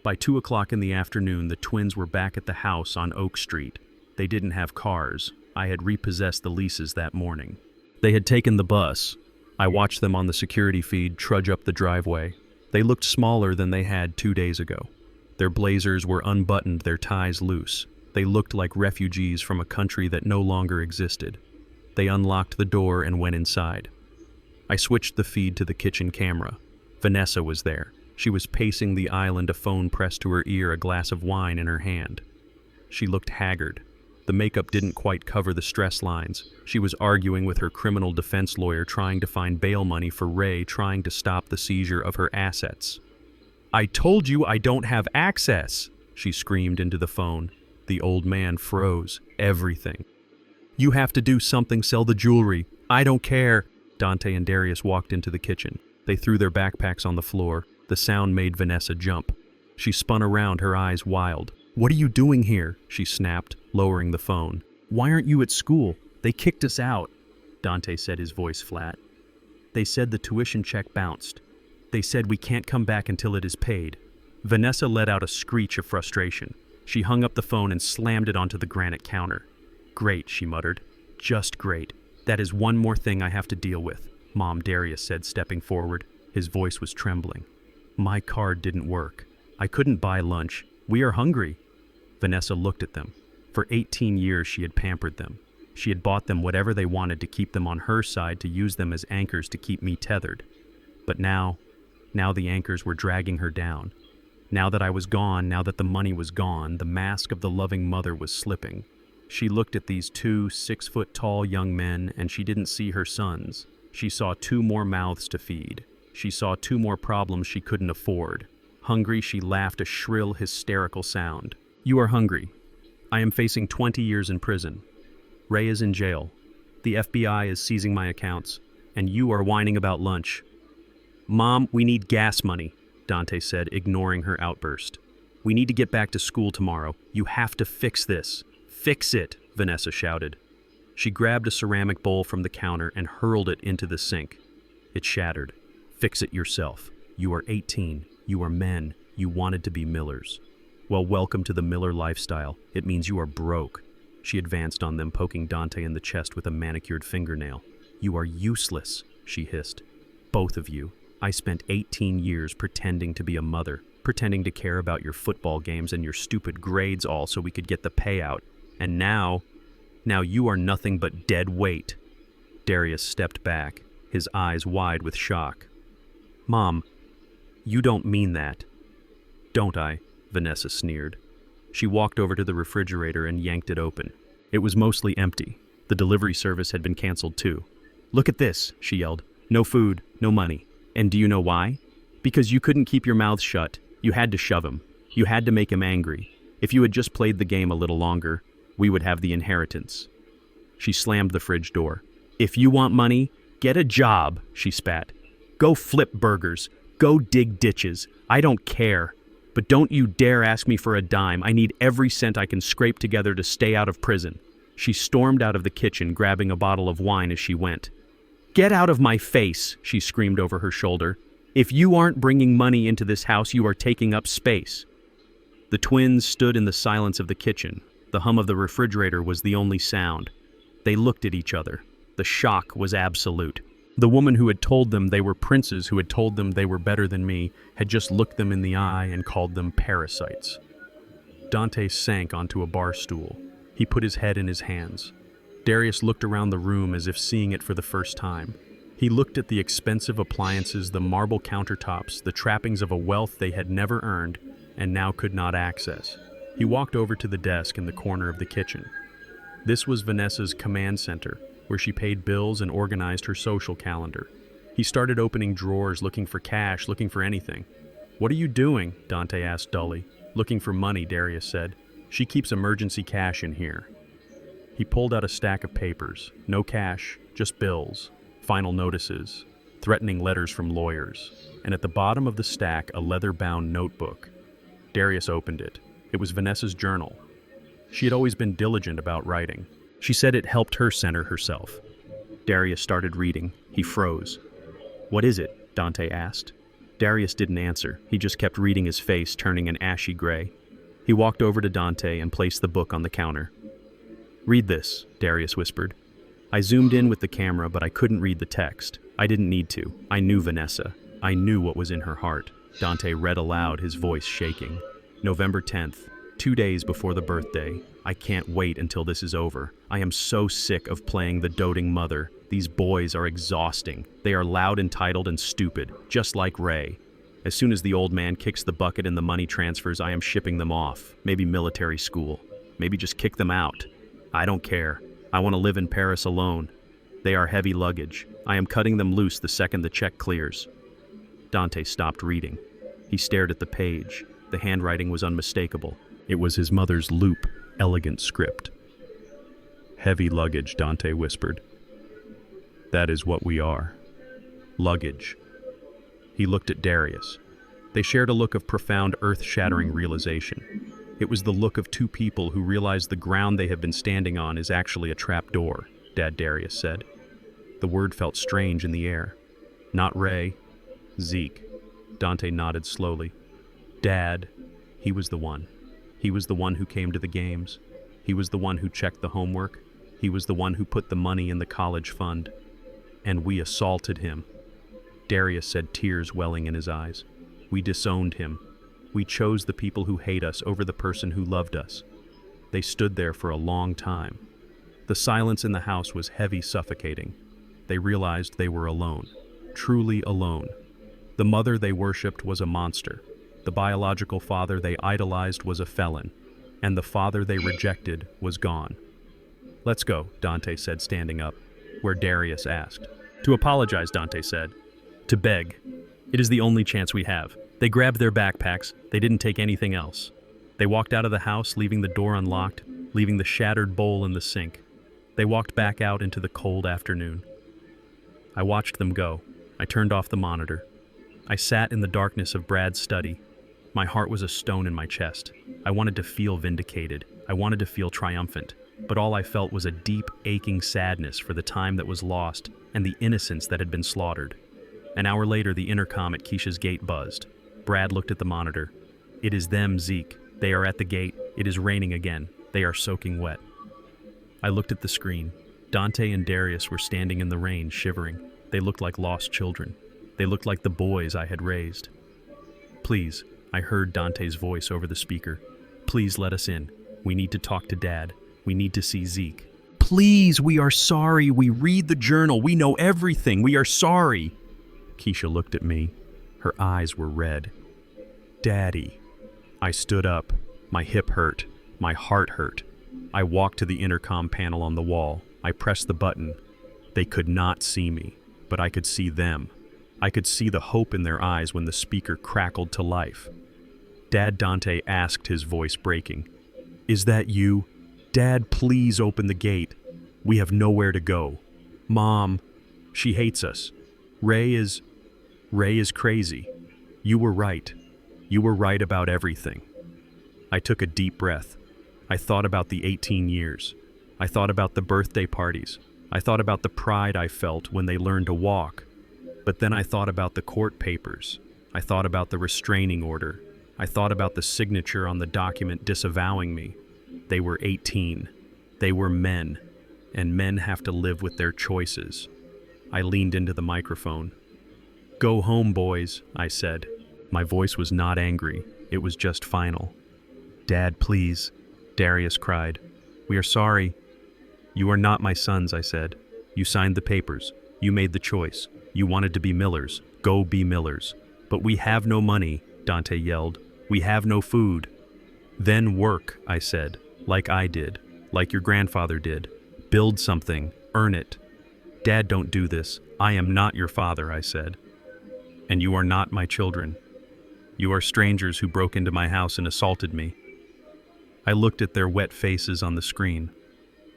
Speaker 1: By 2 o'clock in the afternoon, the twins were back at the house on Oak Street. They didn't have cars. I had repossessed the leases that morning. They had taken the bus. I watched them on the security feed trudge up the driveway. They looked smaller than they had 2 days ago. Their blazers were unbuttoned, their ties loose. They looked like refugees from a country that no longer existed. They unlocked the door and went inside. I switched the feed to the kitchen camera. Vanessa was there. She was pacing the island, a phone pressed to her ear, a glass of wine in her hand. She looked haggard. The makeup didn't quite cover the stress lines. She was arguing with her criminal defense lawyer, trying to find bail money for Ray, trying to stop the seizure of her assets. "I told you I don't have access," she screamed into the phone. The old man froze. Everything. "You have to do something, sell the jewelry. I don't care." Dante and Darius walked into the kitchen. They threw their backpacks on the floor. The sound made Vanessa jump. She spun around, her eyes wild. "What are you doing here?" she snapped, lowering the phone. "Why aren't you at school? They kicked us out," Dante said, his voice flat. "They said the tuition check bounced. They said we can't come back until it is paid." Vanessa let out a screech of frustration. She hung up the phone and slammed it onto the granite counter. "Great," she muttered. "Just great. That is one more thing I have to deal with," Mom, Darius said, stepping forward. His voice was trembling. "My card didn't work. I couldn't buy lunch. We are hungry." Vanessa looked at them. For 18 years she had pampered them. She had bought them whatever they wanted to keep them on her side, to use them as anchors to keep me tethered. But now the anchors were dragging her down. Now that I was gone, now that the money was gone, the mask of the loving mother was slipping. She looked at these 2 6-foot-tall young men, and she didn't see her sons. She saw 2 more mouths to feed. She saw 2 more problems she couldn't afford. Hungry, she laughed a shrill, hysterical sound. "You are hungry. I am facing 20 years in prison. Ray is in jail. The FBI is seizing my accounts. And you are whining about lunch." "Mom, we need gas money," Dante said, ignoring her outburst. "We need to get back to school tomorrow. You have to fix this." "Fix it," Vanessa shouted. She grabbed a ceramic bowl from the counter and hurled it into the sink. It shattered. "Fix it yourself. You are 18. You are men. You wanted to be Millers. Well, welcome to the Miller lifestyle. It means you are broke." She advanced on them, poking Dante in the chest with a manicured fingernail. "You are useless," she hissed. "Both of you. I spent 18 years pretending to be a mother, pretending to care about your football games and your stupid grades, all so we could get the payout. And now you are nothing but dead weight." Darius stepped back, his eyes wide with shock. "Mom, you don't mean that." "Don't I?" Vanessa sneered. She walked over to the refrigerator and yanked it open. It was mostly empty. The delivery service had been canceled too. "Look at this," she yelled. "No food, no money. And do you know why? Because you couldn't keep your mouth shut. You had to shove him. You had to make him angry. If you had just played the game a little longer, we would have the inheritance." She slammed the fridge door. "If you want money, get a job," she spat. "Go flip burgers. Go dig ditches. I don't care. But don't you dare ask me for a dime. I need every cent I can scrape together to stay out of prison." She stormed out of the kitchen, grabbing a bottle of wine as she went. "Get out of my face," she screamed over her shoulder. "If you aren't bringing money into this house, you are taking up space." The twins stood in the silence of the kitchen. The hum of the refrigerator was the only sound. They looked at each other. The shock was absolute. The woman who had told them they were princes, who had told them they were better than me, had just looked them in the eye and called them parasites. Dante sank onto a bar stool. He put his head in his hands. Darius looked around the room as if seeing it for the first time. He looked at the expensive appliances, the marble countertops, the trappings of a wealth they had never earned and now could not access. He walked over to the desk in the corner of the kitchen. This was Vanessa's command center, where she paid bills and organized her social calendar. He started opening drawers, looking for cash, looking for anything. "What are you doing?" Dante asked dully. "Looking for money," Darius said. "She keeps emergency cash in here." He pulled out a stack of papers. No cash, just bills, final notices, threatening letters from lawyers, and at the bottom of the stack, a leather-bound notebook. Darius opened it. It was Vanessa's journal. She had always been diligent about writing. She said it helped her center herself. Darius started reading. He froze. "What is it?" Dante asked. Darius didn't answer. He just kept reading, his face turning an ashy gray. He walked over to Dante and placed the book on the counter. "Read this," Darius whispered. I zoomed in with the camera, but I couldn't read the text. I didn't need to. I knew Vanessa. I knew what was in her heart. Dante read aloud, his voice shaking. "November 10th, 2 days before the birthday. I can't wait until this is over. I am so sick of playing the doting mother. These boys are exhausting. They are loud, entitled, and stupid, just like Ray. As soon as the old man kicks the bucket and the money transfers, I am shipping them off. Maybe military school. Maybe just kick them out. I don't care. I want to live in Paris alone. They are heavy luggage. I am cutting them loose the second the check clears." Dante stopped reading. He stared at the page. The handwriting was unmistakable. It was his mother's loop, elegant script. "Heavy luggage," Dante whispered. "That is what we are. Luggage." He looked at Darius. They shared a look of profound, earth-shattering realization. It was the look of two people who realize the ground they have been standing on is actually a trap door, Dad Darius said. The word felt strange in the air. "Not Ray. Zeke." Dante nodded slowly. "Dad, he was the one. He was the one who came to the games. He was the one who checked the homework. He was the one who put the money in the college fund. And we assaulted him." Darius said, tears welling in his eyes. "We disowned him. We chose the people who hate us over the person who loved us." They stood there for a long time. The silence in the house was heavy, suffocating. They realized they were alone, truly alone. The mother they worshipped was a monster. The biological father they idolized was a felon. And the father they rejected was gone. "Let's go," Dante said, standing up, where Darius asked. "To apologize," Dante said. "To beg. It is the only chance we have." They grabbed their backpacks. They didn't take anything else. They walked out of the house, leaving the door unlocked, leaving the shattered bowl in the sink. They walked back out into the cold afternoon. I watched them go. I turned off the monitor. I sat in the darkness of Brad's study. My heart was a stone in my chest. I wanted to feel vindicated. I wanted to feel triumphant. But all I felt was a deep, aching sadness for the time that was lost and the innocence that had been slaughtered. An hour later, the intercom at Keisha's gate buzzed. Brad looked at the monitor. "It is them, Zeke. They are at the gate. It is raining again. They are soaking wet." I looked at the screen. Dante and Darius were standing in the rain, shivering. They looked like lost children. They looked like the boys I had raised. "Please," I heard Dante's voice over the speaker. "Please let us in. We need to talk to Dad. We need to see Zeke." "Please, we are sorry. We read the journal. We know everything. We are sorry." Keisha looked at me. Her eyes were red. "Daddy." I stood up. My hip hurt. My heart hurt. I walked to the intercom panel on the wall. I pressed the button. They could not see me, but I could see them. I could see the hope in their eyes when the speaker crackled to life. "Dad," Dante asked, his voice breaking. "Is that you? Dad, please open the gate." We have nowhere to go. Mom, she hates us. Ray is crazy. You were right. You were right about everything. I took a deep breath. I thought about the 18 years. I thought about the birthday parties. I thought about the pride I felt when they learned to walk. But then I thought about the court papers. I thought about the restraining order. I thought about the signature on the document disavowing me. They were 18. They were men, and men have to live with their choices. I leaned into the microphone. "Go home, boys," I said. My voice was not angry. It was just final. "Dad, please," Darius cried. "We are sorry." "You are not my sons," I said. "You signed the papers. You made the choice. You wanted to be Millers. Go be Millers." "But we have no money," Dante yelled. "We have no food." "Then work," I said, "like I did, like your grandfather did. Build something, earn it." "Dad, don't do this. I am not your father," I said. "And you are not my children. You are strangers who broke into my house and assaulted me." I looked at their wet faces on the screen.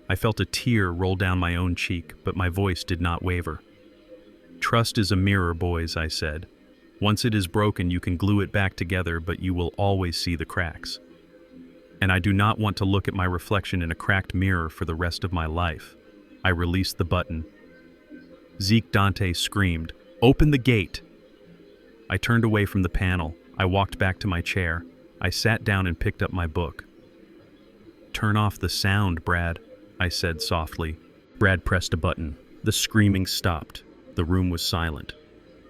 Speaker 1: I felt a tear roll down my own cheek, but my voice did not waver. "Trust is a mirror, boys," I said. "Once it is broken, you can glue it back together, but you will always see the cracks. And I do not want to look at my reflection in a cracked mirror for the rest of my life." I released the button. Zeke Dante screamed, "Open the gate!" I turned away from the panel. I walked back to my chair. I sat down and picked up my book. "Turn off the sound, Brad," I said softly. Brad pressed a button. The screaming stopped. The room was silent.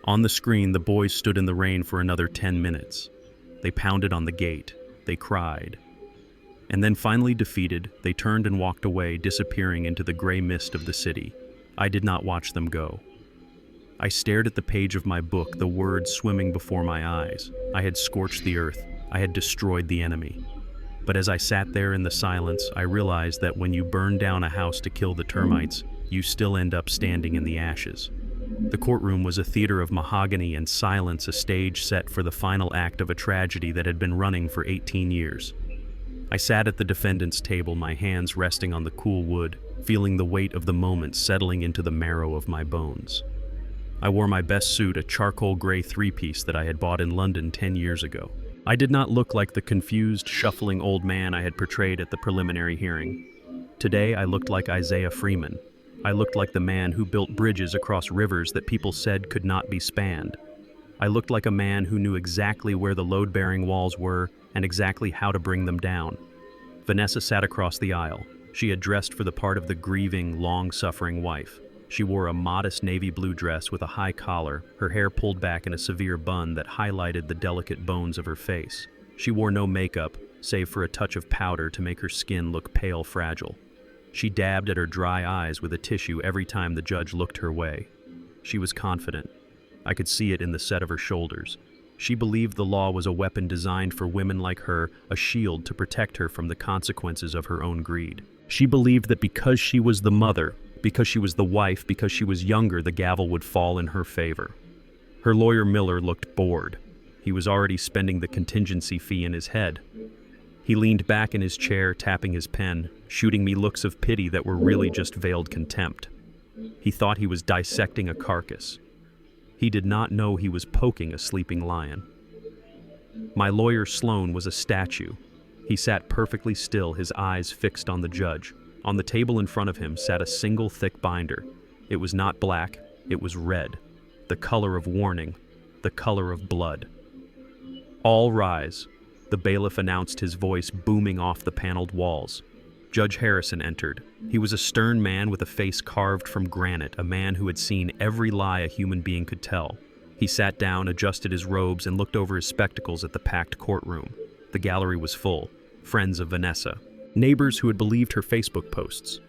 Speaker 1: On the screen, the boys stood in the rain for another 10 minutes. They pounded on the gate. They cried. And then, finally defeated, they turned and walked away, disappearing into the gray mist of the city. I did not watch them go. I stared at the page of my book, the words swimming before my eyes. I had scorched the earth. I had destroyed the enemy. But as I sat there in the silence, I realized that when you burn down a house to kill the termites, you still end up standing in the ashes. The courtroom was a theater of mahogany and silence, a stage set for the final act of a tragedy that had been running for 18 years. I sat at the defendant's table, my hands resting on the cool wood, feeling the weight of the moment settling into the marrow of my bones. I wore my best suit, a charcoal gray three-piece that I had bought in London 10 years ago. I did not look like the confused, shuffling old man I had portrayed at the preliminary hearing. Today, I looked like Isaiah Freeman. I looked like the man who built bridges across rivers that people said could not be spanned. I looked like a man who knew exactly where the load-bearing walls were and exactly how to bring them down. Vanessa sat across the aisle. She had dressed for the part of the grieving, long-suffering wife. She wore a modest navy blue dress with a high collar, her hair pulled back in a severe bun that highlighted the delicate bones of her face. She wore no makeup, save for a touch of powder to make her skin look pale fragile. She dabbed at her dry eyes with a tissue every time the judge looked her way. She was confident. I could see it in the set of her shoulders. She believed the law was a weapon designed for women like her, a shield to protect her from the consequences of her own greed. She believed that because she was the mother, because she was the wife, because she was younger, the gavel would fall in her favor. Her lawyer Miller looked bored. He was already spending the contingency fee in his head. He leaned back in his chair, tapping his pen, shooting me looks of pity that were really just veiled contempt. He thought he was dissecting a carcass. He did not know he was poking a sleeping lion. My lawyer Sloan was a statue. He sat perfectly still, his eyes fixed on the judge. On the table in front of him sat a single thick binder. It was not black, it was red, the color of warning, the color of blood. "All rise," the bailiff announced, his voice booming off the paneled walls. Judge Harrison entered. He was a stern man with a face carved from granite, a man who had seen every lie a human being could tell. He sat down, adjusted his robes, and looked over his spectacles at the packed courtroom. The gallery was full. Friends of Vanessa. Neighbors who had believed her Facebook posts.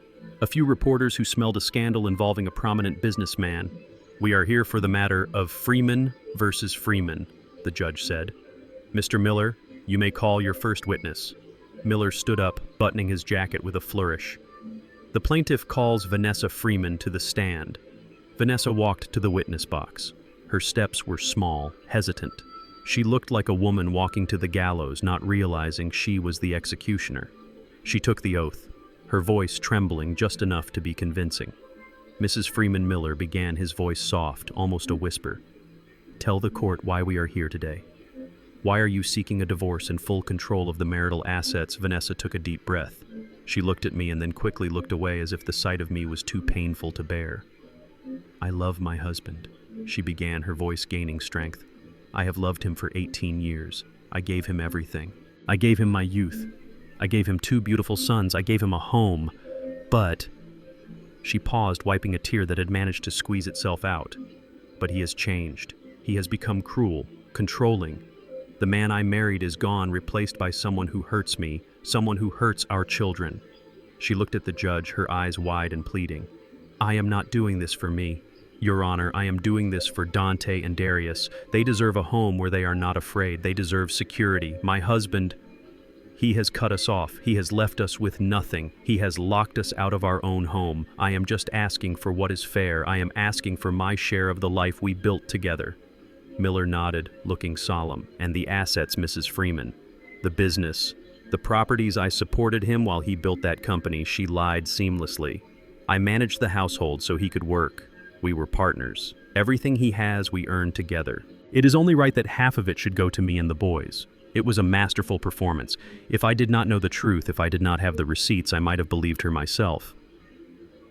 Speaker 1: A few reporters who smelled a scandal involving a prominent businessman. "We are here for the matter of Freeman versus Freeman," the judge said. "Mr. Miller, you may call your first witness." Miller stood up, buttoning his jacket with a flourish. "The plaintiff calls Vanessa Freeman to the stand." Vanessa walked to the witness box. Her steps were small, hesitant. She looked like a woman walking to the gallows, not realizing she was the executioner. She took the oath. her voice trembling just enough to be convincing. Mrs. Freeman Miller began, his voice soft, almost a whisper. "Tell the court why we are here today. Why are you seeking a divorce and full control of the marital assets?" Vanessa took a deep breath. She looked at me and then quickly looked away as if the sight of me was too painful to bear. "I love my husband," she began, her voice gaining strength. "I have loved him for 18 years. I gave him everything. I gave him my youth. I gave him 2 beautiful sons. I gave him a home. But..." She paused, wiping a tear that had managed to squeeze itself out. "But he has changed. He has become cruel, controlling. The man I married is gone, replaced by someone who hurts me, someone who hurts our children." She looked at the judge, her eyes wide and pleading. "I am not doing this for me. Your Honor, I am doing this for Dante and Darius. They deserve a home where they are not afraid. They deserve security. My husband, he has cut us off. He has left us with nothing. He has locked us out of our own home. I am just asking for what is fair. I am asking for my share of the life we built together." Miller nodded, looking solemn. "And the assets, Mrs. Freeman. The business. The properties. I supported him while he built that company." She lied seamlessly. "I managed the household so he could work. We were partners. Everything he has, we earned together. It is only right that half of it should go to me and the boys. It was a masterful performance. If I did not know the truth, if I did not have the receipts, I might have believed her myself."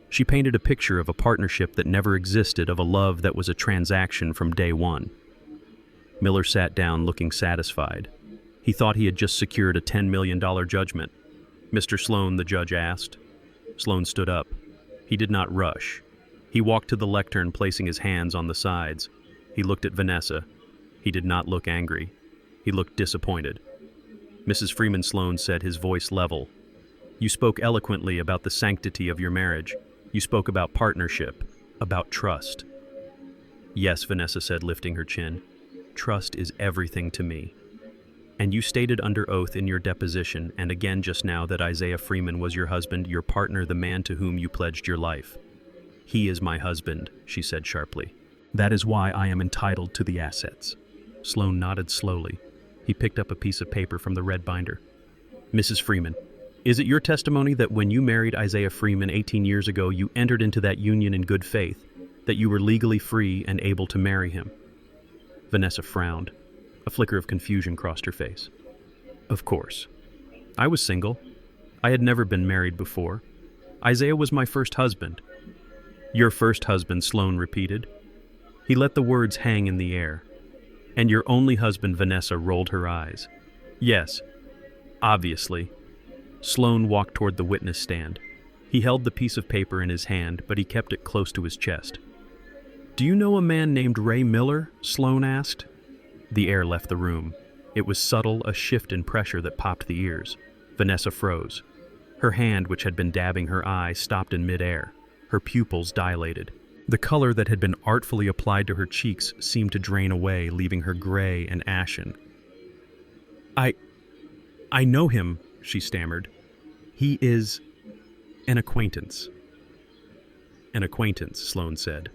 Speaker 1: She painted a picture of a partnership that never existed, of a love that was a transaction from day one. Miller sat down, looking satisfied. He thought he had just secured a $10 million judgment. "Mr. Sloan," the judge asked. Sloan stood up. He did not rush. He walked to the lectern, placing his hands on the sides. He looked at Vanessa. He did not look angry. He looked disappointed. "Mrs. Freeman," Sloan said, his voice level. "You spoke eloquently about the sanctity of your marriage. You spoke about partnership, about trust." "Yes," Vanessa said, lifting her chin. "Trust is everything to me. And you stated under oath in your deposition, and again just now, that Isaiah Freeman was your husband, your partner, the man to whom you pledged your life." "He is my husband," she said sharply. "That is why I am entitled to the assets." Sloan nodded slowly. He picked up a piece of paper from the red binder. "Mrs. Freeman, is it your testimony that when you married Isaiah Freeman 18 years ago, you entered into that union in good faith, that you were legally free and able to marry him?" Vanessa frowned. A flicker of confusion crossed her face. "Of course. I was single. I had never been married before. Isaiah was my first husband." "Your first husband," Sloan repeated. He let the words hang in the air. "And your only husband," Vanessa rolled her eyes. "Yes, obviously." Sloan walked toward the witness stand. He held the piece of paper in his hand, but he kept it close to his chest. "Do you know a man named Ray Miller?" Sloan asked. The air left the room. It was subtle, a shift in pressure that popped the ears. Vanessa froze. Her hand, which had been dabbing her eye, stopped in midair. Her pupils dilated. The color that had been artfully applied to her cheeks seemed to drain away, leaving her gray and ashen. I know him," she stammered. "He is an acquaintance." "An acquaintance," Sloan said.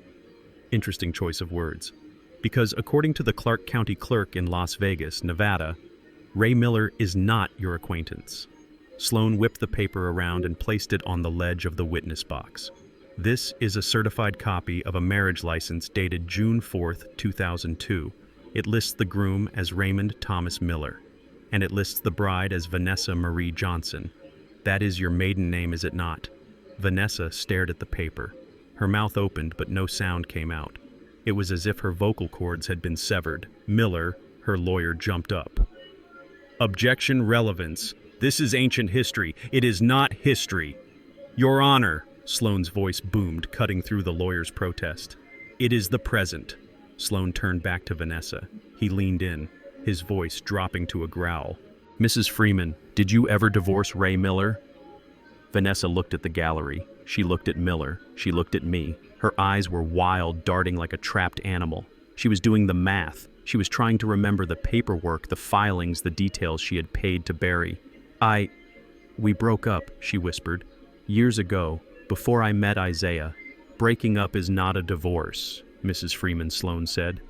Speaker 1: Interesting choice of words. Because according to the Clark County clerk in Las Vegas, Nevada, Ray Miller is not your acquaintance. Sloan whipped the paper around and placed it on the ledge of the witness box. "This is a certified copy of a marriage license dated June 4th, 2002. It lists the groom as Raymond Thomas Miller, and it lists the bride as Vanessa Marie Johnson. That is your maiden name, is it not?" Vanessa stared at the paper. Her mouth opened, but no sound came out. It was as if her vocal cords had been severed. Miller, her lawyer, jumped up. "Objection, relevance. This is ancient history. It is not history." "Your Honor," Sloan's voice boomed, cutting through the lawyer's protest. "It is the present." Sloan turned back to Vanessa. He leaned in, his voice dropping to a growl. "Mrs. Freeman, did you ever divorce Ray Miller?" Vanessa looked at the gallery. She looked at Miller. She looked at me. Her eyes were wild, darting like a trapped animal. She was doing the math. She was trying to remember the paperwork, the filings, the details she had paid to bury. We broke up," she whispered. "Years ago, before I met Isaiah. Breaking up is not a divorce," Mrs. Freeman, Sloan said.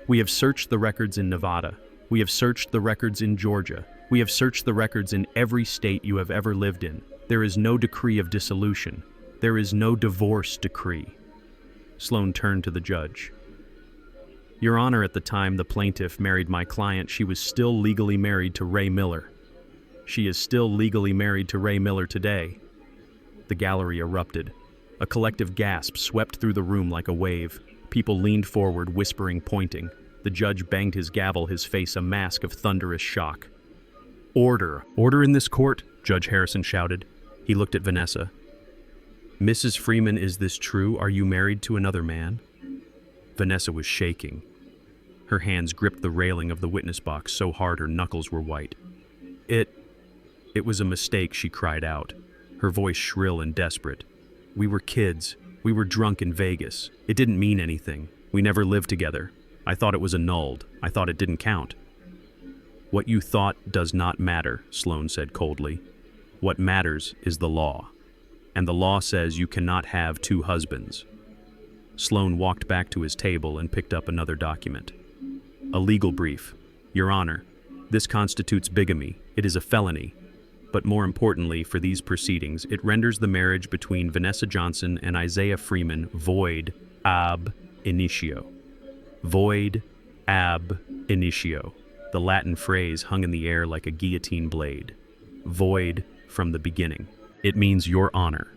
Speaker 1: "We have searched the records in Nevada. We have searched the records in Georgia. We have searched the records in every state you have ever lived in. There is no decree of dissolution. There is no divorce decree. Sloan turned to the judge. Your Honor, at the time the plaintiff married my client, she was still legally married to Ray Miller. She is still legally married to Ray Miller today. The gallery erupted. A collective gasp swept through the room like a wave. People leaned forward, whispering, pointing. The judge banged his gavel, his face a mask of thunderous shock. Order! Order in this court, Judge Harrison shouted. He looked at Vanessa. Mrs. Freeman, is this true? Are you married to another man? Vanessa was shaking. Her hands gripped the railing of the witness box so hard her knuckles were white. It was a mistake, she cried out, her voice shrill and desperate. We were kids. We were drunk in Vegas. It didn't mean anything. We never lived together. I thought it was annulled. I thought it didn't count. What you thought does not matter, Sloan said coldly. What matters is the law. And the law says you cannot have two husbands. Sloan walked back to his table and picked up another document. A legal brief. Your Honor, this constitutes bigamy. It is a felony. But more importantly for these proceedings, it renders the marriage between Vanessa Johnson and Isaiah Freeman void ab initio. Void ab initio. The Latin phrase hung in the air like a guillotine blade. Void from the beginning. It means Your Honor.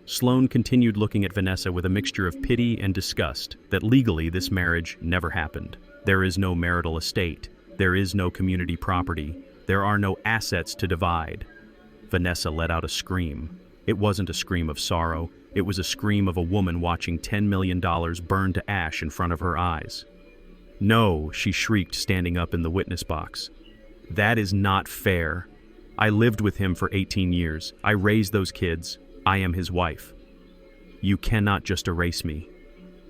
Speaker 1: Sloan continued looking at Vanessa with a mixture of pity and disgust that legally this marriage never happened. There is no marital estate. There is no community property. There are no assets to divide. Vanessa let out a scream. It wasn't a scream of sorrow. It was a scream of a woman watching $10 million burn to ash in front of her eyes. No, she shrieked, standing up in the witness box. That is not fair. I lived with him for 18 years. I raised those kids. I am his wife. You cannot just erase me.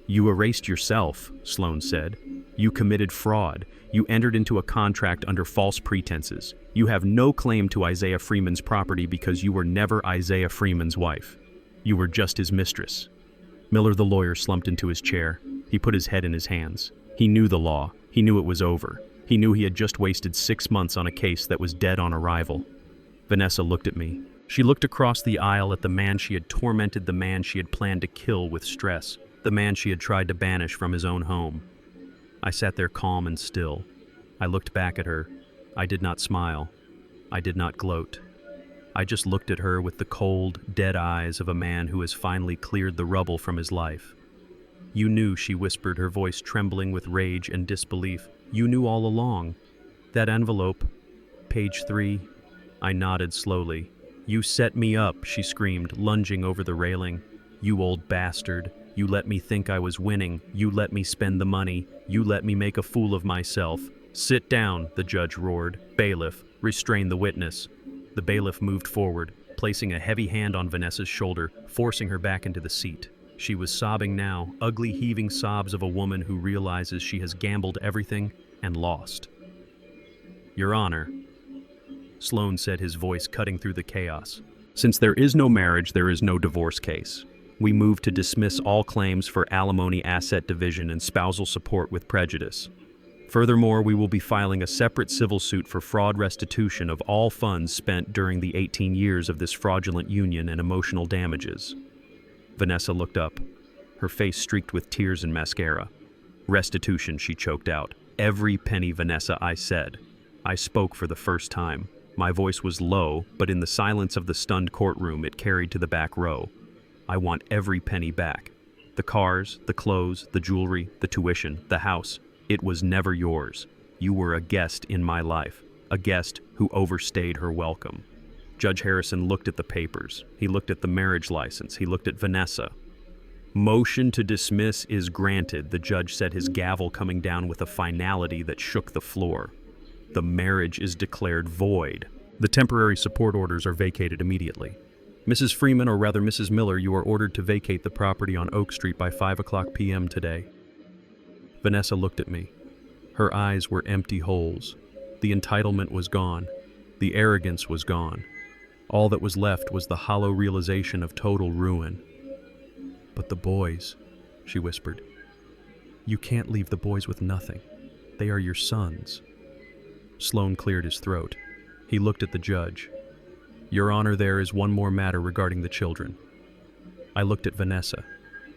Speaker 1: You erased yourself, Sloan said. You committed fraud. You entered into a contract under false pretenses. You have no claim to Isaiah Freeman's property because you were never Isaiah Freeman's wife. You were just his mistress. Miller, the lawyer, slumped into his chair. He put his head in his hands. He knew the law. He knew it was over. He knew he had just wasted 6 months on a case that was dead on arrival. Vanessa looked at me. She looked across the aisle at the man she had tormented, the man she had planned to kill with stress, the man she had tried to banish from his own home. I sat there calm and still. I looked back at her. I did not smile. I did not gloat. I just looked at her with the cold, dead eyes of a man who has finally cleared the rubble from his life. You knew, she whispered, her voice trembling with rage and disbelief. You knew all along. That envelope, page 3. I nodded slowly. You set me up, she screamed, lunging over the railing. You old bastard. You let me think I was winning. You let me spend the money. You let me make a fool of myself. Sit down, the judge roared. Bailiff, restrain the witness. The bailiff moved forward, placing a heavy hand on Vanessa's shoulder, forcing her back into the seat. She was sobbing now, ugly heaving sobs of a woman who realizes she has gambled everything and lost. Your Honor, Sloan said, his voice cutting through the chaos. Since there is no marriage, there is no divorce case. We move to dismiss all claims for alimony, asset division, and spousal support with prejudice. Furthermore, we will be filing a separate civil suit for fraud restitution of all funds spent during the 18 years of this fraudulent union and emotional damages. Vanessa looked up, her face streaked with tears and mascara. Restitution, she choked out. Every penny, Vanessa, I said. I spoke for the first time. My voice was low, but in the silence of the stunned courtroom, it carried to the back row. I want every penny back. The cars, the clothes, the jewelry, the tuition, the house. It was never yours. You were a guest in my life, a guest who overstayed her welcome. Judge Harrison looked at the papers. He looked at the marriage license. He looked at Vanessa. Motion to dismiss is granted, the judge said, his gavel coming down with a finality that shook the floor. The marriage is declared void. The temporary support orders are vacated immediately. Mrs. Freeman, or rather Mrs. Miller, you are ordered to vacate the property on Oak Street by 5:00 p.m. today. Vanessa looked at me. Her eyes were empty holes. The entitlement was gone. The arrogance was gone. All that was left was the hollow realization of total ruin. But the boys, she whispered. You can't leave the boys with nothing. They are your sons. Sloan cleared his throat. He looked at the judge. Your Honor, there is one more matter regarding the children. I looked at Vanessa.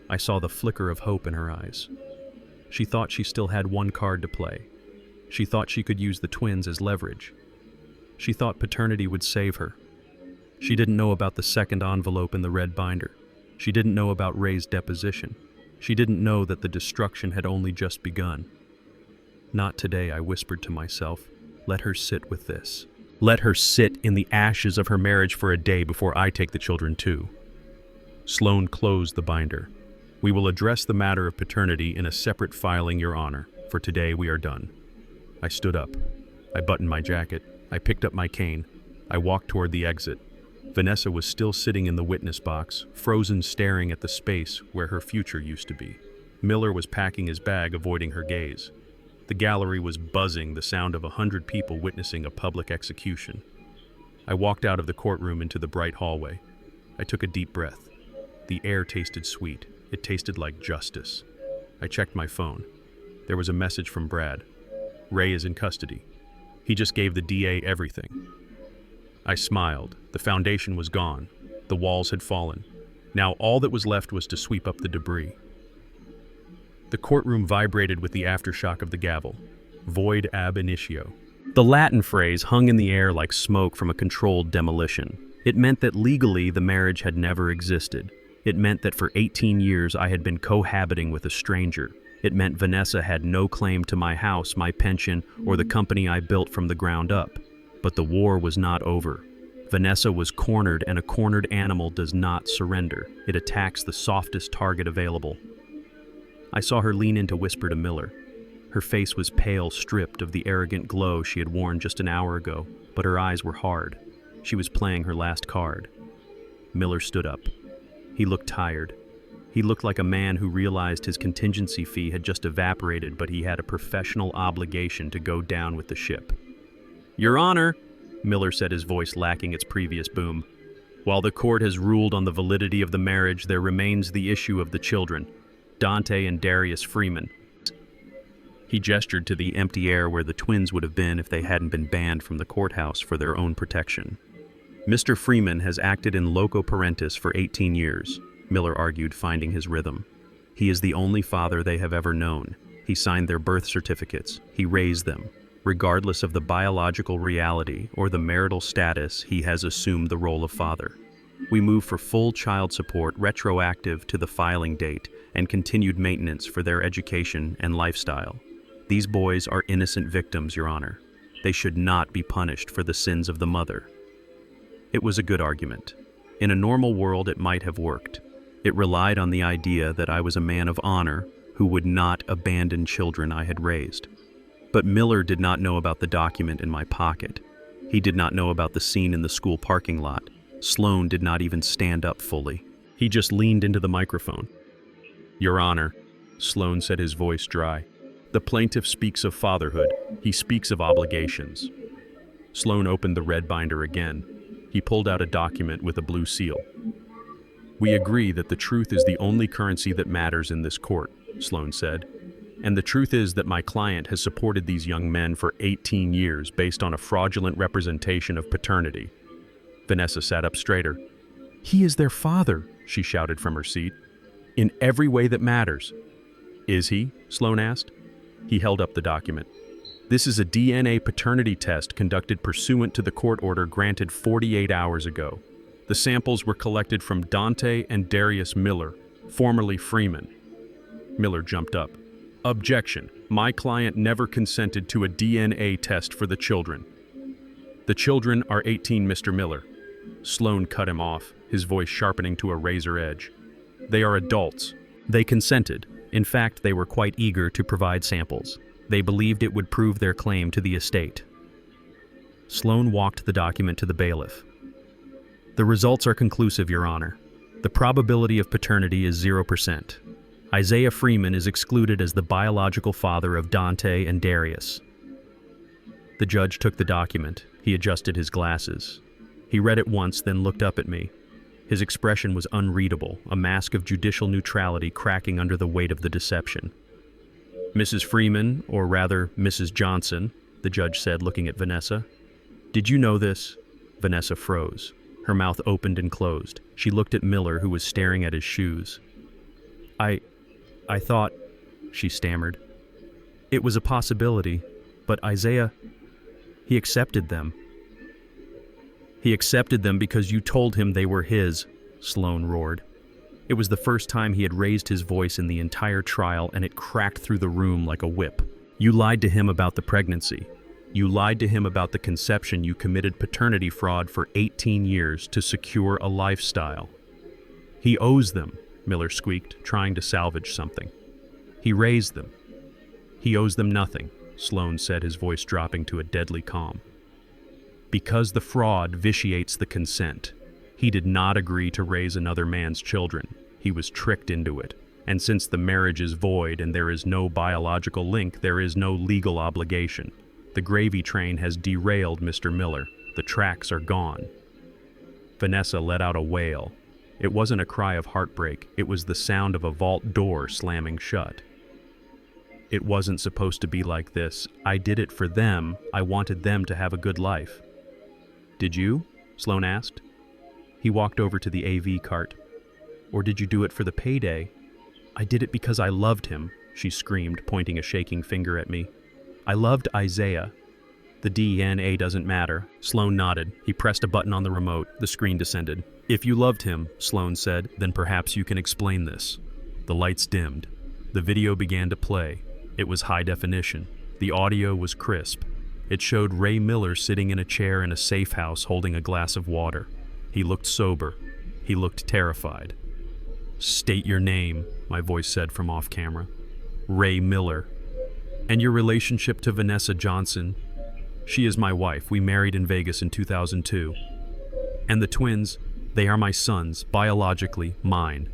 Speaker 1: I saw the flicker of hope in her eyes. She thought she still had one card to play. She thought she could use the twins as leverage. She thought paternity would save her. She didn't know about the second envelope in the red binder. She didn't know about Ray's deposition. She didn't know that the destruction had only just begun. Not today, I whispered to myself. Let her sit with this. Let her sit in the ashes of her marriage for a day before I take the children too. Sloan closed the binder. We will address the matter of paternity in a separate filing, Your Honor. For today, we are done. I stood up. I buttoned my jacket. I picked up my cane. I walked toward the exit. Vanessa was still sitting in the witness box, frozen, staring at the space where her future used to be. Miller was packing his bag, avoiding her gaze. The gallery was buzzing, the sound of 100 people witnessing a public execution. I walked out of the courtroom into the bright hallway. I took a deep breath. The air tasted sweet. It tasted like justice. I checked my phone. There was a message from Brad. Ray is in custody. He just gave the DA everything. I smiled. The foundation was gone. The walls had fallen. Now all that was left was to sweep up the debris. The courtroom vibrated with the aftershock of the gavel. Void ab initio. The Latin phrase hung in the air like smoke from a controlled demolition. It meant that legally the marriage had never existed. It meant that for 18 years I had been cohabiting with a stranger. It meant Vanessa had no claim to my house, my pension, or the company I built from the ground up. But the war was not over. Vanessa was cornered, and a cornered animal does not surrender. It attacks the softest target available. I saw her lean in to whisper to Miller. Her face was pale, stripped of the arrogant glow she had worn just an hour ago, but her eyes were hard. She was playing her last card. Miller stood up. He looked tired. He looked like a man who realized his contingency fee had just evaporated, but he had a professional obligation to go down with the ship. Your Honor, Miller said, his voice lacking its previous boom. While the court has ruled on the validity of the marriage, there remains the issue of the children, Dante and Darius Freeman. He gestured to the empty air where the twins would have been if they hadn't been banned from the courthouse for their own protection. Mr. Freeman has acted in loco parentis for 18 years, Miller argued, finding his rhythm. He is the only father they have ever known. He signed their birth certificates. He raised them. Regardless of the biological reality or the marital status, he has assumed the role of father. We move for full child support retroactive to the filing date and continued maintenance for their education and lifestyle. These boys are innocent victims, Your Honor. They should not be punished for the sins of the mother. It was a good argument. In a normal world, it might have worked. It relied on the idea that I was a man of honor who would not abandon children I had raised. But Miller did not know about the document in my pocket. He did not know about the scene in the school parking lot. Sloan did not even stand up fully. He just leaned into the microphone. Your Honor, Sloan said, his voice dry. The plaintiff speaks of fatherhood. He speaks of obligations. Sloan opened the red binder again. He pulled out a document with a blue seal. We agree that the truth is the only currency that matters in this court, Sloan said. And the truth is that my client has supported these young men for 18 years based on a fraudulent representation of paternity. Vanessa sat up straighter. He is their father, she shouted from her seat. In every way that matters. Is he? Sloan asked. He held up the document. This is a DNA paternity test conducted pursuant to the court order granted 48 hours ago. The samples were collected from Dante and Darius Miller, formerly Freeman. Miller jumped up. Objection. My client never consented to a DNA test for the children. The children are 18, Mr. Miller. Sloan cut him off, his voice sharpening to a razor edge. They are adults. They consented. In fact, they were quite eager to provide samples. They believed it would prove their claim to the estate. Sloan walked the document to the bailiff. The results are conclusive, Your Honor. The probability of paternity is 0%. Isaiah Freeman is excluded as the biological father of Dante and Darius. The judge took the document. He adjusted his glasses. He read it once, then looked up at me. His expression was unreadable, a mask of judicial neutrality cracking under the weight of the deception. Mrs. Freeman, or rather Mrs. Johnson, the judge said, looking at Vanessa. Did you know this? Vanessa froze. Her mouth opened and closed. She looked at Miller, who was staring at his shoes. I thought, she stammered. It was a possibility, but Isaiah, he accepted them. He accepted them because you told him they were his, Sloan roared. It was the first time he had raised his voice in the entire trial, and it cracked through the room like a whip. You lied to him about the pregnancy. You lied to him about the conception. You committed paternity fraud for 18 years to secure a lifestyle. He owes them, Miller squeaked, trying to salvage something. He raised them. He owes them nothing, Sloan said, his voice dropping to a deadly calm. Because the fraud vitiates the consent. He did not agree to raise another man's children. He was tricked into it. And since the marriage is void and there is no biological link, there is no legal obligation. The gravy train has derailed Mr. Miller. The tracks are gone. Vanessa let out a wail. It wasn't a cry of heartbreak. It was the sound of a vault door slamming shut. It wasn't supposed to be like this. I did it for them. I wanted them to have a good life. Did you? Sloan asked. He walked over to the AV cart. Or did you do it for the payday? I did it because I loved him, she screamed, pointing a shaking finger at me. I loved Isaiah. The DNA doesn't matter. Sloan nodded. He pressed a button on the remote. The screen descended. If you loved him, Sloan said, then perhaps you can explain this. The lights dimmed. The video began to play. It was high definition. The audio was crisp. It showed Ray Miller sitting in a chair in a safe house holding a glass of water. He looked sober. He looked terrified. State your name, my voice said from off camera. Ray Miller. And your relationship to Vanessa Johnson. She is my wife. We married in Vegas in 2002. And the twins, they are my sons, biologically mine.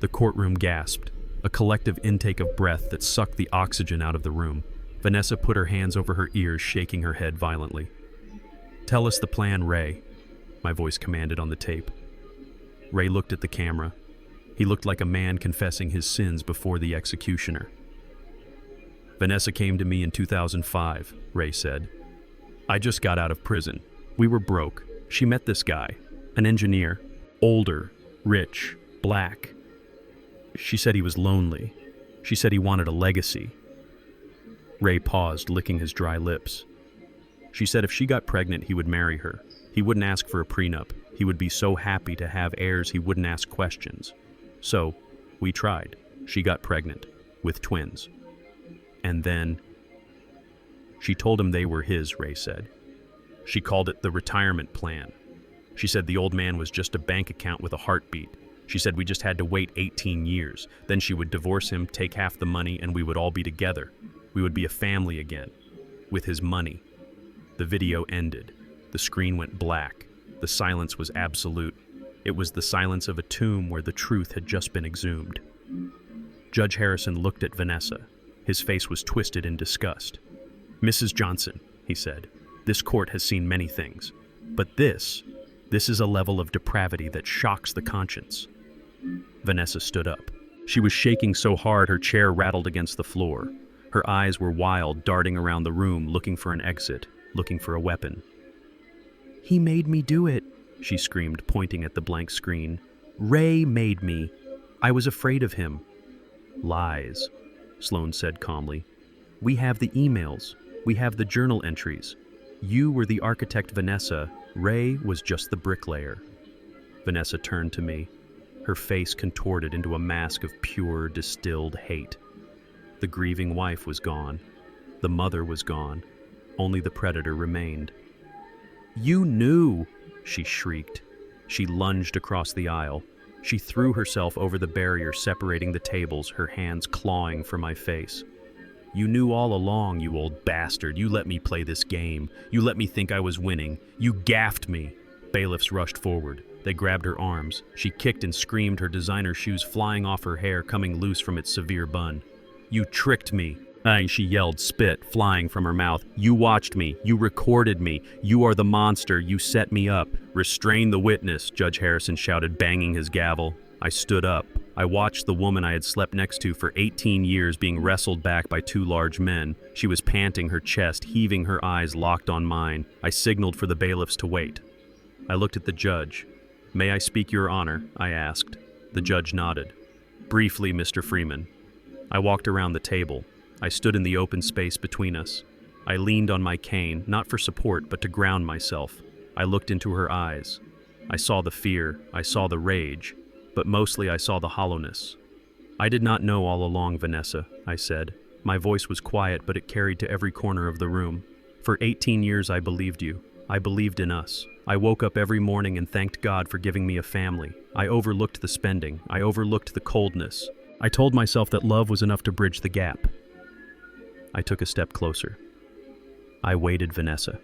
Speaker 1: The courtroom gasped, a collective intake of breath that sucked the oxygen out of the room. Vanessa put her hands over her ears, shaking her head violently. Tell us the plan, Ray, my voice commanded on the tape. Ray looked at the camera. He looked like a man confessing his sins before the executioner. Vanessa came to me in 2005, Ray said. I just got out of prison. We were broke. She met this guy, an engineer, older, rich, black. She said he was lonely. She said he wanted a legacy. Ray paused, licking his dry lips. She said if she got pregnant, he would marry her. He wouldn't ask for a prenup. He would be so happy to have heirs he wouldn't ask questions. So, we tried. She got pregnant, with twins. And then, she told him they were his, Ray said. She called it the retirement plan. She said the old man was just a bank account with a heartbeat. She said we just had to wait 18 years. Then she would divorce him, take half the money, and we would all be together. We would be a family again, with his money. The video ended. The screen went black. The silence was absolute. It was the silence of a tomb where the truth had just been exhumed. Judge Harrison looked at Vanessa. His face was twisted in disgust. Mrs. Johnson, he said, this court has seen many things, but this is a level of depravity that shocks the conscience. Vanessa stood up. She was shaking so hard her chair rattled against the floor. Her eyes were wild, darting around the room, looking for an exit, looking for a weapon. He made me do it, she screamed, pointing at the blank screen. Ray made me. I was afraid of him. Lies, Sloan said calmly. We have the emails. We have the journal entries. You were the architect, Vanessa. Ray was just the bricklayer. Vanessa turned to me, her face contorted into a mask of pure, distilled hate. The grieving wife was gone. The mother was gone. Only the predator remained. You knew, she shrieked. She lunged across the aisle. She threw herself over the barrier separating the tables, her hands clawing for my face. You knew all along, you old bastard. You let me play this game. You let me think I was winning. You gaffed me. Bailiffs rushed forward. They grabbed her arms. She kicked and screamed, her designer shoes flying off her hair, coming loose from its severe bun. You tricked me. She yelled, spit flying from her mouth. You watched me. You recorded me. You are the monster. You set me up. Restrain the witness, Judge Harrison shouted, banging his gavel. I stood up. I watched the woman I had slept next to for 18 years being wrestled back by two large men. She was panting, her chest heaving, her eyes locked on mine. I signaled for the bailiffs to wait. I looked at the judge. "May I speak your honor?" I asked. The judge nodded. "Briefly, Mr. Freeman." I walked around the table. I stood in the open space between us. I leaned on my cane, not for support, but to ground myself. I looked into her eyes. I saw the fear, I saw the rage, but mostly I saw the hollowness. "I did not know all along, Vanessa," I said. My voice was quiet, but it carried to every corner of the room. "For 18 years I believed you. I believed in us. I woke up every morning and thanked God for giving me a family. I overlooked the spending. I overlooked the coldness. I told myself that love was enough to bridge the gap." I took a step closer. I waited, Vanessa.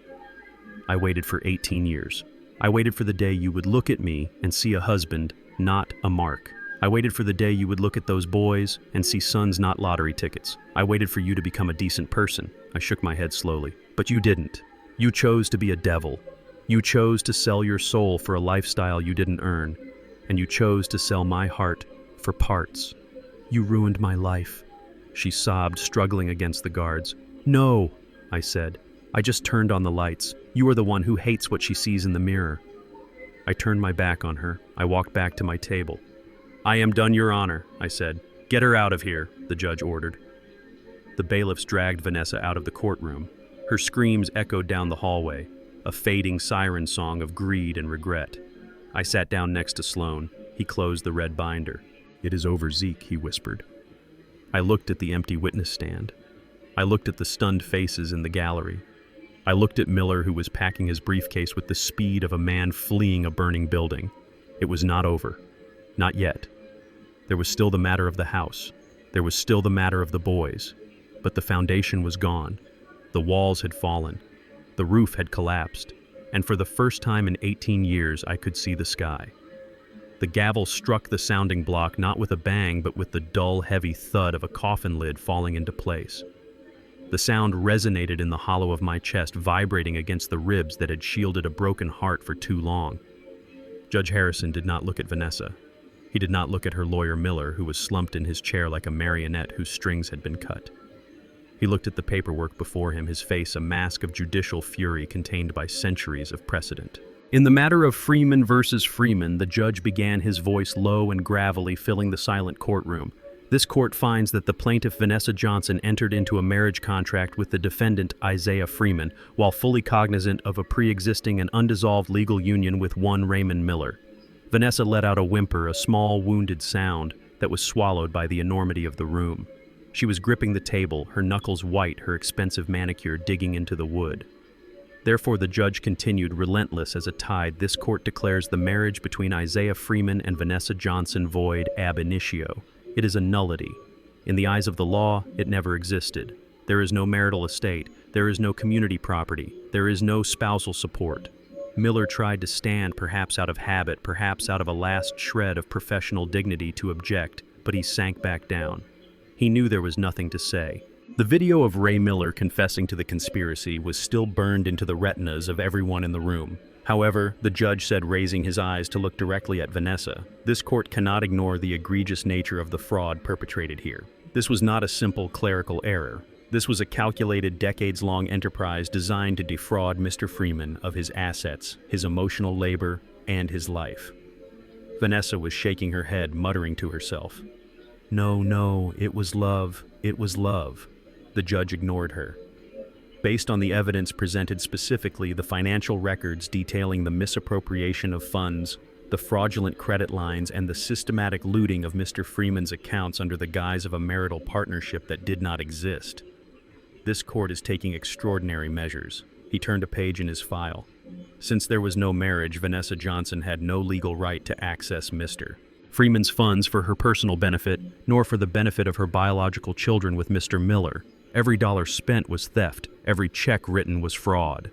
Speaker 1: I waited for 18 years. I waited for the day you would look at me and see a husband, not a mark. I waited for the day you would look at those boys and see sons, not lottery tickets. I waited for you to become a decent person. I shook my head slowly. But you didn't. You chose to be a devil. You chose to sell your soul for a lifestyle you didn't earn. And you chose to sell my heart for parts. You ruined my life. She sobbed, struggling against the guards. "No," I said. "I just turned on the lights. You are the one who hates what she sees in the mirror." I turned my back on her. I walked back to my table. "I am done, Your Honor," I said. "Get her out of here," the judge ordered. The bailiffs dragged Vanessa out of the courtroom. Her screams echoed down the hallway, a fading siren song of greed and regret. I sat down next to Sloan. He closed the red binder. "It is over, Zeke," he whispered. I looked at the empty witness stand. I looked at the stunned faces in the gallery. I looked at Miller, who was packing his briefcase with the speed of a man fleeing a burning building. It was not over. Not yet. There was still the matter of the house. There was still the matter of the boys. But the foundation was gone. The walls had fallen. The roof had collapsed. And for the first time in 18 years, I could see the sky. The gavel struck the sounding block not with a bang, but with the dull, heavy thud of a coffin lid falling into place. The sound resonated in the hollow of my chest, vibrating against the ribs that had shielded a broken heart for too long. Judge Harrison did not look at Vanessa. He did not look at her lawyer Miller, who was slumped in his chair like a marionette whose strings had been cut. He looked at the paperwork before him, his face a mask of judicial fury contained by centuries of precedent. In the matter of Freeman versus Freeman, the judge began, his voice low and gravelly, filling the silent courtroom. This court finds that the plaintiff Vanessa Johnson entered into a marriage contract with the defendant Isaiah Freeman while fully cognizant of a pre-existing and undissolved legal union with one Raymond Miller. Vanessa let out a whimper, a small, wounded sound that was swallowed by the enormity of the room. She was gripping the table, her knuckles white, her expensive manicure digging into the wood. Therefore, the judge continued, relentless as a tide. This court declares the marriage between Isaiah Freeman and Vanessa Johnson void ab initio. It is a nullity. In the eyes of the law, it never existed. There is no marital estate. There is no community property. There is no spousal support. Miller tried to stand, perhaps out of habit, perhaps out of a last shred of professional dignity, to object, but he sank back down. He knew there was nothing to say. The video of Ray Miller confessing to the conspiracy was still burned into the retinas of everyone in the room. However, the judge said, raising his eyes to look directly at Vanessa, "This court cannot ignore the egregious nature of the fraud perpetrated here. This was not a simple clerical error. This was a calculated, decades-long enterprise designed to defraud Mr. Freeman of his assets, his emotional labor, and his life." Vanessa was shaking her head, muttering to herself. No, it was love. It was love." The judge ignored her. Based on the evidence presented, specifically the financial records detailing the misappropriation of funds, the fraudulent credit lines, and the systematic looting of Mr. Freeman's accounts under the guise of a marital partnership that did not exist, this court is taking extraordinary measures. He turned a page in his file. Since there was no marriage, Vanessa Johnson had no legal right to access Mr. Freeman's funds for her personal benefit, nor for the benefit of her biological children with Mr. Miller. Every dollar spent was theft. Every check written was fraud.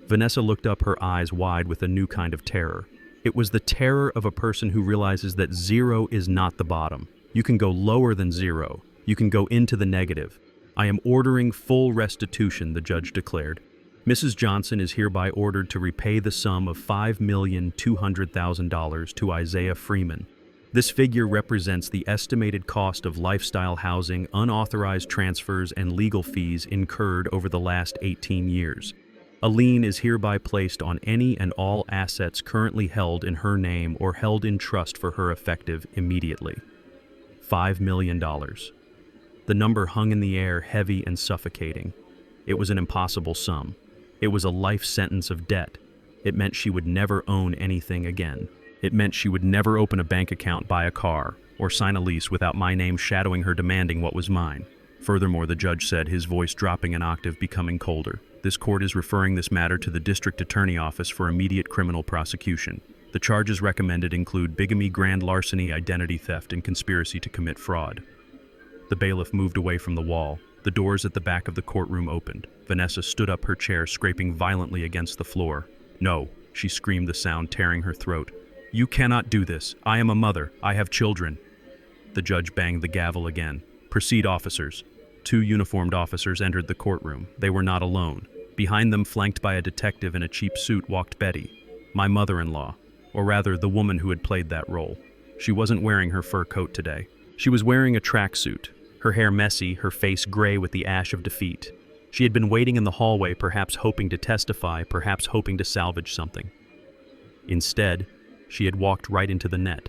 Speaker 1: Vanessa looked up, her eyes wide with a new kind of terror. It was the terror of a person who realizes that zero is not the bottom. You can go lower than zero. You can go into the negative. "I am ordering full restitution," the judge declared. "Mrs. Johnson is hereby ordered to repay the sum of $5,200,000 to Isaiah Freeman. This figure represents the estimated cost of lifestyle housing, unauthorized transfers, and legal fees incurred over the last 18 years. A lien is hereby placed on any and all assets currently held in her name or held in trust for her effective immediately. $5 million. The number hung in the air, heavy and suffocating. It was an impossible sum. It was a life sentence of debt. It meant she would never own anything again. It meant she would never open a bank account, buy a car, or sign a lease without my name shadowing her demanding what was mine. Furthermore, the judge said, his voice dropping an octave, becoming colder, this court is referring this matter to the district attorney office for immediate criminal prosecution. The charges recommended include bigamy, grand larceny, identity theft, and conspiracy to commit fraud. The bailiff moved away from the wall. The doors at the back of the courtroom opened. Vanessa stood up, her chair scraping violently against the floor. "No," she screamed, the sound tearing her throat. "You cannot do this. I am a mother. I have children." The judge banged the gavel again. "Proceed, officers." 2 uniformed officers entered the courtroom. They were not alone. Behind them, flanked by a detective in a cheap suit, walked Betty, my mother-in-law, or rather, the woman who had played that role. She wasn't wearing her fur coat today. She was wearing a tracksuit, her hair messy, her face gray with the ash of defeat. She had been waiting in the hallway, perhaps hoping to testify, perhaps hoping to salvage something. Instead, she had walked right into the net.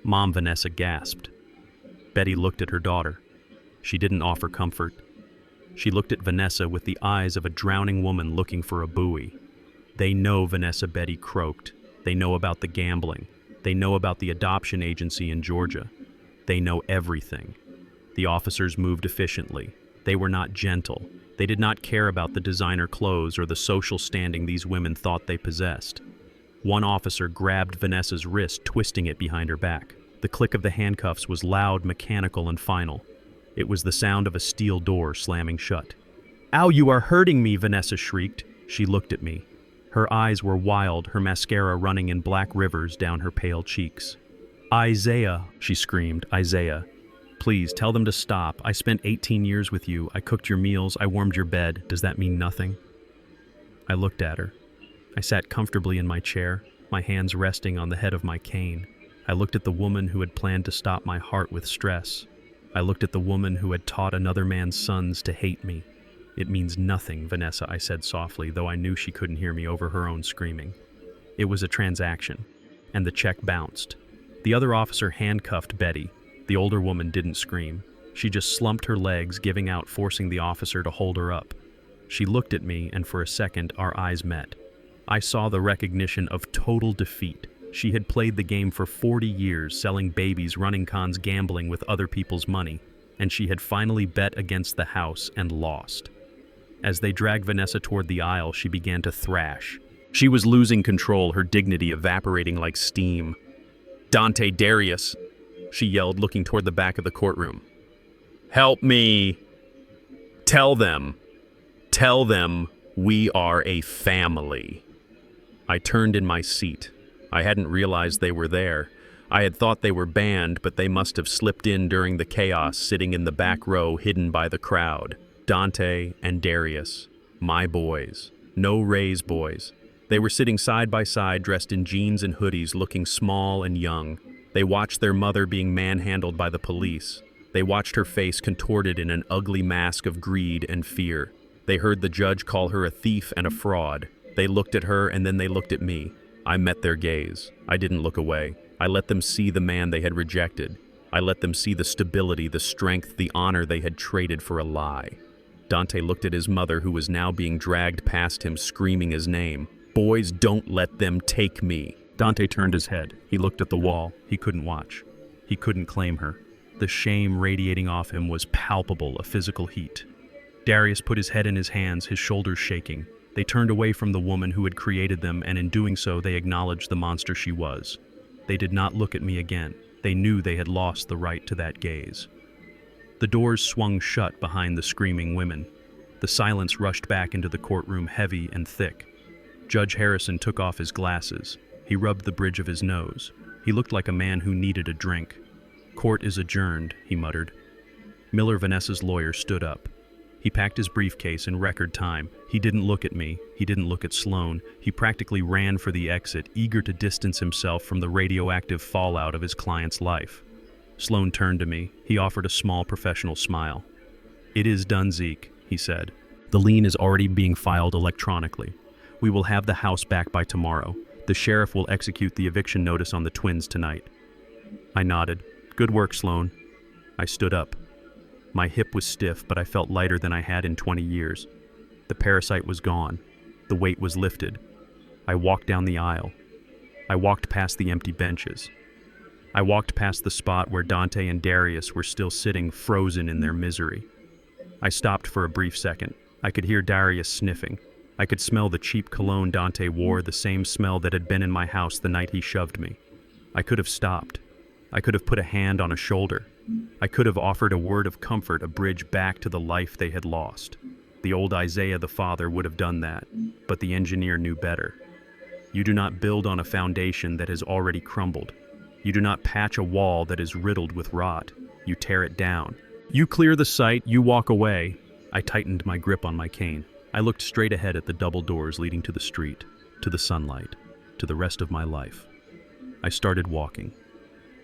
Speaker 1: Mom Vanessa gasped. Betty looked at her daughter. She didn't offer comfort. She looked at Vanessa with the eyes of a drowning woman looking for a buoy. "They know, Vanessa," Betty croaked. "They know about the gambling. They know about the adoption agency in Georgia. They know everything." The officers moved efficiently. They were not gentle. They did not care about the designer clothes or the social standing these women thought they possessed. One officer grabbed Vanessa's wrist, twisting it behind her back. The click of the handcuffs was loud, mechanical, and final. It was the sound of a steel door slamming shut. "Ow, you are hurting me," Vanessa shrieked. She looked at me. Her eyes were wild, her mascara running in black rivers down her pale cheeks. "Isaiah," she screamed, "Isaiah. Please, tell them to stop. I spent 18 years with you. I cooked your meals. I warmed your bed. Does that mean nothing?" I looked at her. I sat comfortably in my chair, my hands resting on the head of my cane. I looked at the woman who had planned to stop my heart with stress. I looked at the woman who had taught another man's sons to hate me. "It means nothing, Vanessa," I said softly, though I knew she couldn't hear me over her own screaming. It was a transaction, and the check bounced. The other officer handcuffed Betty. The older woman didn't scream. She just slumped her legs, giving out, forcing the officer to hold her up. She looked at me, and for a second, our eyes met. I saw the recognition of total defeat. She had played the game for 40 years, selling babies, running cons, gambling with other people's money, and she had finally bet against the house and lost. As they dragged Vanessa toward the aisle, she began to thrash. She was losing control, her dignity evaporating like steam. "Dante, Darius," she yelled, looking toward the back of the courtroom. "Help me! Tell them we are a family." I turned in my seat. I hadn't realized they were there. I had thought they were banned, but they must have slipped in during the chaos, sitting in the back row, hidden by the crowd. Dante and Darius, my boys. No Ray's boys. They were sitting side by side, dressed in jeans and hoodies, looking small and young. They watched their mother being manhandled by the police. They watched her face contorted in an ugly mask of greed and fear. They heard the judge call her a thief and a fraud. They looked at her, and then they looked at me. I met their gaze. I didn't look away. I let them see the man they had rejected. I let them see the stability, the strength, the honor they had traded for a lie. Dante looked at his mother, who was now being dragged past him, screaming his name. "Boys, don't let them take me." Dante turned his head. He looked at the wall. He couldn't watch. He couldn't claim her. The shame radiating off him was palpable, a physical heat. Darius put his head in his hands, his shoulders shaking. They turned away from the woman who had created them, and in doing so, they acknowledged the monster she was. They did not look at me again. They knew they had lost the right to that gaze. The doors swung shut behind the screaming women. The silence rushed back into the courtroom, heavy and thick. Judge Harrison took off his glasses. He rubbed the bridge of his nose. He looked like a man who needed a drink. "Court is adjourned," he muttered. Miller, Vanessa's lawyer, stood up. He packed his briefcase in record time. He didn't look at me. He didn't look at Sloan. He practically ran for the exit, eager to distance himself from the radioactive fallout of his client's life. Sloan turned to me. He offered a small professional smile. "It is done, Zeke," he said. The lien is already being filed electronically. We will have the house back by tomorrow. The sheriff will execute the eviction notice on the twins tonight. I nodded. Good work, Sloan. I stood up. My hip was stiff, but I felt lighter than I had in 20 years. The parasite was gone. The weight was lifted. I walked down the aisle. I walked past the empty benches. I walked past the spot where Dante and Darius were still sitting, frozen in their misery. I stopped for a brief second. I could hear Darius sniffing. I could smell the cheap cologne Dante wore, the same smell that had been in my house the night he shoved me. I could have stopped. I could have put a hand on a shoulder. I could have offered a word of comfort, a bridge back to the life they had lost. The old Isaiah the father would have done that, but the engineer knew better. You do not build on a foundation that has already crumbled. You do not patch a wall that is riddled with rot. You tear it down. You clear the site, you walk away. I tightened my grip on my cane. I looked straight ahead at the double doors leading to the street, to the sunlight, to the rest of my life. I started walking.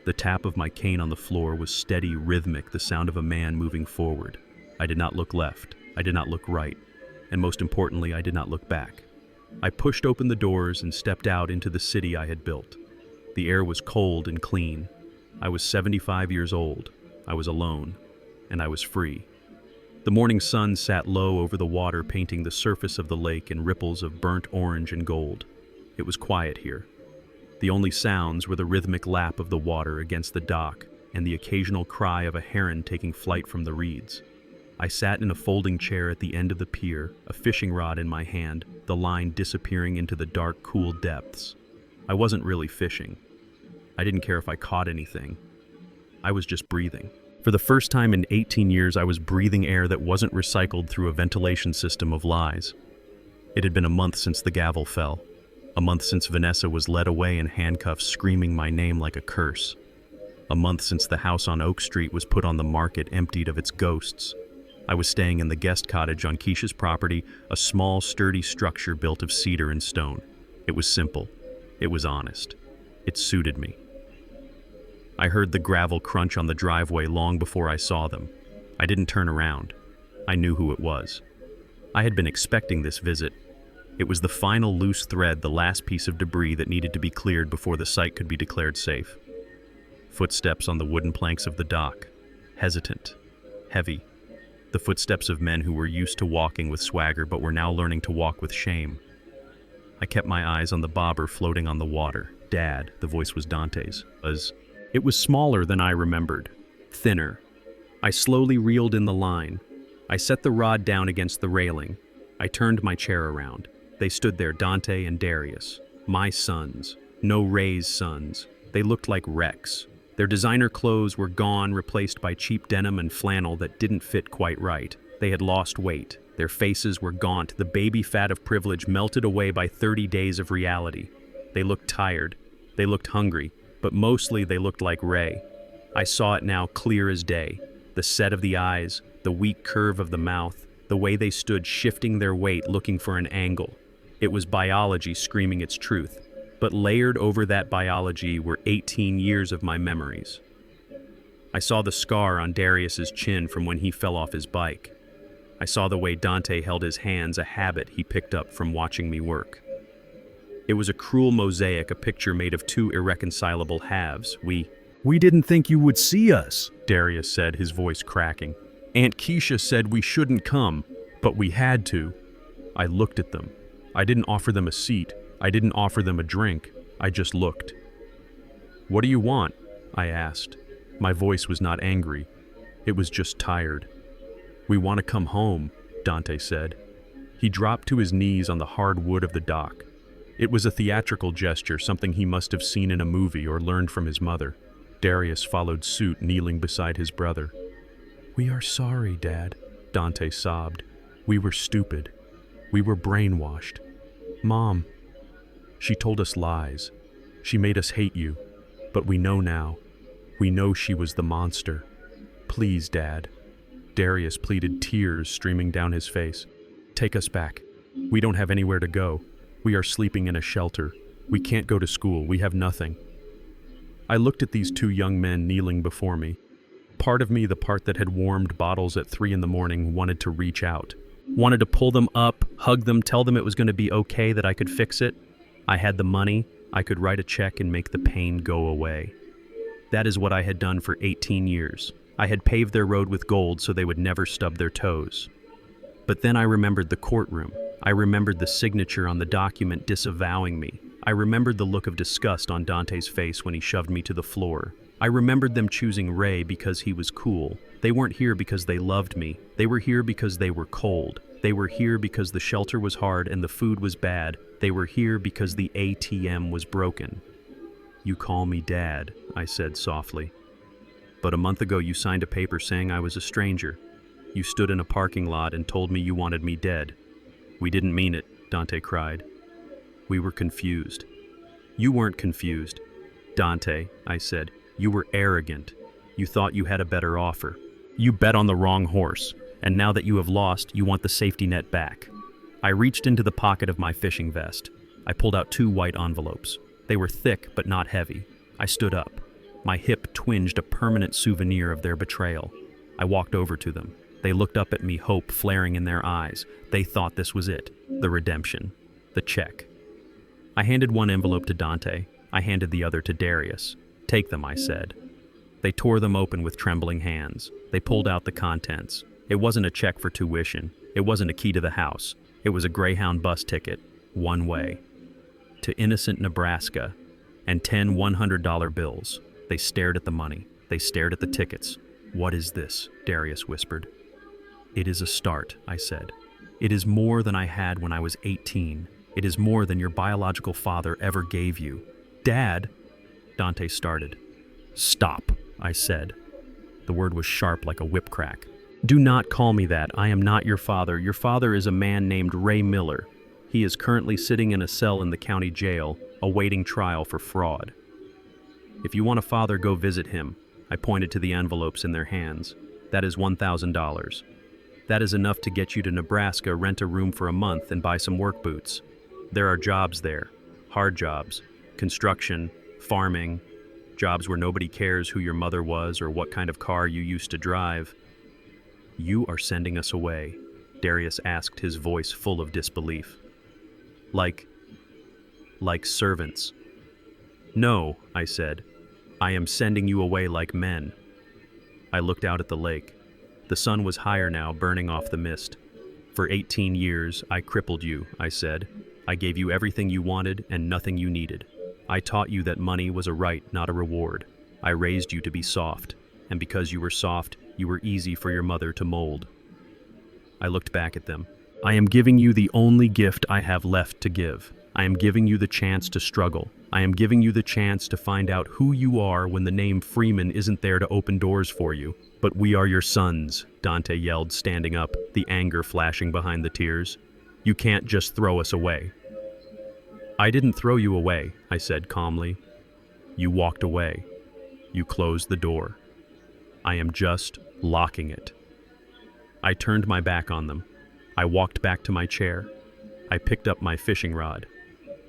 Speaker 1: The tap of my cane on the floor was steady, rhythmic, the sound of a man moving forward. I did not look left. I did not look right. And most importantly, I did not look back. I pushed open the doors and stepped out into the city I had built. The air was cold and clean. I was 75 years old. I was alone. And I was free. The morning sun sat low over the water, painting the surface of the lake in ripples of burnt orange and gold. It was quiet here. The only sounds were the rhythmic lap of the water against the dock and the occasional cry of a heron taking flight from the reeds. I sat in a folding chair at the end of the pier, a fishing rod in my hand, the line disappearing into the dark, cool depths. I wasn't really fishing. I didn't care if I caught anything. I was just breathing. For the first time in 18 years, I was breathing air that wasn't recycled through a ventilation system of lies. It had been a month since the gavel fell. A month since Vanessa was led away in handcuffs, screaming my name like a curse. A month since the house on Oak Street was put on the market, emptied of its ghosts. I was staying in the guest cottage on Keisha's property, a small, sturdy structure built of cedar and stone. It was simple. It was honest. It suited me. I heard the gravel crunch on the driveway long before I saw them. I didn't turn around. I knew who it was. I had been expecting this visit. It was the final loose thread, the last piece of debris that needed to be cleared before the site could be declared safe. Footsteps on the wooden planks of the dock. Hesitant. Heavy. The footsteps of men who were used to walking with swagger but were now learning to walk with shame. I kept my eyes on the bobber floating on the water. Dad, the voice was Dante's, It was smaller than I remembered. Thinner. I slowly reeled in the line. I set the rod down against the railing. I turned my chair around. They stood there, Dante and Darius. My sons. No Ray's sons. They looked like wrecks. Their designer clothes were gone, replaced by cheap denim and flannel that didn't fit quite right. They had lost weight. Their faces were gaunt, the baby fat of privilege melted away by 30 days of reality. They looked tired. They looked hungry, but mostly they looked like Ray. I saw it now clear as day. The set of the eyes, the weak curve of the mouth, the way they stood shifting their weight looking for an angle. It was biology screaming its truth, but layered over that biology were 18 years of my memories. I saw the scar on Darius's chin from when he fell off his bike. I saw the way Dante held his hands, a habit he picked up from watching me work. It was a cruel mosaic, a picture made of two irreconcilable halves. We didn't think you would see us, Darius said, his voice cracking. Aunt Keisha said we shouldn't come, but we had to. I looked at them. I didn't offer them a seat. I didn't offer them a drink. I just looked. What do you want? I asked. My voice was not angry. It was just tired. We want to come home, Dante said. He dropped to his knees on the hard wood of the dock. It was a theatrical gesture, something he must have seen in a movie or learned from his mother. Darius followed suit, kneeling beside his brother. We are sorry, Dad, Dante sobbed. We were stupid. We were brainwashed. Mom, she told us lies. She made us hate you. But we know now. We know she was the monster. Please, Dad. Darius pleaded, tears streaming down his face. Take us back. We don't have anywhere to go. We are sleeping in a shelter. We can't go to school. We have nothing. I looked at these two young men kneeling before me. Part of me, the part that had warmed bottles at 3 a.m, wanted to reach out. Wanted to pull them up, hug them, tell them it was going to be okay, that I could fix it. I had the money, I could write a check and make the pain go away. That is what I had done for 18 years. I had paved their road with gold so they would never stub their toes. But then I remembered the courtroom. I remembered the signature on the document disavowing me. I remembered the look of disgust on Dante's face when he shoved me to the floor. I remembered them choosing Ray because he was cool. They weren't here because they loved me. They were here because they were cold. They were here because the shelter was hard and the food was bad. They were here because the ATM was broken. "You call me Dad," I said softly. "But a month ago you signed a paper saying I was a stranger. You stood in a parking lot and told me you wanted me dead." "We didn't mean it," Dante cried. "We were confused." "You weren't confused, Dante," I said. "You were arrogant. You thought you had a better offer. You bet on the wrong horse, and now that you have lost, you want the safety net back." I reached into the pocket of my fishing vest. I pulled out 2 white envelopes. They were thick but not heavy. I stood up. My hip twinged, a permanent souvenir of their betrayal. I walked over to them. They looked up at me, hope flaring in their eyes. They thought this was it, the redemption, the check. I handed one envelope to Dante. I handed the other to Darius. "Take them," I said. They tore them open with trembling hands. They pulled out the contents. It wasn't a check for tuition. It wasn't a key to the house. It was a Greyhound bus ticket, one way, to Innocent, Nebraska, and 10 $100 bills. They stared at the money. They stared at the tickets. "What is this?" Darius whispered. "It is a start," I said. "It is more than I had when I was 18. It is more than your biological father ever gave you." "Dad," Dante started. "Stop," I said. The word was sharp like a whip crack. "Do not call me that. I am not your father. Your father is a man named Ray Miller. He is currently sitting in a cell in the county jail, awaiting trial for fraud. If you want a father, go visit him." I pointed to the envelopes in their hands. "That is $1,000. That is enough to get you to Nebraska, rent a room for a month, and buy some work boots. There are jobs there. Hard jobs. Construction, farming, jobs where nobody cares who your mother was or what kind of car you used to drive." "You are sending us away?" Darius asked, his voice full of disbelief. Like servants." "No," I said. "I am sending you away like men." I looked out at the lake. The sun was higher now, burning off the mist. "For 18 years, I crippled you," I said. "I gave you everything you wanted and nothing you needed. I taught you that money was a right, not a reward. I raised you to be soft, and because you were soft, you were easy for your mother to mold." I looked back at them. "I am giving you the only gift I have left to give. I am giving you the chance to struggle. I am giving you the chance to find out who you are when the name Freeman isn't there to open doors for you. But we are your sons," Dante yelled, standing up, the anger flashing behind the tears. "You can't just throw us away." "I didn't throw you away," I said calmly. "You walked away. You closed the door. I am just locking it." I turned my back on them. I walked back to my chair. I picked up my fishing rod.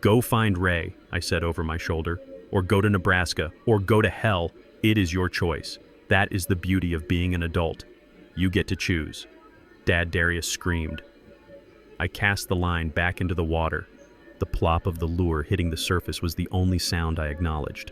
Speaker 1: "Go find Ray," I said over my shoulder, "or go to Nebraska, or go to hell. It is your choice. That is the beauty of being an adult. You get to choose." Dad, Darius screamed. I cast the line back into the water. The plop of the lure hitting the surface was the only sound I acknowledged.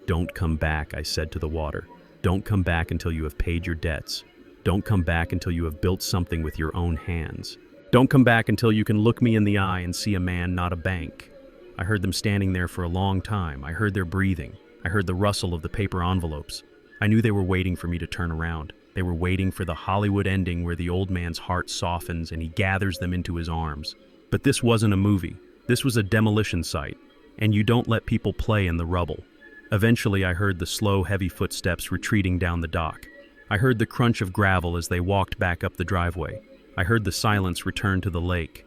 Speaker 1: "Don't come back," I said to the water. "Don't come back until you have paid your debts. Don't come back until you have built something with your own hands. Don't come back until you can look me in the eye and see a man, not a bank." I heard them standing there for a long time. I heard their breathing. I heard the rustle of the paper envelopes. I knew they were waiting for me to turn around. They were waiting for the Hollywood ending where the old man's heart softens and he gathers them into his arms. But this wasn't a movie. This was a demolition site, and you don't let people play in the rubble. Eventually, I heard the slow, heavy footsteps retreating down the dock. I heard the crunch of gravel as they walked back up the driveway. I heard the silence return to the lake.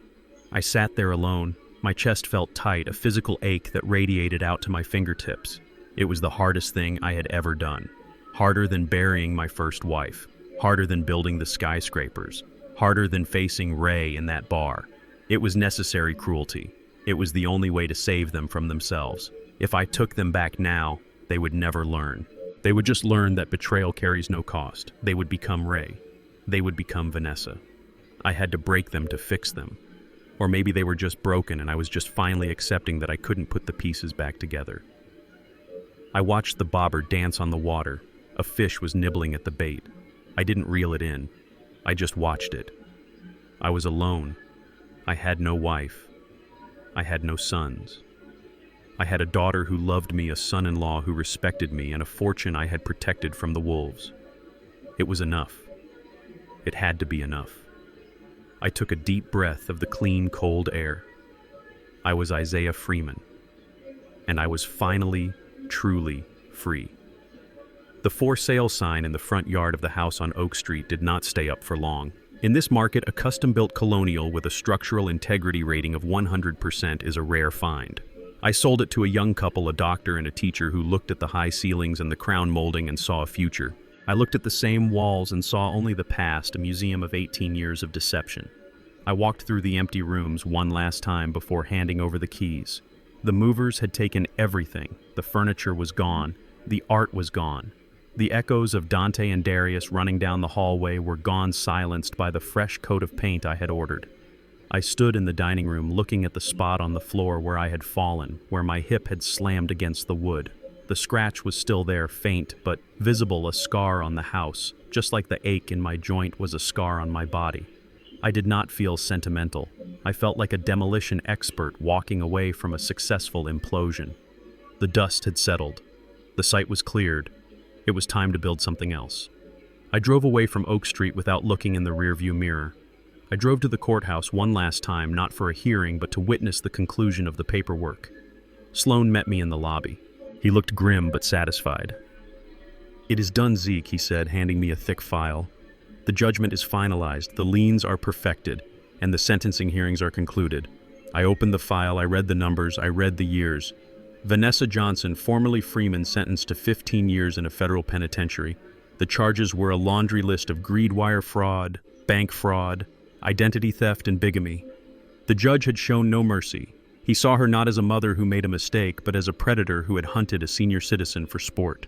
Speaker 1: I sat there alone. My chest felt tight, a physical ache that radiated out to my fingertips. It was the hardest thing I had ever done. Harder than burying my first wife. Harder than building the skyscrapers. Harder than facing Ray in that bar. It was necessary cruelty. It was the only way to save them from themselves. If I took them back now, they would never learn. They would just learn that betrayal carries no cost. They would become Ray. They would become Vanessa. I had to break them to fix them. Or maybe they were just broken and I was just finally accepting that I couldn't put the pieces back together. I watched the bobber dance on the water. A fish was nibbling at the bait. I didn't reel it in. I just watched it. I was alone. I had no wife. I had no sons. I had a daughter who loved me, a son-in-law who respected me, and a fortune I had protected from the wolves. It was enough. It had to be enough. I took a deep breath of the clean, cold air. I was Isaiah Freeman. And I was finally, truly free. The for sale sign in the front yard of the house on Oak Street did not stay up for long. In this market, a custom-built colonial with a structural integrity rating of 100% is a rare find. I sold it to a young couple, a doctor and a teacher, who looked at the high ceilings and the crown molding and saw a future. I looked at the same walls and saw only the past, a museum of 18 years of deception. I walked through the empty rooms one last time before handing over the keys. The movers had taken everything. The furniture was gone. The art was gone. The echoes of Dante and Darius running down the hallway were gone, silenced by the fresh coat of paint I had ordered. I stood in the dining room looking at the spot on the floor where I had fallen, where my hip had slammed against the wood. The scratch was still there, faint but visible, a scar on the house, just like the ache in my joint was a scar on my body. I did not feel sentimental. I felt like a demolition expert walking away from a successful implosion. The dust had settled. The site was cleared. It was time to build something else. I drove away from Oak Street without looking in the rearview mirror. I drove to the courthouse one last time, not for a hearing, but to witness the conclusion of the paperwork. Sloan met me in the lobby. He looked grim but satisfied. "It is done, Zeke," he said, handing me a thick file. "The judgment is finalized, the liens are perfected, and the sentencing hearings are concluded." I opened the file, I read the numbers, I read the years. Vanessa Johnson, formerly Freeman, sentenced to 15 years in a federal penitentiary. The charges were a laundry list of greed wire fraud, bank fraud, identity theft, and bigamy. The judge had shown no mercy. He saw her not as a mother who made a mistake, but as a predator who had hunted a senior citizen for sport.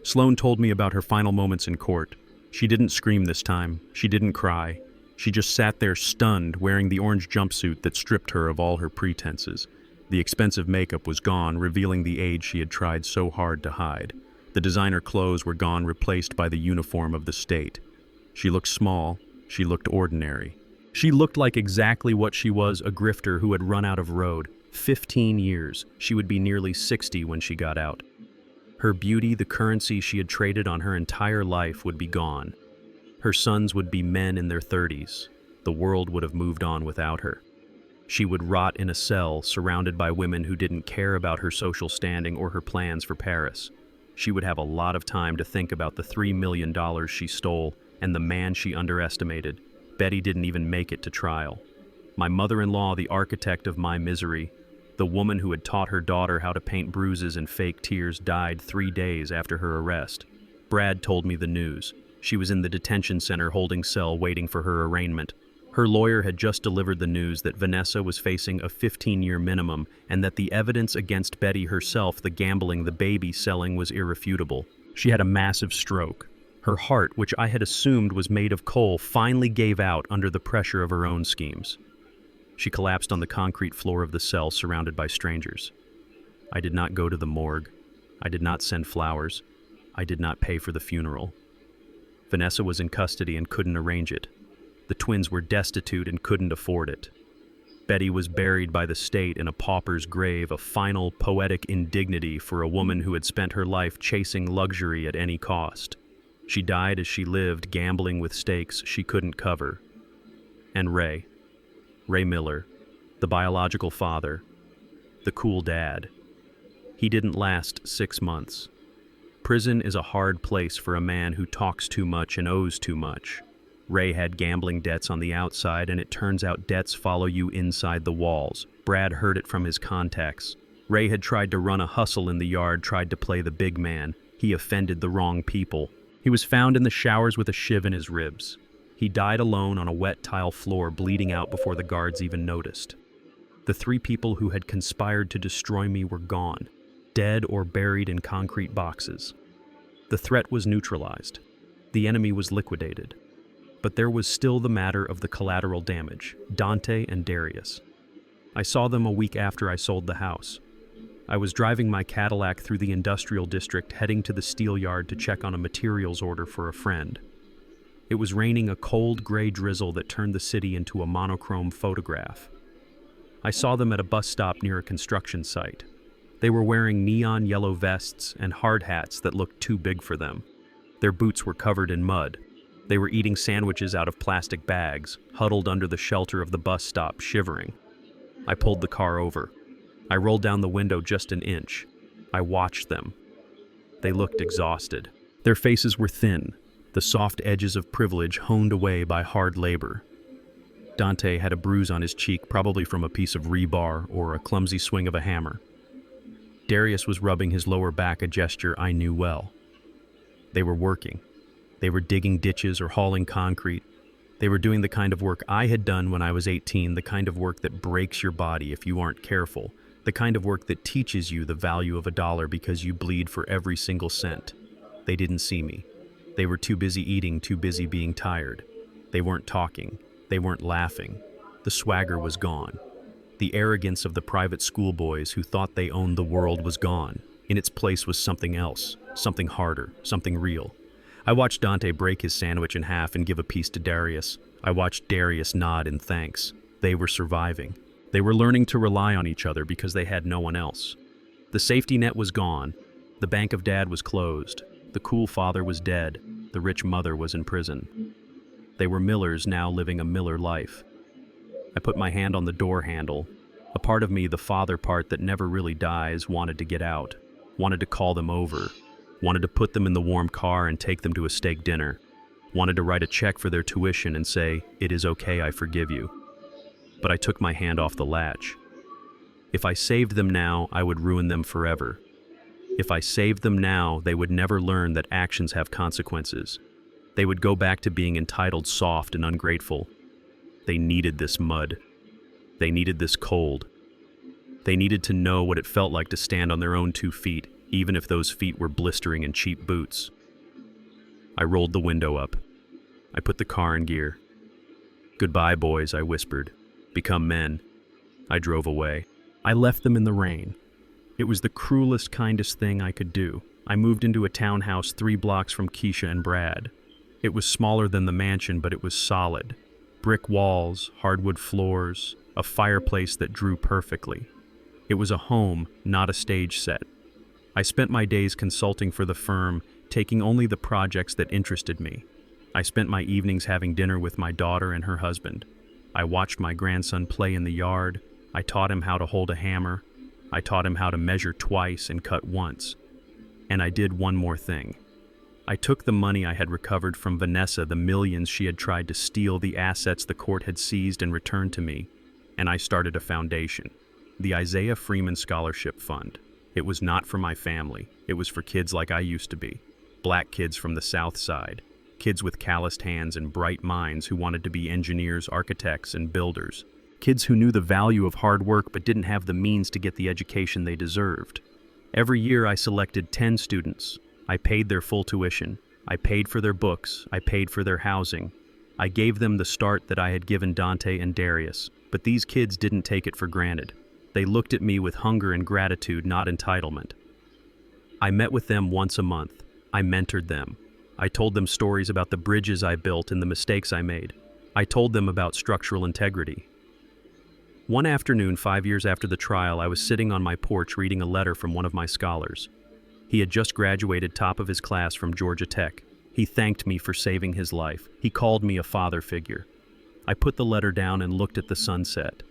Speaker 1: Sloan told me about her final moments in court. She didn't scream this time. She didn't cry. She just sat there stunned, wearing the orange jumpsuit that stripped her of all her pretenses. The expensive makeup was gone, revealing the age she had tried so hard to hide. The designer clothes were gone, replaced by the uniform of the state. She looked small. She looked ordinary. She looked like exactly what she was, a grifter who had run out of road. 15 years. She would be nearly 60 when she got out. Her beauty, the currency she had traded on her entire life, would be gone. Her sons would be men in their 30s. The world would have moved on without her. She would rot in a cell, surrounded by women who didn't care about her social standing or her plans for Paris. She would have a lot of time to think about the $3 million she stole and the man she underestimated. Betty didn't even make it to trial. My mother-in-law, the architect of my misery, the woman who had taught her daughter how to paint bruises and fake tears, died 3 days after her arrest. Brad told me the news. She was in the detention center holding cell waiting for her arraignment. Her lawyer had just delivered the news that Vanessa was facing a 15-year minimum and that the evidence against Betty herself, the gambling, the baby selling, was irrefutable. She had a massive stroke. Her heart, which I had assumed was made of coal, finally gave out under the pressure of her own schemes. She collapsed on the concrete floor of the cell, surrounded by strangers. I did not go to the morgue. I did not send flowers. I did not pay for the funeral. Vanessa was in custody and couldn't arrange it. The twins were destitute and couldn't afford it. Betty was buried by the state in a pauper's grave, a final poetic indignity for a woman who had spent her life chasing luxury at any cost. She died as she lived, gambling with stakes she couldn't cover. And Ray Miller, the biological father, the cool dad. He didn't last 6 months. Prison is a hard place for a man who talks too much and owes too much. Ray had gambling debts on the outside, and it turns out debts follow you inside the walls. Brad heard it from his contacts. Ray had tried to run a hustle in the yard, tried to play the big man. He offended the wrong people. He was found in the showers with a shiv in his ribs. He died alone on a wet tile floor, bleeding out before the guards even noticed. The 3 people who had conspired to destroy me were gone, dead or buried in concrete boxes. The threat was neutralized. The enemy was liquidated. But there was still the matter of the collateral damage, Dante and Darius. I saw them a week after I sold the house. I was driving my Cadillac through the industrial district, heading to the steel yard to check on a materials order for a friend. It was raining a cold gray drizzle that turned the city into a monochrome photograph. I saw them at a bus stop near a construction site. They were wearing neon yellow vests and hard hats that looked too big for them. Their boots were covered in mud. They were eating sandwiches out of plastic bags, huddled under the shelter of the bus stop, shivering. I pulled the car over. I rolled down the window just an inch. I watched them. They looked exhausted. Their faces were thin, the soft edges of privilege honed away by hard labor. Dante had a bruise on his cheek, probably from a piece of rebar or a clumsy swing of a hammer. Darius was rubbing his lower back, a gesture I knew well. They were working. They were digging ditches or hauling concrete. They were doing the kind of work I had done when I was 18, the kind of work that breaks your body if you aren't careful, the kind of work that teaches you the value of $1 because you bleed for every single cent. They didn't see me. They were too busy eating, too busy being tired. They weren't talking. They weren't laughing. The swagger was gone. The arrogance of the private schoolboys who thought they owned the world was gone. In its place was something else, something harder, something real. I watched Dante break his sandwich in half and give a piece to Darius. I watched Darius nod in thanks. They were surviving. They were learning to rely on each other because they had no one else. The safety net was gone. The bank of Dad was closed. The cool father was dead. The rich mother was in prison. They were Millers now living a Miller life. I put my hand on the door handle. A part of me, the father part that never really dies, wanted to get out, wanted to call them over, wanted to put them in the warm car and take them to a steak dinner, wanted to write a check for their tuition and say, "It is okay, I forgive you." But I took my hand off the latch. If I saved them now, I would ruin them forever. If I saved them now, they would never learn that actions have consequences. They would go back to being entitled, soft, and ungrateful. They needed this mud. They needed this cold. They needed to know what it felt like to stand on their own 2 feet, even if those feet were blistering in cheap boots. I rolled the window up. I put the car in gear. "Goodbye, boys," I whispered. "Become men." I drove away. I left them in the rain. It was the cruelest, kindest thing I could do. I moved into a townhouse 3 blocks from Keisha and Brad. It was smaller than the mansion, but it was solid. Brick walls, hardwood floors, a fireplace that drew perfectly. It was a home, not a stage set. I spent my days consulting for the firm, taking only the projects that interested me. I spent my evenings having dinner with my daughter and her husband. I watched my grandson play in the yard. I taught him how to hold a hammer. I taught him how to measure twice and cut once. And I did one more thing. I took the money I had recovered from Vanessa, the millions she had tried to steal, the assets the court had seized and returned to me, and I started a foundation, the Isaiah Freeman Scholarship Fund. It was not for my family. It was for kids like I used to be, black kids from the South Side, kids with calloused hands and bright minds who wanted to be engineers, architects, and builders, kids who knew the value of hard work but didn't have the means to get the education they deserved. Every year I selected 10 students. I paid their full tuition. I paid for their books. I paid for their housing. I gave them the start that I had given Dante and Darius, but these kids didn't take it for granted. They looked at me with hunger and gratitude, not entitlement. I met with them once a month. I mentored them. I told them stories about the bridges I built and the mistakes I made. I told them about structural integrity. One afternoon, 5 years after the trial, I was sitting on my porch reading a letter from one of my scholars. He had just graduated top of his class from Georgia Tech. He thanked me for saving his life. He called me a father figure. I put the letter down and looked at the sunset.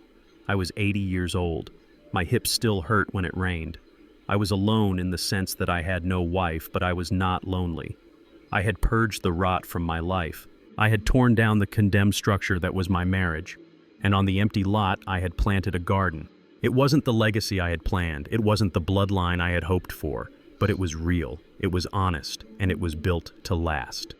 Speaker 1: I was 80 years old. My hips still hurt when it rained. I was alone in the sense that I had no wife, but I was not lonely. I had purged the rot from my life. I had torn down the condemned structure that was my marriage. And on the empty lot, I had planted a garden. It wasn't the legacy I had planned. It wasn't the bloodline I had hoped for. But it was real, it was honest, and it was built to last.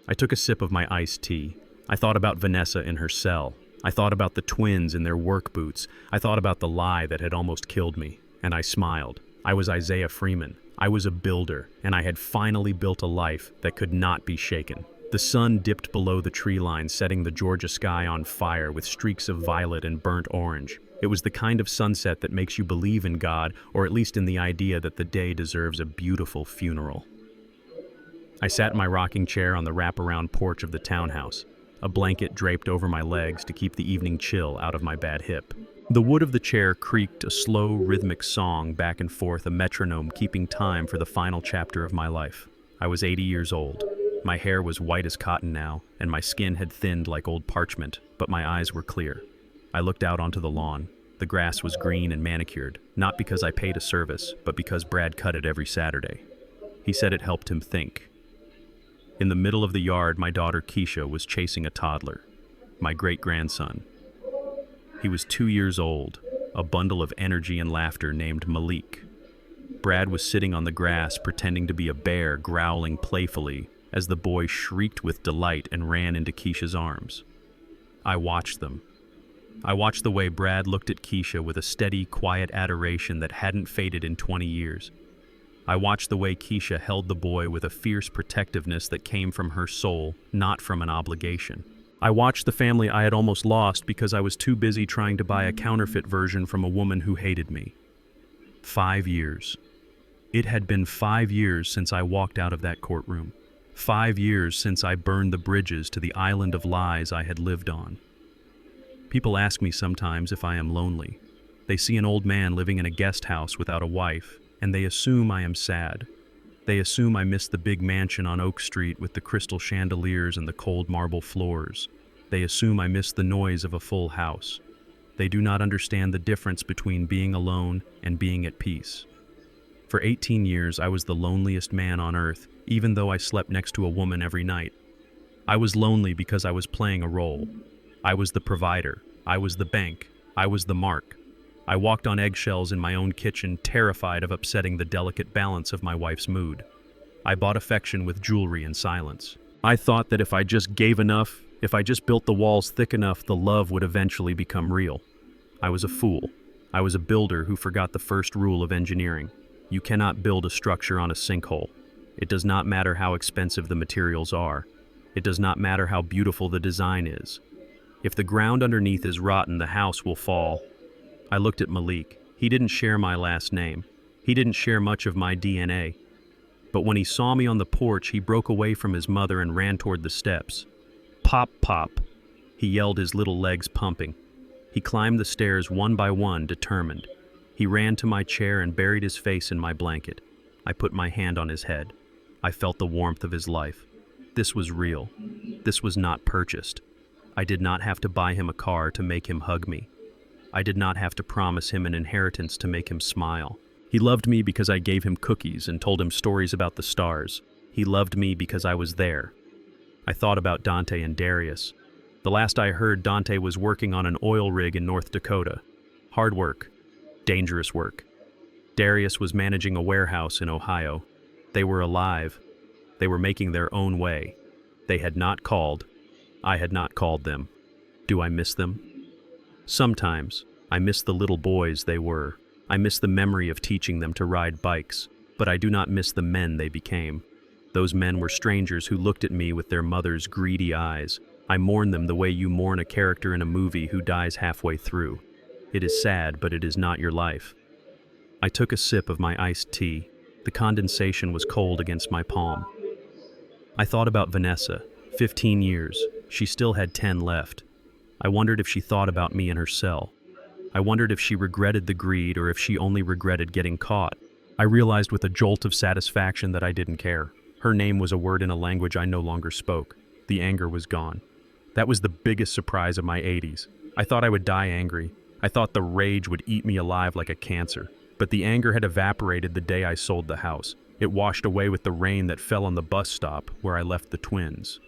Speaker 1: I took a sip of my iced tea. I thought about Vanessa in her cell. I thought about the twins in their work boots. I thought about the lie that had almost killed me, and I smiled. I was Isaiah Freeman. I was a builder, and I had finally built a life that could not be shaken. The sun dipped below the tree line, setting the Georgia sky on fire with streaks of violet and burnt orange. It was the kind of sunset that makes you believe in God, or at least in the idea that the day deserves a beautiful funeral. I sat in my rocking chair on the wraparound porch of the townhouse, a blanket draped over my legs to keep the evening chill out of my bad hip. The wood of the chair creaked a slow, rhythmic song back and forth, a metronome keeping time for the final chapter of my life. I was 80 years old. My hair was white as cotton now, and my skin had thinned like old parchment, but my eyes were clear. I looked out onto the lawn. The grass was green and manicured, not because I paid a service, but because Brad cut it every Saturday. He said it helped him think. In the middle of the yard, my daughter Keisha was chasing a toddler, my great-grandson. He was 2 years old, a bundle of energy and laughter named Malik. Brad was sitting on the grass pretending to be a bear, growling playfully as the boy shrieked with delight and ran into Keisha's arms. I watched them. I watched the way Brad looked at Keisha with a steady, quiet adoration that hadn't faded in 20 years. I watched the way Keisha held the boy with a fierce protectiveness that came from her soul, not from an obligation. I watched the family I had almost lost because I was too busy trying to buy a counterfeit version from a woman who hated me. 5 years. It had been 5 years since I walked out of that courtroom. 5 years since I burned the bridges to the island of lies I had lived on. People ask me sometimes if I am lonely. They see an old man living in a guest house without a wife, and they assume I am sad. They assume I miss the big mansion on Oak Street with the crystal chandeliers and the cold marble floors. They assume I miss the noise of a full house. They do not understand the difference between being alone and being at peace. For 18 years, I was the loneliest man on earth, even though I slept next to a woman every night. I was lonely because I was playing a role. I was the provider. I was the bank. I was the mark. I walked on eggshells in my own kitchen, terrified of upsetting the delicate balance of my wife's mood. I bought affection with jewelry and silence. I thought that if I just gave enough, if I just built the walls thick enough, the love would eventually become real. I was a fool. I was a builder who forgot the first rule of engineering. You cannot build a structure on a sinkhole. It does not matter how expensive the materials are. It does not matter how beautiful the design is. If the ground underneath is rotten, the house will fall. I looked at Malik. He didn't share my last name. He didn't share much of my DNA. But when he saw me on the porch, he broke away from his mother and ran toward the steps. Pop, pop. He yelled, his little legs pumping. He climbed the stairs one by one, determined. He ran to my chair and buried his face in my blanket. I put my hand on his head. I felt the warmth of his life. This was real. This was not purchased. I did not have to buy him a car to make him hug me. I did not have to promise him an inheritance to make him smile. He loved me because I gave him cookies and told him stories about the stars. He loved me because I was there. I thought about Dante and Darius. The last I heard, Dante was working on an oil rig in North Dakota. Hard work. Dangerous work. Darius was managing a warehouse in Ohio. They were alive. They were making their own way. They had not called. I had not called them. Do I miss them? Sometimes. I miss the little boys they were. I miss the memory of teaching them to ride bikes, but I do not miss the men they became. Those men were strangers who looked at me with their mother's greedy eyes. I mourn them the way you mourn a character in a movie who dies halfway through. It is sad, but it is not your life. I took a sip of my iced tea. The condensation was cold against my palm. I thought about Vanessa. 15 years. She still had 10 left. I wondered if she thought about me in her cell. I wondered if she regretted the greed or if she only regretted getting caught. I realized with a jolt of satisfaction that I didn't care. Her name was a word in a language I no longer spoke. The anger was gone. That was the biggest surprise of my 80s. I thought I would die angry. I thought the rage would eat me alive like a cancer. But the anger had evaporated the day I sold the house. It washed away with the rain that fell on the bus stop where I left the twins.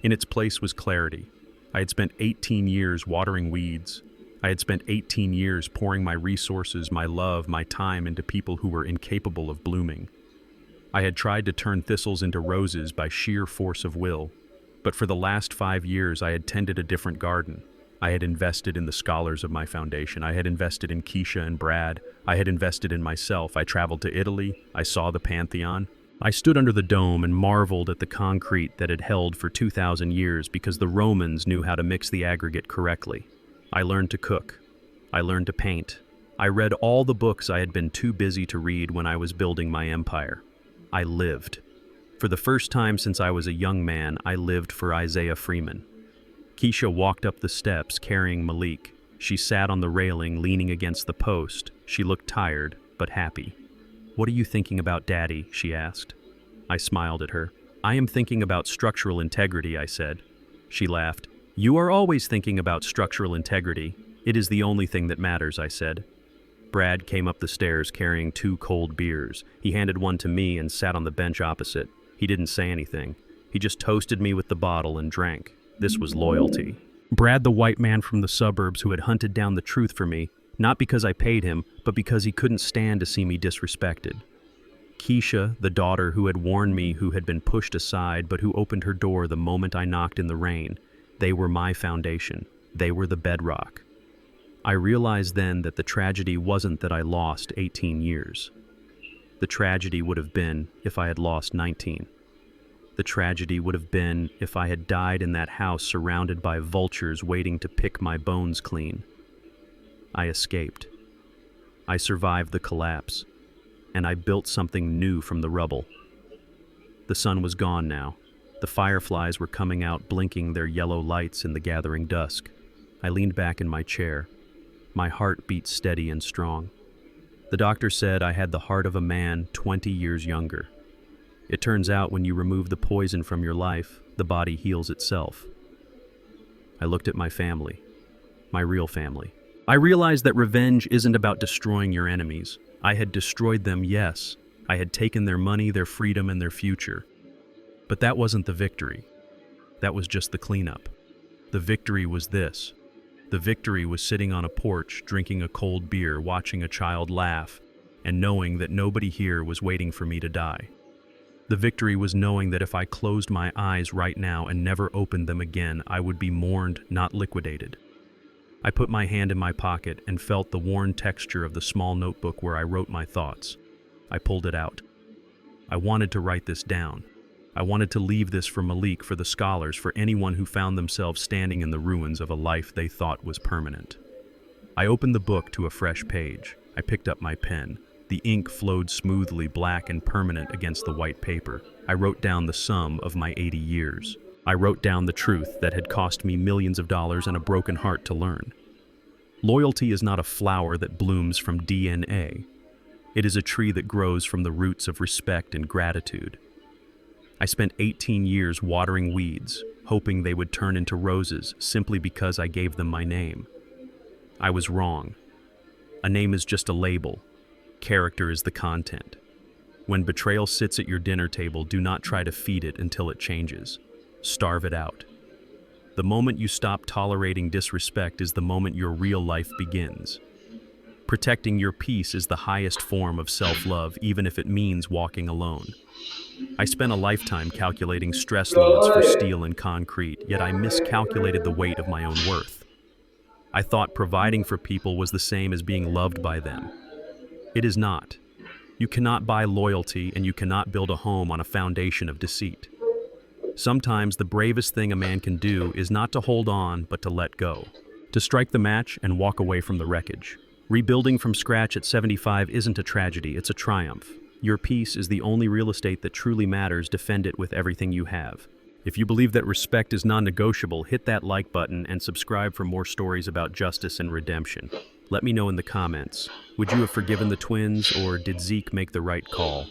Speaker 1: In its place was clarity. I had spent 18 years watering weeds. I had spent 18 years pouring my resources, my love, my time into people who were incapable of blooming. I had tried to turn thistles into roses by sheer force of will. But for the last 5 years, I had tended a different garden. I had invested in the scholars of my foundation. I had invested in Keisha and Brad. I had invested in myself. I traveled to Italy. I saw the Pantheon. I stood under the dome and marveled at the concrete that had held for 2,000 years because the Romans knew how to mix the aggregate correctly. I learned to cook. I learned to paint. I read all the books I had been too busy to read when I was building my empire. I lived. For the first time since I was a young man, I lived for Isaiah Freeman. Keisha walked up the steps carrying Malik. She sat on the railing, leaning against the post. She looked tired, but happy. "What are you thinking about, Daddy?" she asked. I smiled at her. "I am thinking about structural integrity," I said. She laughed. "You are always thinking about structural integrity. It is the only thing that matters," I said. Brad came up the stairs carrying 2 cold beers. He handed one to me and sat on the bench opposite. He didn't say anything. He just toasted me with the bottle and drank. This was loyalty. Brad, the white man from the suburbs who had hunted down the truth for me, not because I paid him, but because he couldn't stand to see me disrespected. Keisha, the daughter who had warned me, who had been pushed aside, but who opened her door the moment I knocked in the rain. They were my foundation. They were the bedrock. I realized then that the tragedy wasn't that I lost 18 years. The tragedy would have been if I had lost 19. The tragedy would have been if I had died in that house surrounded by vultures waiting to pick my bones clean. I escaped. I survived the collapse, and I built something new from the rubble. The sun was gone now. The fireflies were coming out, blinking their yellow lights in the gathering dusk. I leaned back in my chair. My heart beat steady and strong. The doctor said I had the heart of a man 20 years younger. It turns out when you remove the poison from your life, the body heals itself. I looked at my family, my real family. I realized that revenge isn't about destroying your enemies. I had destroyed them, yes. I had taken their money, their freedom, and their future. But that wasn't the victory. That was just the cleanup. The victory was this. The victory was sitting on a porch, drinking a cold beer, watching a child laugh, and knowing that nobody here was waiting for me to die. The victory was knowing that if I closed my eyes right now and never opened them again, I would be mourned, not liquidated. I put my hand in my pocket and felt the worn texture of the small notebook where I wrote my thoughts. I pulled it out. I wanted to write this down. I wanted to leave this for Malik, for the scholars, for anyone who found themselves standing in the ruins of a life they thought was permanent. I opened the book to a fresh page. I picked up my pen. The ink flowed smoothly, black and permanent against the white paper. I wrote down the sum of my 80 years. I wrote down the truth that had cost me millions of dollars and a broken heart to learn. Loyalty is not a flower that blooms from DNA. It is a tree that grows from the roots of respect and gratitude. I spent 18 years watering weeds, hoping they would turn into roses simply because I gave them my name. I was wrong. A name is just a label. Character is the content. When betrayal sits at your dinner table, do not try to feed it until it changes. Starve it out. The moment you stop tolerating disrespect is the moment your real life begins. Protecting your peace is the highest form of self-love, even if it means walking alone. I spent a lifetime calculating stress loads for steel and concrete, yet I miscalculated the weight of my own worth. I thought providing for people was the same as being loved by them. It is not. You cannot buy loyalty, and you cannot build a home on a foundation of deceit. Sometimes the bravest thing a man can do is not to hold on, but to let go. To strike the match and walk away from the wreckage. Rebuilding from scratch at 75 isn't a tragedy, it's a triumph. Your peace is the only real estate that truly matters. Defend it with everything you have. If you believe that respect is non-negotiable, hit that like button and subscribe for more stories about justice and redemption. Let me know in the comments. Would you have forgiven the twins, or did Zeke make the right call?